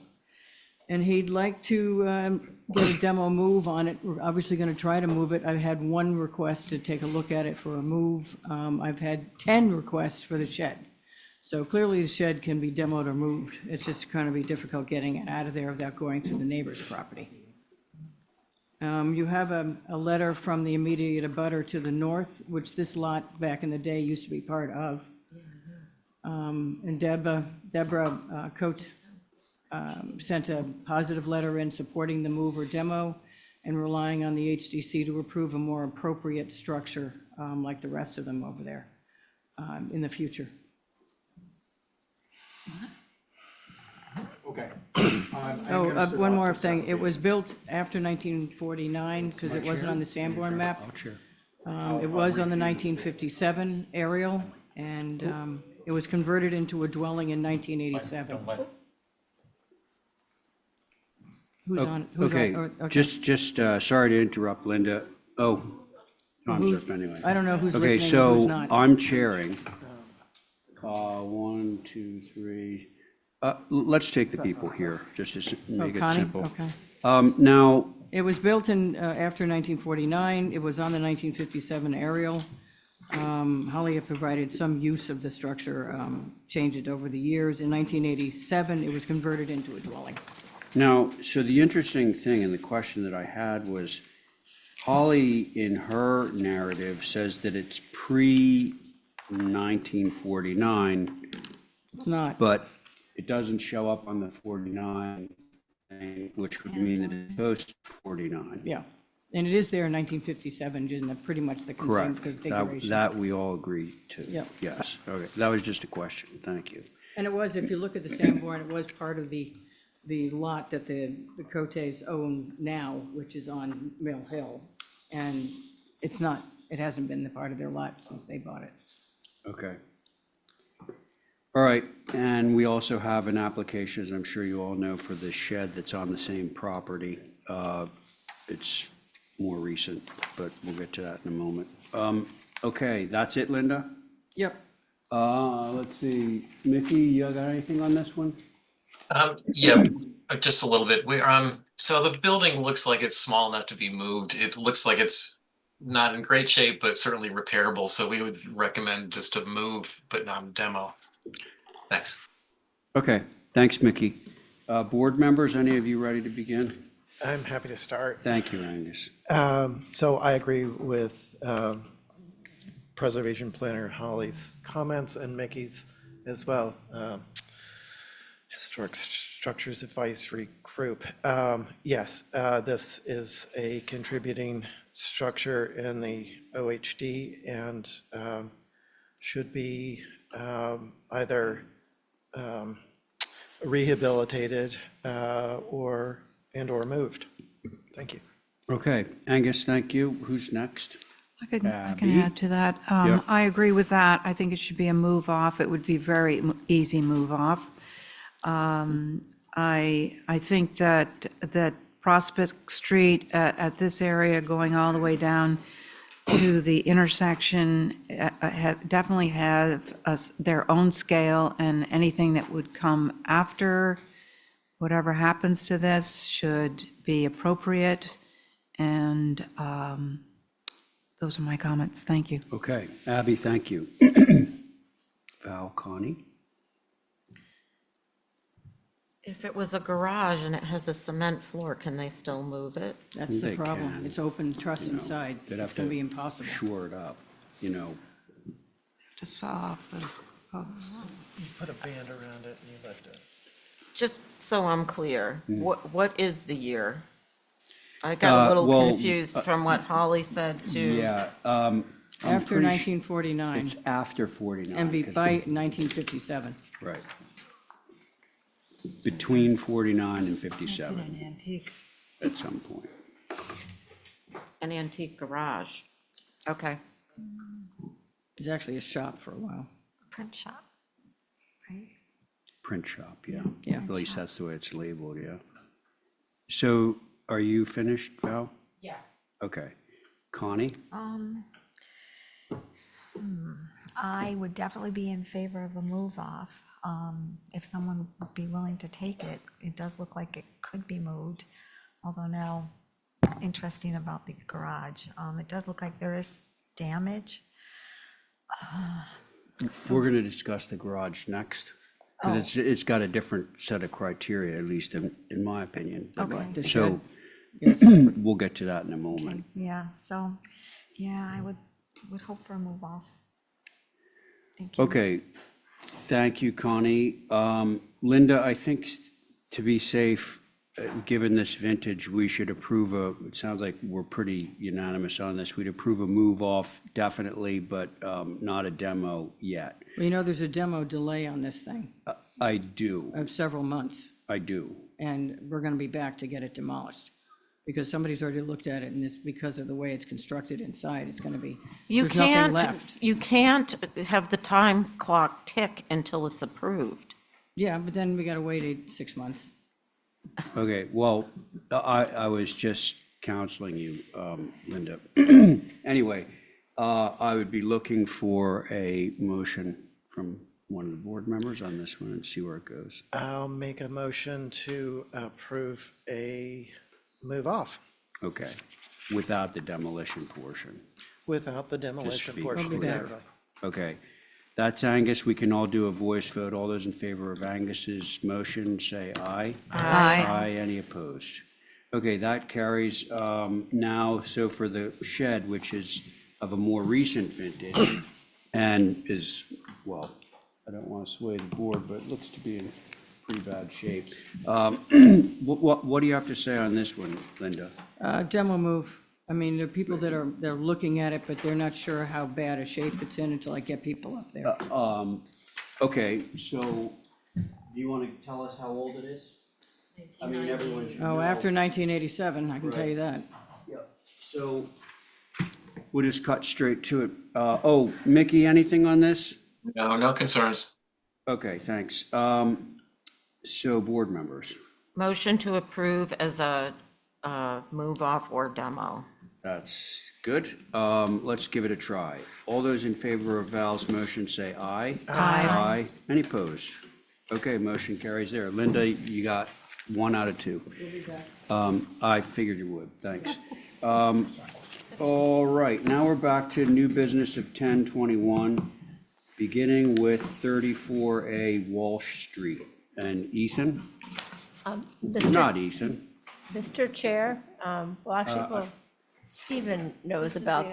And he'd like to get a demo move on it. We're obviously going to try to move it. I've had one request to take a look at it for a move. I've had 10 requests for the shed. So clearly the shed can be demoed or moved. It's just going to be difficult getting it out of there without going through the neighbor's property. You have a letter from the immediate abutter to the north, which this lot back in the day used to be part of. And Deborah Coate sent a positive letter in supporting the move or demo and relying on the HDC to approve a more appropriate structure like the rest of them over there in the future. Okay. One more thing. It was built after 1949 because it wasn't on the Sanborn map. It was on the 1957 aerial, and it was converted into a dwelling in 1987. Who's on? Okay, just sorry to interrupt, Linda. Oh, time's up anyway. I don't know who's Okay, listening and who's so not. I'm chairing. 1, 2, 3. Let's take the people here, just to make it Connie? simple. Okay. Now, It was built in, after 1949. It was on the 1957 aerial. Holly had provided some use of the structure, changed it over the years. In 1987, it was converted into a dwelling. Now, so the interesting thing and the question that I had was, Holly, in her narrative, says that it's pre-1949, It's not. but it doesn't show up on the 49 thing, which would mean that it's post-49. Yeah. And it is there in 1957, isn't pretty much the same Correct. configuration. That we all agree to. Yep. Yes, okay. That was just a question. Thank you. And it was, if you look at the Sanborn, it was part of the lot that the Cotes own now, which is on Mill Hill. And it's not, it hasn't been the part of their lot since they bought it. Okay. All right, and we also have an application, as I'm sure you all know, for the shed that's on the same property. It's more recent, but we'll get to that in a moment. Okay, that's it, Linda? Yep. Let's see, Mickey, you got anything on this one? Yeah, Just a little bit. So the building looks like it's small enough to be moved. It looks like it's not in great shape, but certainly repairable. So we would recommend just to move, but not demo. Thanks. Okay, thanks, Mickey. Board members, any of you ready to begin? I'm happy to start. Thank you, Angus. So I agree with Preservation Planner Holly's comments and Mickey's as well. Historic Structures Advisory Group. Yes, this is a contributing structure in the OHD and should be either rehabilitated or moved. Thank you. Okay, Angus, thank you. Who's next? I can Abby? add to that. Yep. I agree with that. I think it should be a move off. It would be very easy move off. I think that Prospect Street at this area going all the way down to the intersection definitely have their own scale, and anything that would come after whatever happens to this should be appropriate. And those are my comments. Thank you. Okay, Abby, thank you. Val, Connie? If it was a garage and it has a cement floor, can they still move it? That's the They problem. can. It's open truss You know, inside. they'd have It's gonna to be impossible. Shore it up, you know. To saw off the post. You put a band around it and you lift it. Just so I'm clear, what is the year? I got a little well, confused from what Holly said to. Yeah. After 1949 It's after 49. and 'cause by 1957. Right. Between 49 and It's in 57 an antique. at some point. An antique garage. Okay. It's actually a shop for a while. Print shop, right? Print shop, yeah. Yeah. At least that's the way it's labeled, yeah. So are you finished, Val? Yeah. Okay. Connie? I would definitely be in favor of a move off. If someone would be willing to take it, it does look like it could be moved. Although now, interesting about the garage, it does look like there is damage. We're going to discuss the garage next. Because it's got a different set of criteria, at least in my opinion. Okay. The So shed? we'll get to that in a Okay, moment. yeah, so, yeah, I would hope for a move off. Thank you. Okay, thank you, Connie. Linda, I think to be safe, given this vintage, we should approve it sounds like we're pretty unanimous on this. We'd approve a move off definitely, but not a demo yet. Well, you know, there's a demo delay on this thing I do, of several months, I do. and we're gonna be back to get it demolished. Because somebody's already looked at it, and it's because of the way it's constructed inside, it's gonna be, there's nothing left. You can't have the time clock tick until it's approved. Yeah, but then we gotta wait 6 months. Okay, well, I was just counseling you, Linda. Anyway, I would be looking for a motion from one of the board members on this one and see where it goes. I'll make a motion to approve a move off Okay, without the demolition portion. without the demolition be portion. clear. Exactly. Okay, that's Angus. We can all do a voice vote. All those in favor of Angus's motion, say aye. Aye. Aye, any opposed? Okay, that carries. Now, so for the shed, which is of a more recent vintage and is, well, I don't want to sway the board, but it looks to be in pretty bad shape. What do you have to say on this one, Linda? Demo move. I mean, there are people they're looking at it, but they're not sure how bad a shape it's in until I get people up there. Okay, so do you want to tell us how old it is? I mean, everyone should know. Oh, after 1987, I can tell you that. Yep. So we'll just cut straight to it. Oh, Mickey, anything on this? No concerns. Okay, thanks. So board members, Motion to approve as a move off or demo. that's good. Let's give it a try. All those in favor of Val's motion say aye. Aye. Aye. Any opposed? Okay, motion carries there. Linda, you got 1 out of 2. I figured you would, thanks. All right, now we're back to new business of 1021, beginning with 34A Walsh Street. And Ethan? Not Ethan. Mr. Chair, well, actually, well, Stephen knows about.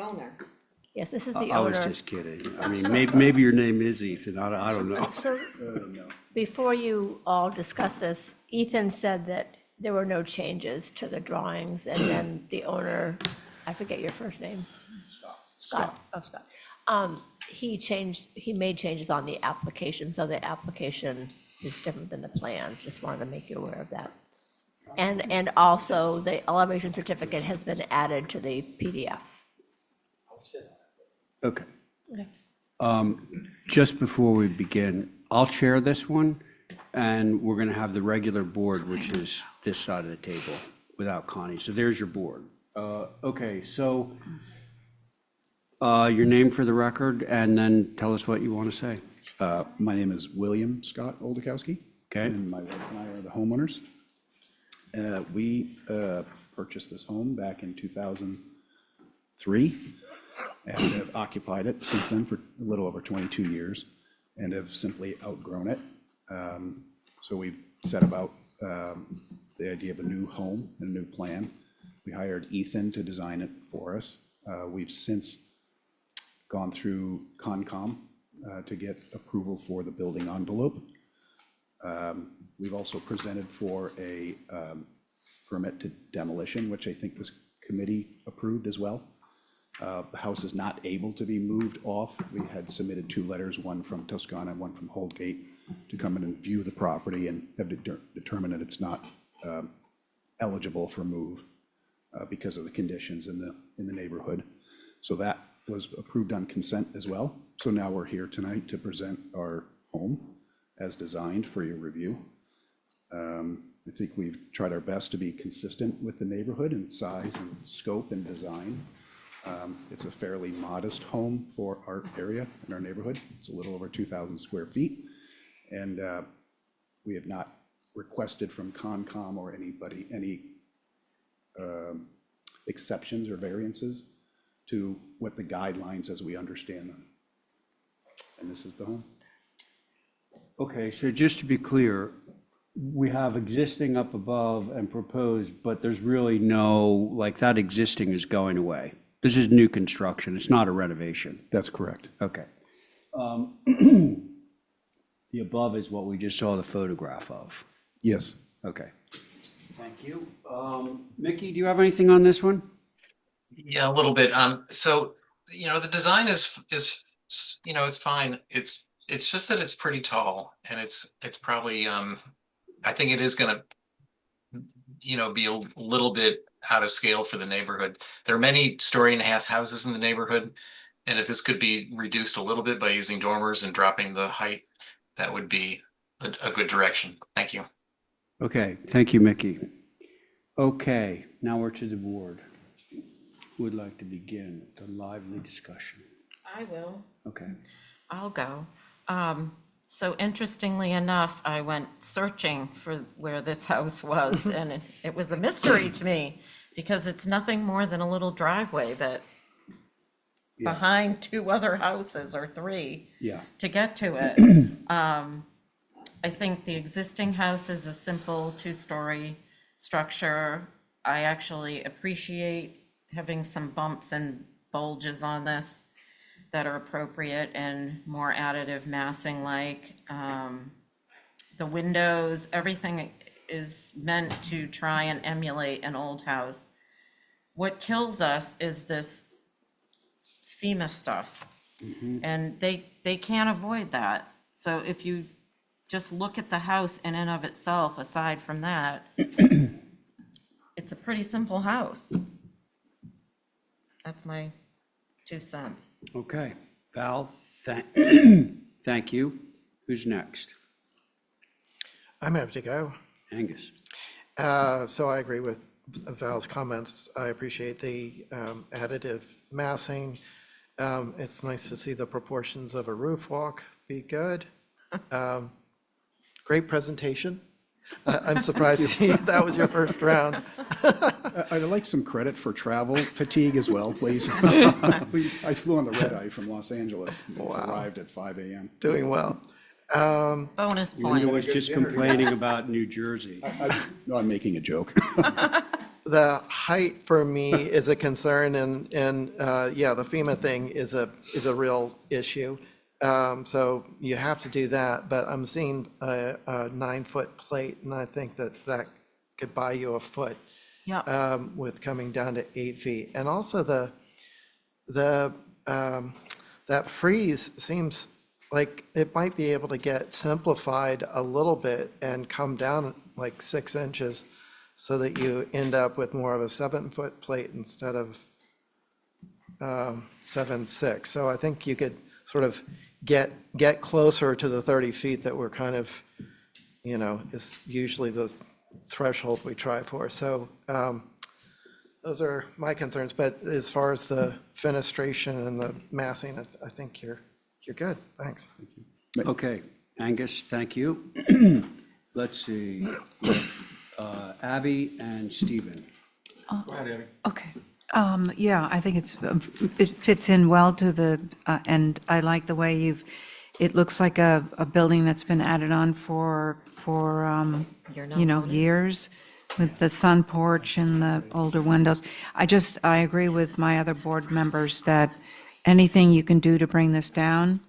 Yes, this is the owner. I was just kidding. I mean, maybe your name is Ethan, I don't know. So, before you all discuss this, Ethan said that there were no changes to the drawings, and then the owner, I forget your first name. Scott. Oh, Scott. He made changes on the application, so the application is different than the plans. Just wanted to make you aware of that. And also, the elevation certificate has been added to the PDF. Okay. Okay. Just before we begin, I'll chair this one, and we're going to have the regular board, which is this side of the table, without Connie. So there's your board. Okay, so your name for the record, and then tell us what you want to say. My name is William Scott Oldakowski. Okay. And my wife and I are the homeowners. We purchased this home back in 2003 and have occupied it since then for a little over 22 years and have simply outgrown it. So we set about the idea of a new home and a new plan. We hired Ethan to design it for us. We've since gone through Concom to get approval for the building envelope. We've also presented for a permit to demolition, which I think this committee approved as well. The house is not able to be moved off. We had submitted 2 letters, one from Toscana and one from Holdgate, to come in and view the property and have determined that it's not eligible for move because of the conditions in the neighborhood. So that was approved on consent as well. So now we're here tonight to present our home as designed for your review. I think we've tried our best to be consistent with the neighborhood in size and scope and design. It's a fairly modest home for our area in our neighborhood. It's a little over 2,000 square feet. And we have not requested from Concom or anybody any exceptions or variances to what the guidelines as we understand them. And this is the home. Okay, so just to be clear, we have existing up above and proposed, but there's really no, like that existing is going away. This is new construction. It's not a renovation. That's correct. Okay. The above is what we just saw the photograph of. Yes. Okay. Thank you. Mickey, do you have anything on this one? Yeah, a little bit. So, the design is, it's fine. It's just that it's pretty tall, and it's probably, I think it is gonna, be a little bit out of scale for the neighborhood. There are many 1.5-story houses in the neighborhood, and if this could be reduced a little bit by using dormers and dropping the height, that would be a good direction. Thank you. Okay, thank you, Mickey. Okay, now we're to the board. Who would like to begin the lively discussion? I will. Okay. I'll go. So interestingly enough, I went searching for where this house was, and it was a mystery to me because it's nothing more than a little driveway that behind 2 other houses or 3 to get to it. I think the existing house is a simple 2-story structure. I actually appreciate having some bumps and bulges on this that are appropriate and more additive massing like. The windows, everything is meant to try and emulate an old house. What kills us is this FEMA stuff. And they can't avoid that. So if you just look at the house in and of itself, aside from that, it's a pretty simple house. That's my 2 cents. Okay, Val, thank you. Who's next? I'm happy to go. Angus. So I agree with Val's comments. I appreciate the additive massing. It's nice to see the proportions of a roof walk be good. Great presentation. I'm surprised that was your first round. I'd like some credit for travel fatigue as well, please. I flew on the red eye from Los Angeles. Arrived at 5 a.m. Doing well. Bonus Linda point. was just complaining about New Jersey. No, I'm making a joke. The height for me is a concern, and yeah, the FEMA thing is a real issue. So you have to do that, but I'm seeing a 9-foot plate, and I think that could buy you a foot. Yeah. With coming down to 8 feet. And also that freeze seems like it might be able to get simplified a little bit and come down like 6 inches so that you end up with more of a 7-foot plate instead of 7.6. So I think you could sort of get closer to the 30 feet that we're kind of, is usually the threshold we try for. So those are my concerns. But as far as the fenestration and the massing, I think you're good. Thanks. Okay, Angus, thank you. Let's see, Abby and Stephen. Go ahead, Abby. Okay. Yeah, I think it fits in well to the, and I like the way it looks like a building that's been added on for years with the sun porch and the older windows. I agree with my other board members that anything you can do to bring this down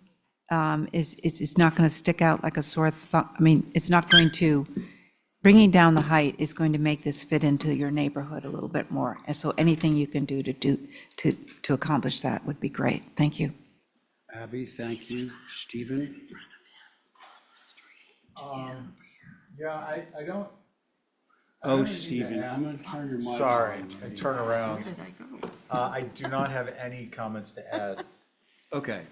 it's not going to stick out like a sore thumb. I mean, it's not going to, bringing down the height is going to make this fit into your neighborhood a little bit more. And so anything you can do to accomplish that would be great. Thank you. Abby, thank you. Stephen? Yeah, I don't. Oh, Stephen, I'm going to turn your mic on. Sorry, I turn around. I do not have any comments to add. Okay.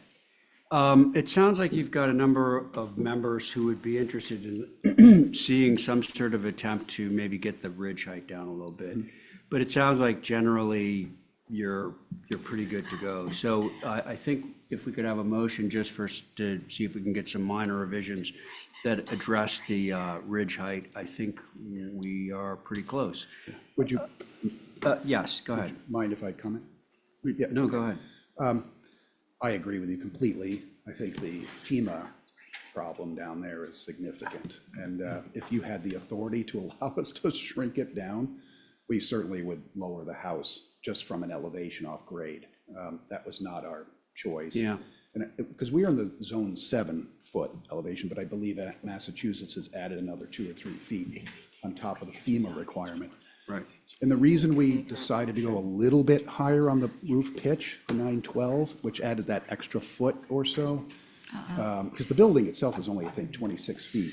It sounds like you've got a number of members who would be interested in seeing some sort of attempt to maybe get the ridge height down a little bit. But it sounds like generally you're pretty good to go. So I think if we could have a motion just first to see if we can get some minor revisions that address the ridge height, I think we are pretty close. Would you Yes, go ahead. mind if I comment? Yeah, no, go ahead. I agree with you completely. I think the FEMA problem down there is significant. And if you had the authority to allow us to shrink it down, we certainly would lower the house just from an elevation off grade. That was not our choice. Yeah. And because we are in the zone 7-foot elevation, but I believe that Massachusetts has added another 2 or 3 feet on top of the FEMA requirement. Right. And the reason we decided to go a little bit higher on the roof pitch, the 912, which added that extra foot or so, because the building itself is only, I think, 26 feet.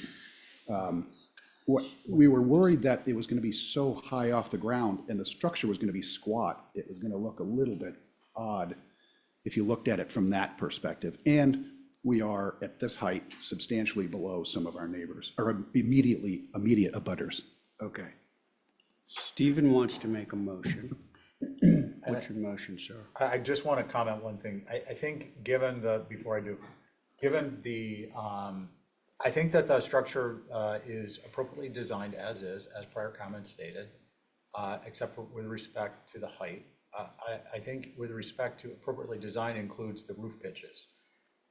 We were worried that it was going to be so high off the ground and the structure was going to be squat. It was going to look a little bit odd if you looked at it from that perspective. And we are at this height substantially below some of our neighbors, or immediate abutters. Okay. Stephen wants to make a motion. What's your motion, sir? I just want to comment one thing. I think given the, before I do, given the, I think that the structure is appropriately designed as is, as prior comments stated, except for with respect to the height. I think with respect to appropriately designed includes the roof pitches.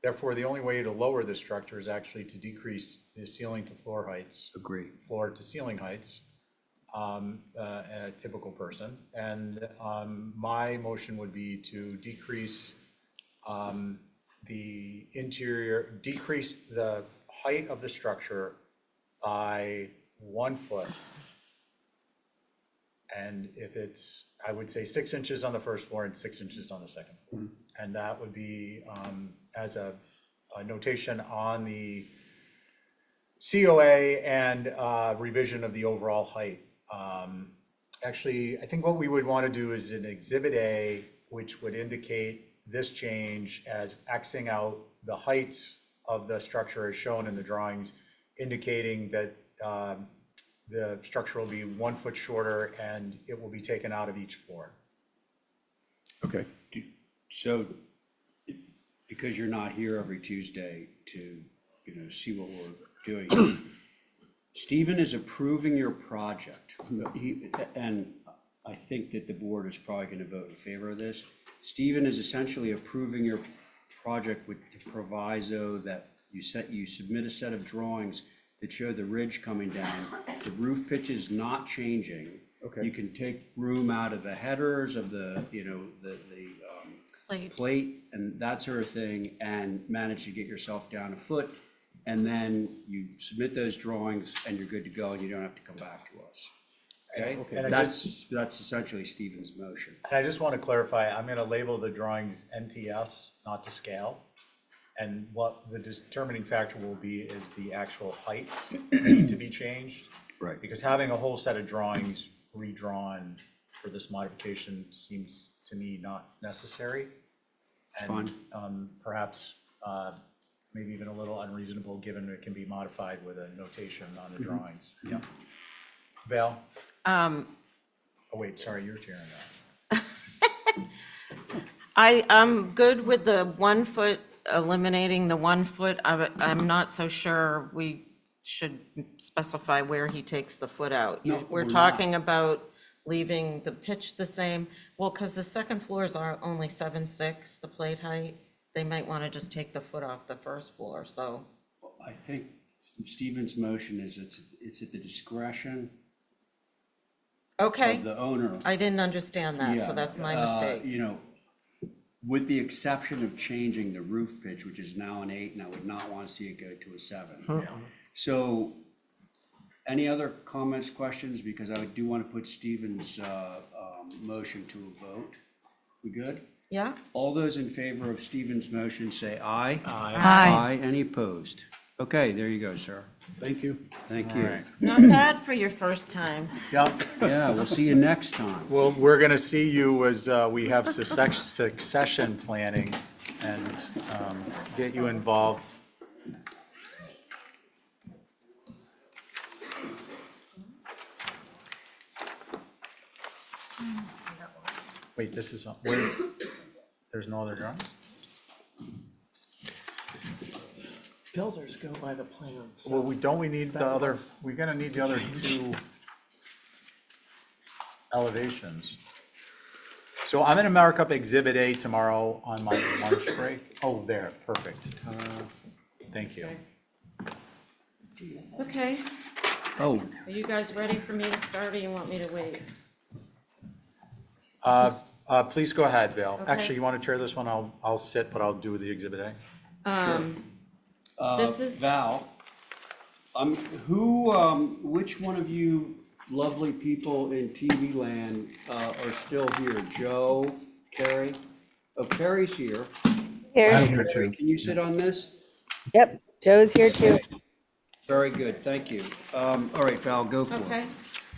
Therefore, the only way to lower the structure is actually to decrease the ceiling to floor heights. Agree. Floor to ceiling heights. A typical person, and my motion would be to decrease the interior, decrease the height of the structure by 1 foot. And if it's, I would say 6 inches on the first floor and 6 inches on the second floor. And that would be as a notation on the COA and revision of the overall height. Actually, I think what we would want to do is an Exhibit A, which would indicate this change as Xing out the heights of the structure as shown in the drawings, indicating that the structure will be 1 foot shorter and it will be taken out of each floor. Okay. So, because you're not here every Tuesday to, see what we're doing, Stephen is approving your project. And I think that the board is probably going to vote in favor of this. Stephen is essentially approving your project with the proviso that you submit a set of drawings that show the ridge coming down. The roof pitch is not changing. Okay. You can take room out of the headers of the, plate and that sort of thing, and manage to get yourself down a foot. And then you submit those drawings and you're good to go, and you don't have to come back to us. Okay? And That's essentially Stephen's motion. And I just want to clarify, I'm going to label the drawings NTS, not to scale. And what the determining factor will be is the actual heights need to be changed. Right. Because having a whole set of drawings redrawn for this modification seems to me not necessary. It's fine. Perhaps maybe even a little unreasonable, given it can be modified with a notation on the drawings. Yeah. Val? Oh, wait, sorry, your turn now. I'm good with the 1 foot, eliminating the 1 foot. I'm not so sure we should specify where he takes the foot out. No, We're we're talking about leaving the pitch the same. Well, because the second floors are only 7.6, the plate height. They might want to just take the foot off the first floor, so. I think Stephen's motion is it's at the discretion Okay, of the owner. I didn't understand that, so Yeah, that's my mistake. With the exception of changing the roof pitch, which is now an 8, and I would not want to see it go to a 7. So, any other comments, questions? Because I do want to put Stephen's motion to a vote. We good? Yeah? All those in favor of Stephen's motion say aye. Aye. Any opposed? Okay, there you go, sir. Thank you. Thank All you. right. Not bad for your first time. Yep. Yeah, we'll see you next time. Well, we're going to see you as we have succession planning and get you involved. Wait, this is, wait, there's no other drawings? Builders go by the plans. Well, we need the other, we're gonna need the other 2 elevations. So I'm gonna mark up Exhibit A tomorrow on my lunch break. Oh, there, perfect. Thank you. Okay, Oh, are you guys ready for me to start, or you want me to wait? Please go ahead, Val. Okay. Actually, you want to chair this one? I'll sit, but I'll do the Exhibit A. This is- Val, which one of you lovely people in TV land are still here? Joe, Carrie? Oh, Carrie's here. Here. Carrie, can you sit on this? Yep, Joe's here too. Very good, thank you. All right, Val, go for it. Okay,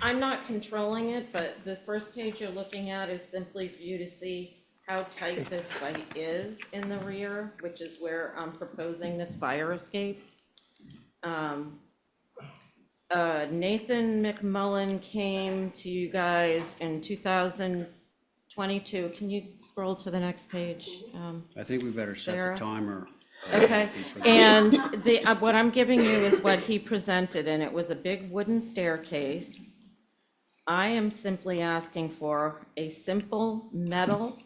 I'm not controlling it, but the first page you're looking at is simply for you to see how tight this site is in the rear, which is where I'm proposing this fire escape. Nathan McMullen came to you guys in 2022. Can you scroll to the next page? I think we better set Sarah? the timer. Okay, and what I'm giving you is what he presented, and it was a big wooden staircase. I am simply asking for a simple metal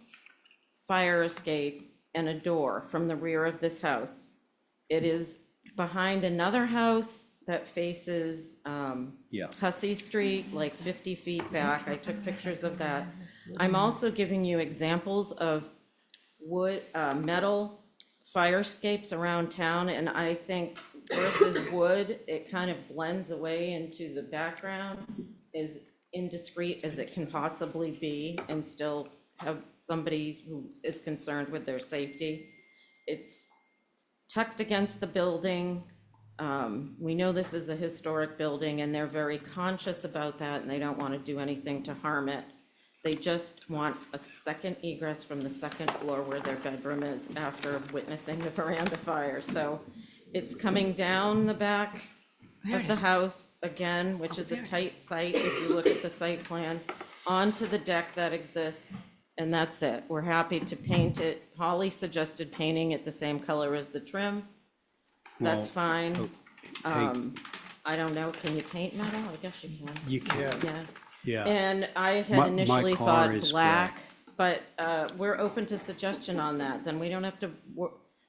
fire escape and a door from the rear of this house. It is behind another house that faces Yeah. Hussey Street, like 50 feet back. I took pictures of that. I'm also giving you examples of wood, metal fire escapes around town, and I think versus wood, it kind of blends away into the background, as indiscreet as it can possibly be, and still have somebody who is concerned with their safety. It's tucked against the building. We know this is a historic building, and they're very conscious about that, and they don't want to do anything to harm it. They just want a second egress from the second floor where their bedroom is after witnessing the veranda fire. So it's coming down the back of the house again, which is a tight site if you look at the site plan, onto the deck that exists, and that's it. We're happy to paint it. Holly suggested painting it the same color as the trim. That's Well, fine. Hey, I don't know, can you paint metal? I guess you can. You can, Yeah. yeah. And I My had initially car thought is black, but we're open to suggestion on that. Then we don't have to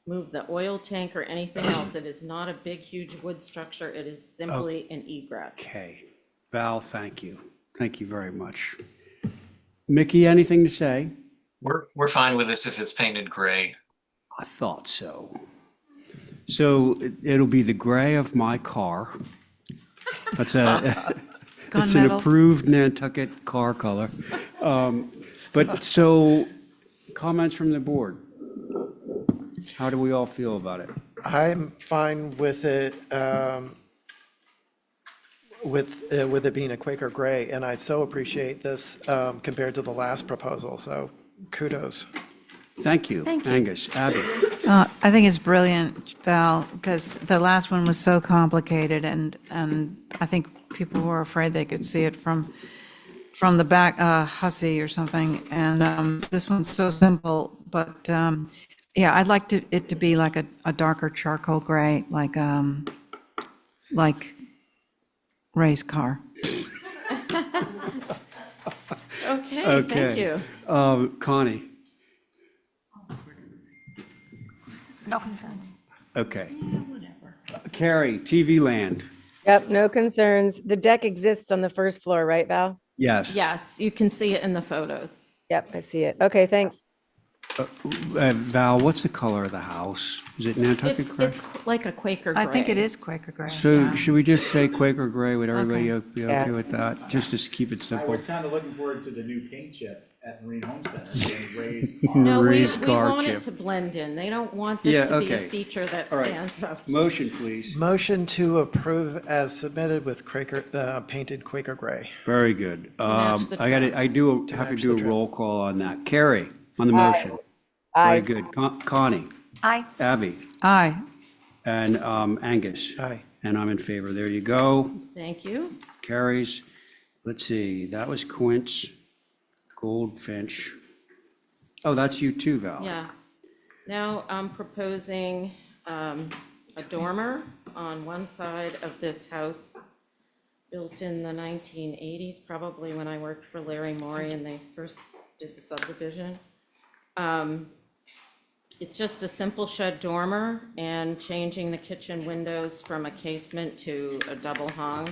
move the oil tank or anything else. It is not a big, huge wood structure. It is simply an egress. Okay. Val, thank you. Thank you very much. Mickey, anything to say? We're fine with this if it's painted gray. I thought so. So it'll be the gray of my car. That's it's an Gunmetal. approved Nantucket car color. But so, comments from the board? How do we all feel about it? I'm fine with it, with it being a Quaker gray, and I so appreciate this compared to the last proposal, so kudos. Thank you, Angus. Abby? I think it's brilliant, Val, because the last one was so complicated, and I think people were afraid they could see it from the back, hussy or something, and this one's so simple, but yeah, I'd like it to be like a darker charcoal gray, like Ray's car. Okay, thank you. Connie? No concerns. Okay. Carrie, TV Land? Yep, no concerns. The deck exists on the first floor, right, Val? Yes. Yes, you can see it in the photos. Yep, I see it. Okay, thanks. Val, what's the color of the house? Is it Nantucket gray? It's like a Quaker gray. I think it is Quaker gray. So should we just say Quaker gray? Would everybody be okay Yeah. with that? Just to keep it I simple. was kind of looking forward to the new paint chip at Marine Home Center and Ray's car. No, we Marie's car want chip. it to blend in. They don't want Yeah, this to be a okay. feature that All right. stands out. Motion, please. Motion to approve as submitted with Quaker, painted Quaker gray. Very good. match the I got trim. I do have to match do the a trim. roll call on that. Carrie, on the motion. Aye. Very good. Connie, Aye. Abby, Aye. and Angus. Aye. And I'm in favor. There you go. Thank you. Carries. Let's see, that was Quince, Goldfinch. Oh, that's you too, Val. Yeah. Now I'm proposing a dormer on one side of this house, built in the 1980s, probably when I worked for Larry Morey and they first did the subdivision. It's just a simple shed dormer and changing the kitchen windows from a casement to a double hung.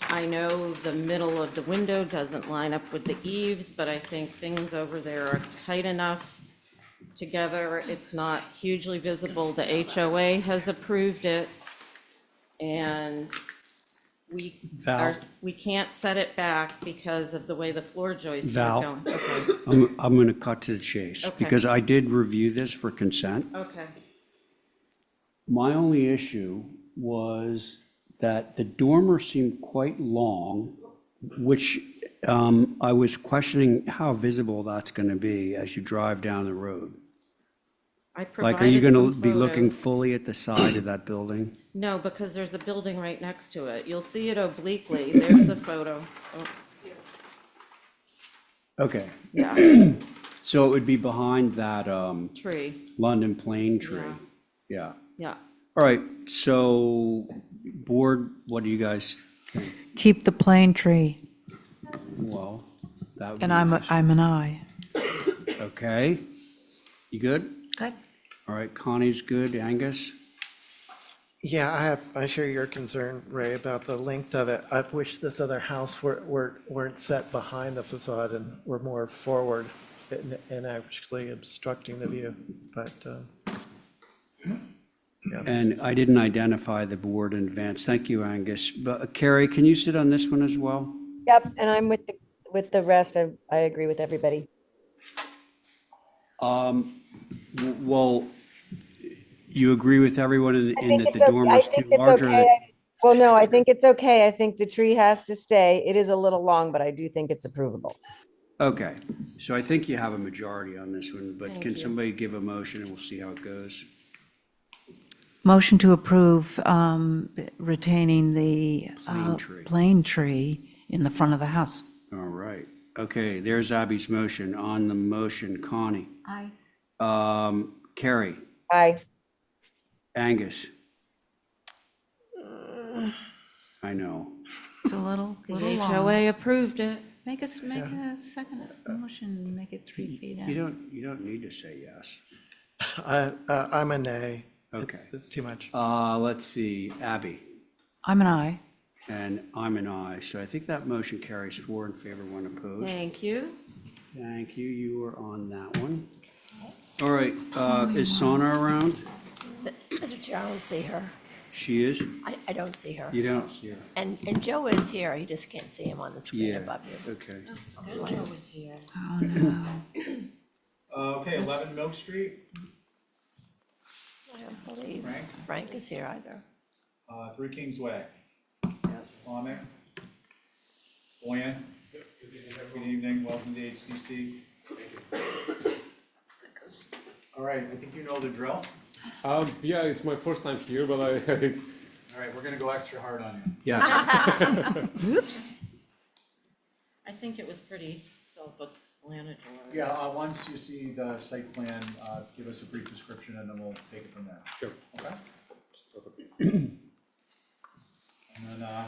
I know the middle of the window doesn't line up with the eaves, but I think things over there are tight enough together. It's not hugely visible. The HOA has approved it. And Val? we can't set it back because of the way the floor joists Val? are going. Okay, I'm going to cut to the chase, Okay. because I did review this for consent. okay. My only issue was that the dormer seemed quite long, which I was questioning how visible that's going to be as you drive down the road. I Like, are you provided going to some be looking photos. fully at the side of that building? No, because there's a building right next to it. You'll see it obliquely. There's a photo. Oh, Okay, yeah, so it would be behind that tree, London plane tree? Yeah. Yeah. yeah. All right, so board, what do you guys think? Keep the plane tree, Well, that would be and I'm an aye. okay. You good? Good. All right, Connie's good. Angus? Yeah, I share your concern, Ray, about the length of it. I wish this other house weren't set behind the facade and were more forward and actually obstructing the view, but, And I didn't identify the board in advance. Thank you, Angus. But Carrie, can you sit on this one as well? Yep, and I'm with the rest. I agree with everybody. Well, you agree with everyone in that the I dormer's think too it's large? or okay. that- Well, no, I think it's okay. I think the tree has to stay. It is a little long, but I do think it's approvable. Okay, so I think you have a majority on this one, but Thank can you. somebody give a motion and we'll see how it goes? Motion to approve retaining the Plane tree. plane tree in the front of the house. All right. Okay, there's Abby's motion. On the motion, Connie. Aye. Carrie, Aye. Angus, I know. It's a little The long. HOA approved it. Make a second motion, make it 3 feet in. You don't need to say yes. I'm a nay. Okay. It's too much. Let's see, Abby, I'm an aye. and I'm an aye, so I think that motion carries 4 in favor, 1 opposed. Thank you. Thank you, you were on that one. All right, is Sana around? Mr. Chair, I don't see her. She is? I don't see her. You don't see her? And Joe is here, you just can't see him on the screen Yeah, above you. okay. Joe was here. Oh, no. Okay, 11 Milk Street, I don't believe Frank? Frank is here either. 3 Kings Way. On there. Boyan, good evening, welcome to HTC. All right, I think you know the drill. Yeah, it's my first time here, but All right, we're gonna go extra hard on you. Yes. Oops. I think it was pretty self-explanatory. Yeah, once you see the site plan, give us a brief description and then we'll take it from there. Sure. Okay? And then,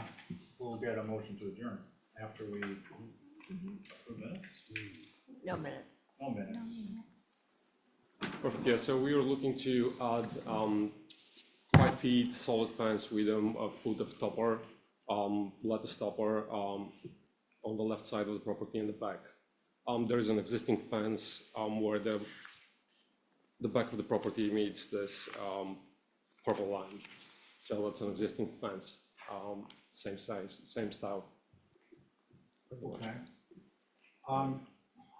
we'll get a motion to adjourn after we approve minutes. No minutes. No minutes. Perfect. Yeah, so we were looking to add 5 feet solid fence with a foot of topper, lattice topper on the left side of the property in the back. There is an existing fence where the back of the property meets this purple line. So that's an existing fence, same size, same style. Okay.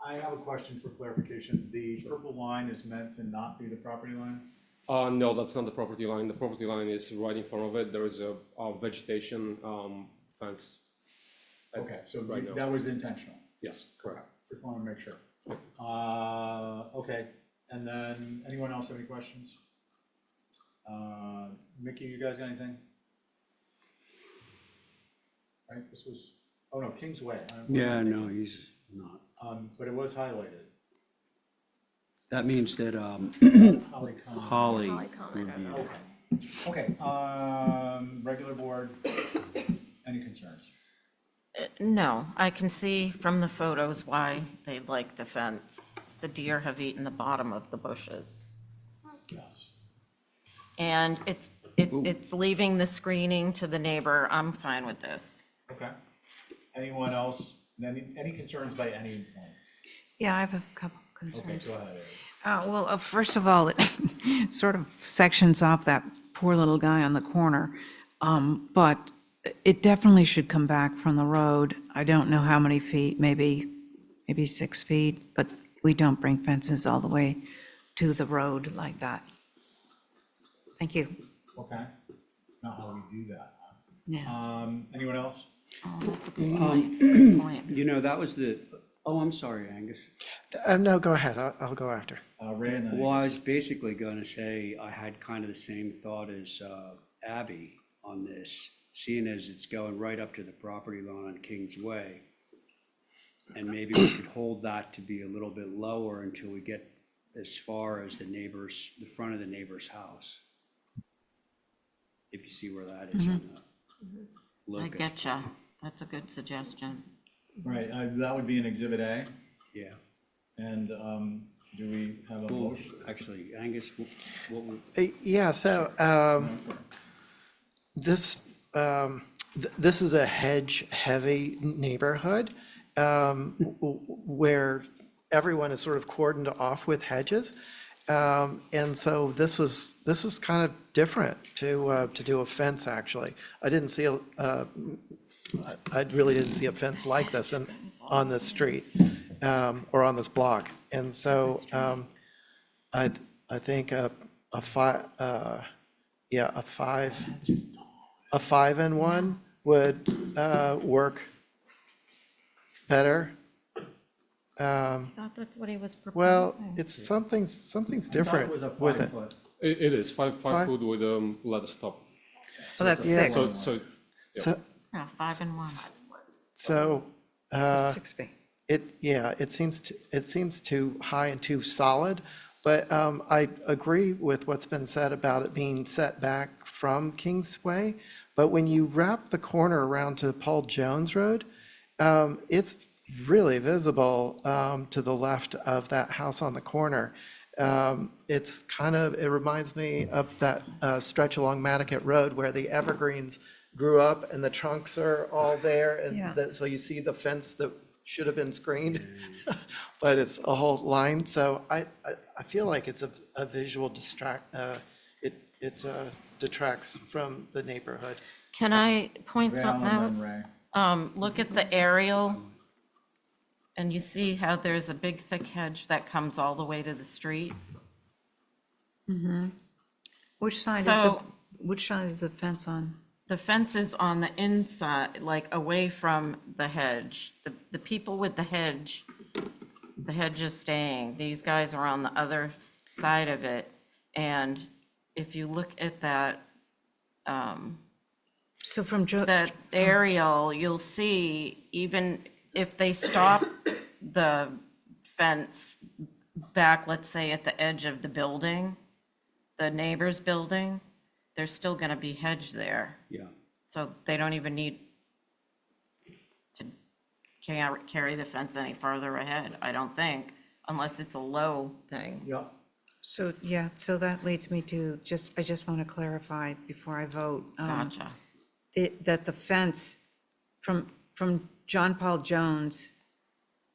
I have a question for clarification. The purple line is meant to not be the property line? No, that's not the property line. The property line is right in front of it. There is a vegetation fence. Okay, so right now. that was intentional? Yes, correct. Just want to make sure. Okay, and then anyone else have any questions? Mickey, you guys got anything? Right, this was, oh no, Kings Way. Yeah, no, he's not. But it was highlighted. That means that Holly Conn. Holly Holly Conn, reviewed it. Okay, regular board, any concerns? No, I can see from the photos why they like the fence. The deer have eaten the bottom of the bushes. Yes. And it's leaving the screening to the neighbor. I'm fine with this. Okay. Anyone else? Any concerns by any point? Yeah, I have a couple Okay, concerns. go ahead. Well, first of all, it sort of sections off that poor little guy on the corner. But it definitely should come back from the road. I don't know how many feet, maybe 6 feet, but we don't bring fences all the way to the road like that. Thank you. Okay, it's not how we do that. Yeah. Anyone else? Oh, that's a good point. Good point. You know, that was I'm sorry, Angus. No, go ahead. I'll go after. Ray and then. Well, I was basically gonna say, I had kind of the same thought as Abby on this, seeing as it's going right up to the property line on Kings Way. And maybe we could hold that to be a little bit lower until we get as far as the front of the neighbor's house. If you see where that is on the I locust. getcha. That's a good suggestion. Right, that would be an exhibit A, Yeah. and, do we have a Well, motion? actually, Angus, what would? Yeah, so this is a hedge-heavy neighborhood where everyone is sort of cordoned off with hedges. And so this was kind of different to do a fence, actually. I really didn't see a fence like this on this street or on this block. And so I think a 5-and-1 would work better. I thought that's what he was proposing. Well, it's something's different It was a with 5 it. foot. It is 5 Five? foot with lattice top. So that's Yeah, 6. So So, Yeah, 5 and 1. so, 6 feet. it seems too high and too solid, but I agree with what's been said about it being set back from Kingsway, But when you wrap the corner around to Paul Jones Road, it's really visible to the left of that house on the corner. It's kind of, it reminds me of that stretch along Nantucket Road where the evergreens grew up and the trunks are all there. Yeah. And so you see the fence that should have been screened, but it's a whole line. So I feel like it's a visual detracts from the neighborhood. Can I point Val something and out? then Ray. Look at the aerial, and you see how there's a big thick hedge that comes all the way to the street? Which side So- which side is the fence on? The fence is on the inside, like away from the hedge. The people with the hedge is staying. These guys are on the other side of it. And if you look at that, So from that aerial, you'll see even if they stop the fence back, let's say at the edge of the building, the neighbor's building, there's still gonna be hedge there. Yeah. So they don't even need to carry the fence any farther ahead, I don't think, unless it's a low thing. Yeah. So, yeah, so that leads me to I just want to clarify before I vote. Gotcha. That the fence from John Paul Jones,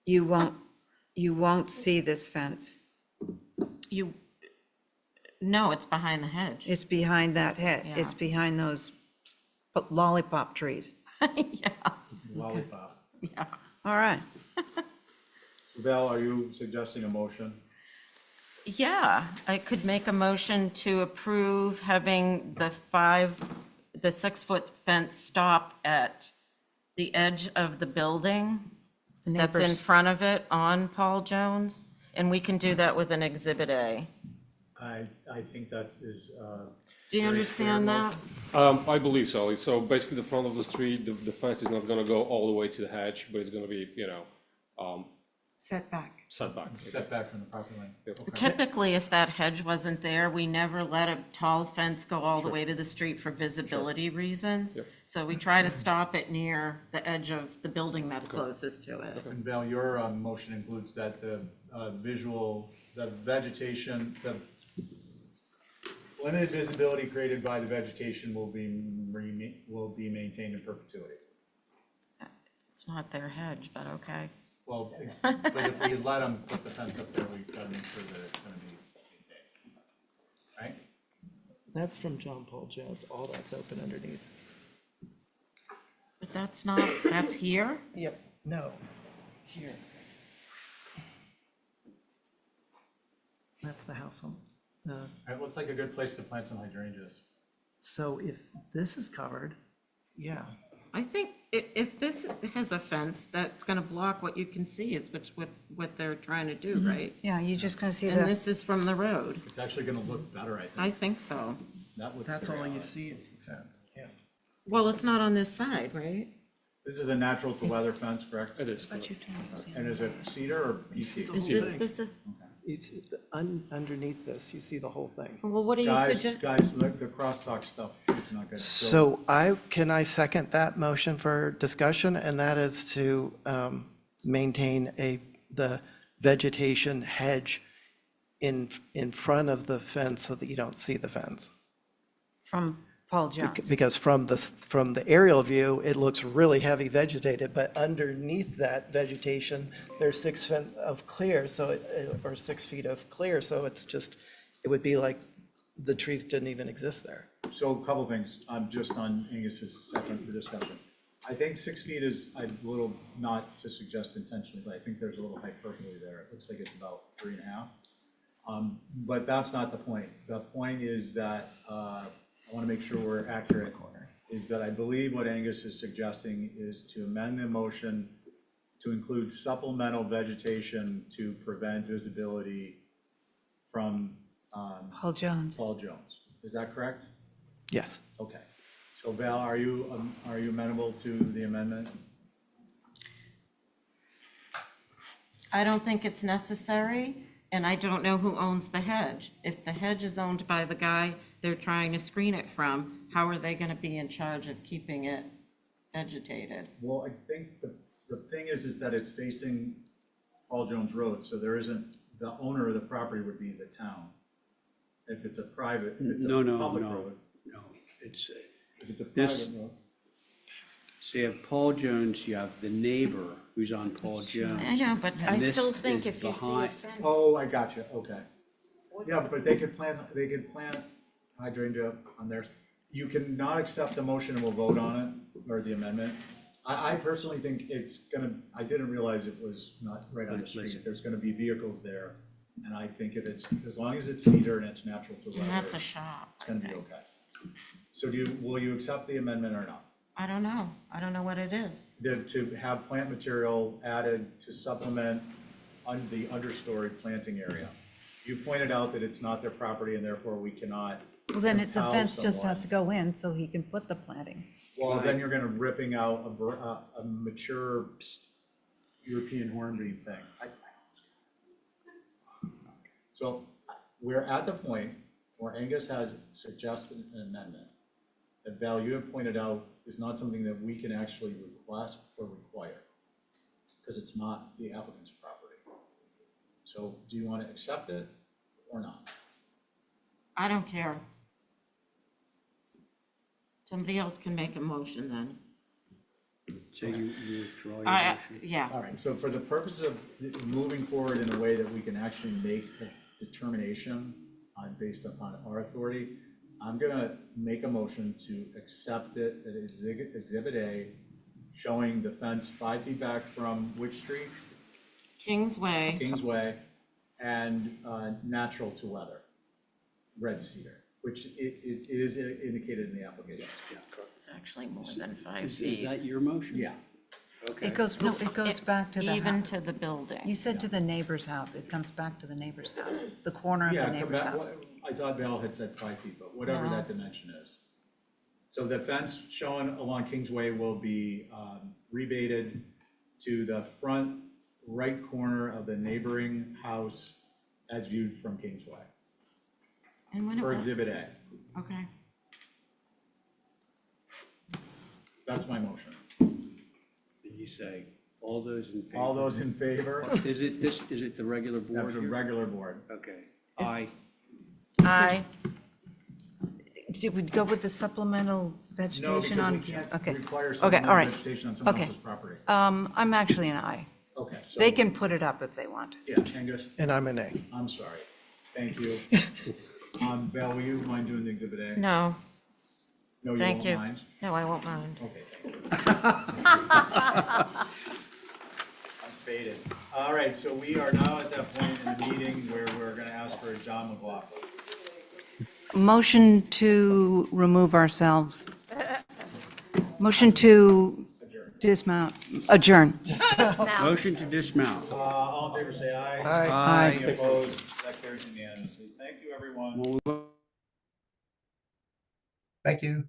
you won't see this fence. No, it's behind the hedge. It's behind that head. Yeah. It's behind those lollipop trees. Yeah, Lollipop. yeah. All right. So Val, are you suggesting a motion? Yeah, I could make a motion to approve having the 6-foot fence stop at the edge of the building that's in neighbors. front of it on Paul Jones, and we can do that with an Exhibit A. I think that is. Do you understand that? I believe so. So basically, the front of the street, the fence is not gonna go all the way to the hedge, but it's gonna be, Setback. setback. Setback from the property line. Yep. Okay. Typically, if that hedge wasn't there, we never let a tall fence go all the way to the street for visibility reasons. Yep. So we try to stop it near the edge of the building that's closest to it. And Val, your motion includes that the the vegetation, the limited visibility created by the vegetation will be maintained in perpetuity. It's not their hedge, but okay. Well, but if we let them put the fence up there, we've got to make sure that it's going to be maintained. Right? That's from John Paul Jones. All that's open underneath. But that's here? Yep. No. Here. That's the house on. It looks like a good place to plant some hydrangeas. So if this is covered, yeah. I think if this has a fence, that's gonna block what you can see is what they're trying to do, right? Yeah, you're just going to see And the, this is from the road. It's actually going to look better, I think. I think so. That's all you see is the fence. Yeah. Well, it's not on this side, right? This is a natural to weather fence, correct? It is. And is it cedar or PVC? Is this a, You see underneath this, you see the whole thing. well, what do you suggest? Guys, the crosstalk stuff is not good. So can I second that motion for discussion? And that is to maintain the vegetation hedge in front of the fence so that you don't see the fence. from Paul Jones. Because from the aerial view, it looks really heavy vegetated, but underneath that vegetation, there's 6 feet of clear, or 6 feet of clear, so it would be like the trees didn't even exist there. So a couple things, just on Angus's second discussion. I think 6 feet is a little, not to suggest intentionally, but I think there's a little hyperbole there. It looks like it's about 3.5. But that's not the point. The point is that, I want to make sure we're accurate, is that I believe what Angus is suggesting is to amend the motion to include supplemental vegetation to prevent visibility from Paul Jones. Paul Jones. Is that correct? Yes. Okay. So Val, are you amenable to the amendment? I don't think it's necessary, And I don't know who owns the hedge. If the hedge is owned by the guy they're trying to screen it from, how are they gonna be in charge of keeping it vegetated? Well, I think the thing is that it's facing Paul Jones Road, so there isn't, the owner of the property would be the town. If it's a private, if it's a public road. No, it's, If it's a This- private road. so you have Paul Jones, you have the neighbor who's on Paul Jones. I know, but I and this still think is if you see a behind- fence. Oh, I got you, okay. Yeah, but they could plant hydrangea on theirs. You can not accept the motion and we'll vote on it, or the amendment. I personally think it's gonna, I didn't realize it was not right on the street. Listen. There's gonna be vehicles there. And I think if it's, as long as it's cedar and it's natural to And weather, that's a it's shop, I gonna be think. okay. So will you accept the amendment or not? I don't know. I don't know what it is. To have plant material added to supplement the understory planting area. You pointed out that it's not their property and therefore we cannot Well, then the compel fence just someone. has to go in so he can put the planting. Well, then you're gonna ripping out a mature European hornbeam thing. So we're at the point where Angus has suggested an amendment that Val, you have pointed out is not something that we can actually request or require, because it's not the applicant's property. So do you want to accept it or not? I don't care. Somebody else can make a motion then. So you withdraw your I, motion? yeah. All right, so for the purpose of moving forward in a way that we can actually make a determination based upon our authority, I'm gonna make a motion to accept it as Exhibit A, showing the fence 5 feet back from which street? Kingsway. Kingsway, and natural to weather, red cedar, which it is indicated in the application. It's actually more than 5 Is feet. that your motion? Yeah. Okay. It goes, no, it goes back to the. Even hou- to the building. You said to the neighbor's house. It comes back to the neighbor's house, the corner of Yeah, the neighbor's house. I thought Val had said 5 feet, but whatever No. that dimension is. So the fence shown along Kingsway will be rebaited to the front right corner of the neighboring house as viewed from Kingsway And when it for was, Exhibit A. okay. That's my motion. Did you say all those in favor? All those in favor? Is it the regular board That's a here? regular board. Okay. Is- Aye. Aye. Did we go with the supplemental No, vegetation because on? we can't Okay. require Okay, supplemental all right. vegetation on someone Okay. else's property. I'm actually an aye. Okay, so. They can put it up if they want. Yeah, Angus, And I'm an A. I'm sorry. Thank you. Val, will you mind doing the Exhibit A? No, No, you thank won't you. mind? No, I won't mind. Okay, thank you. I'm faded. All right, so we are now at that point in the meeting where we're gonna ask for John McLaughlin. Motion to remove ourselves. Motion to dismount, adjourn. Motion to dismount. All in favor, say aye. Aye. Any opposed? That carries unanimously. Thank you, everyone. Thank you.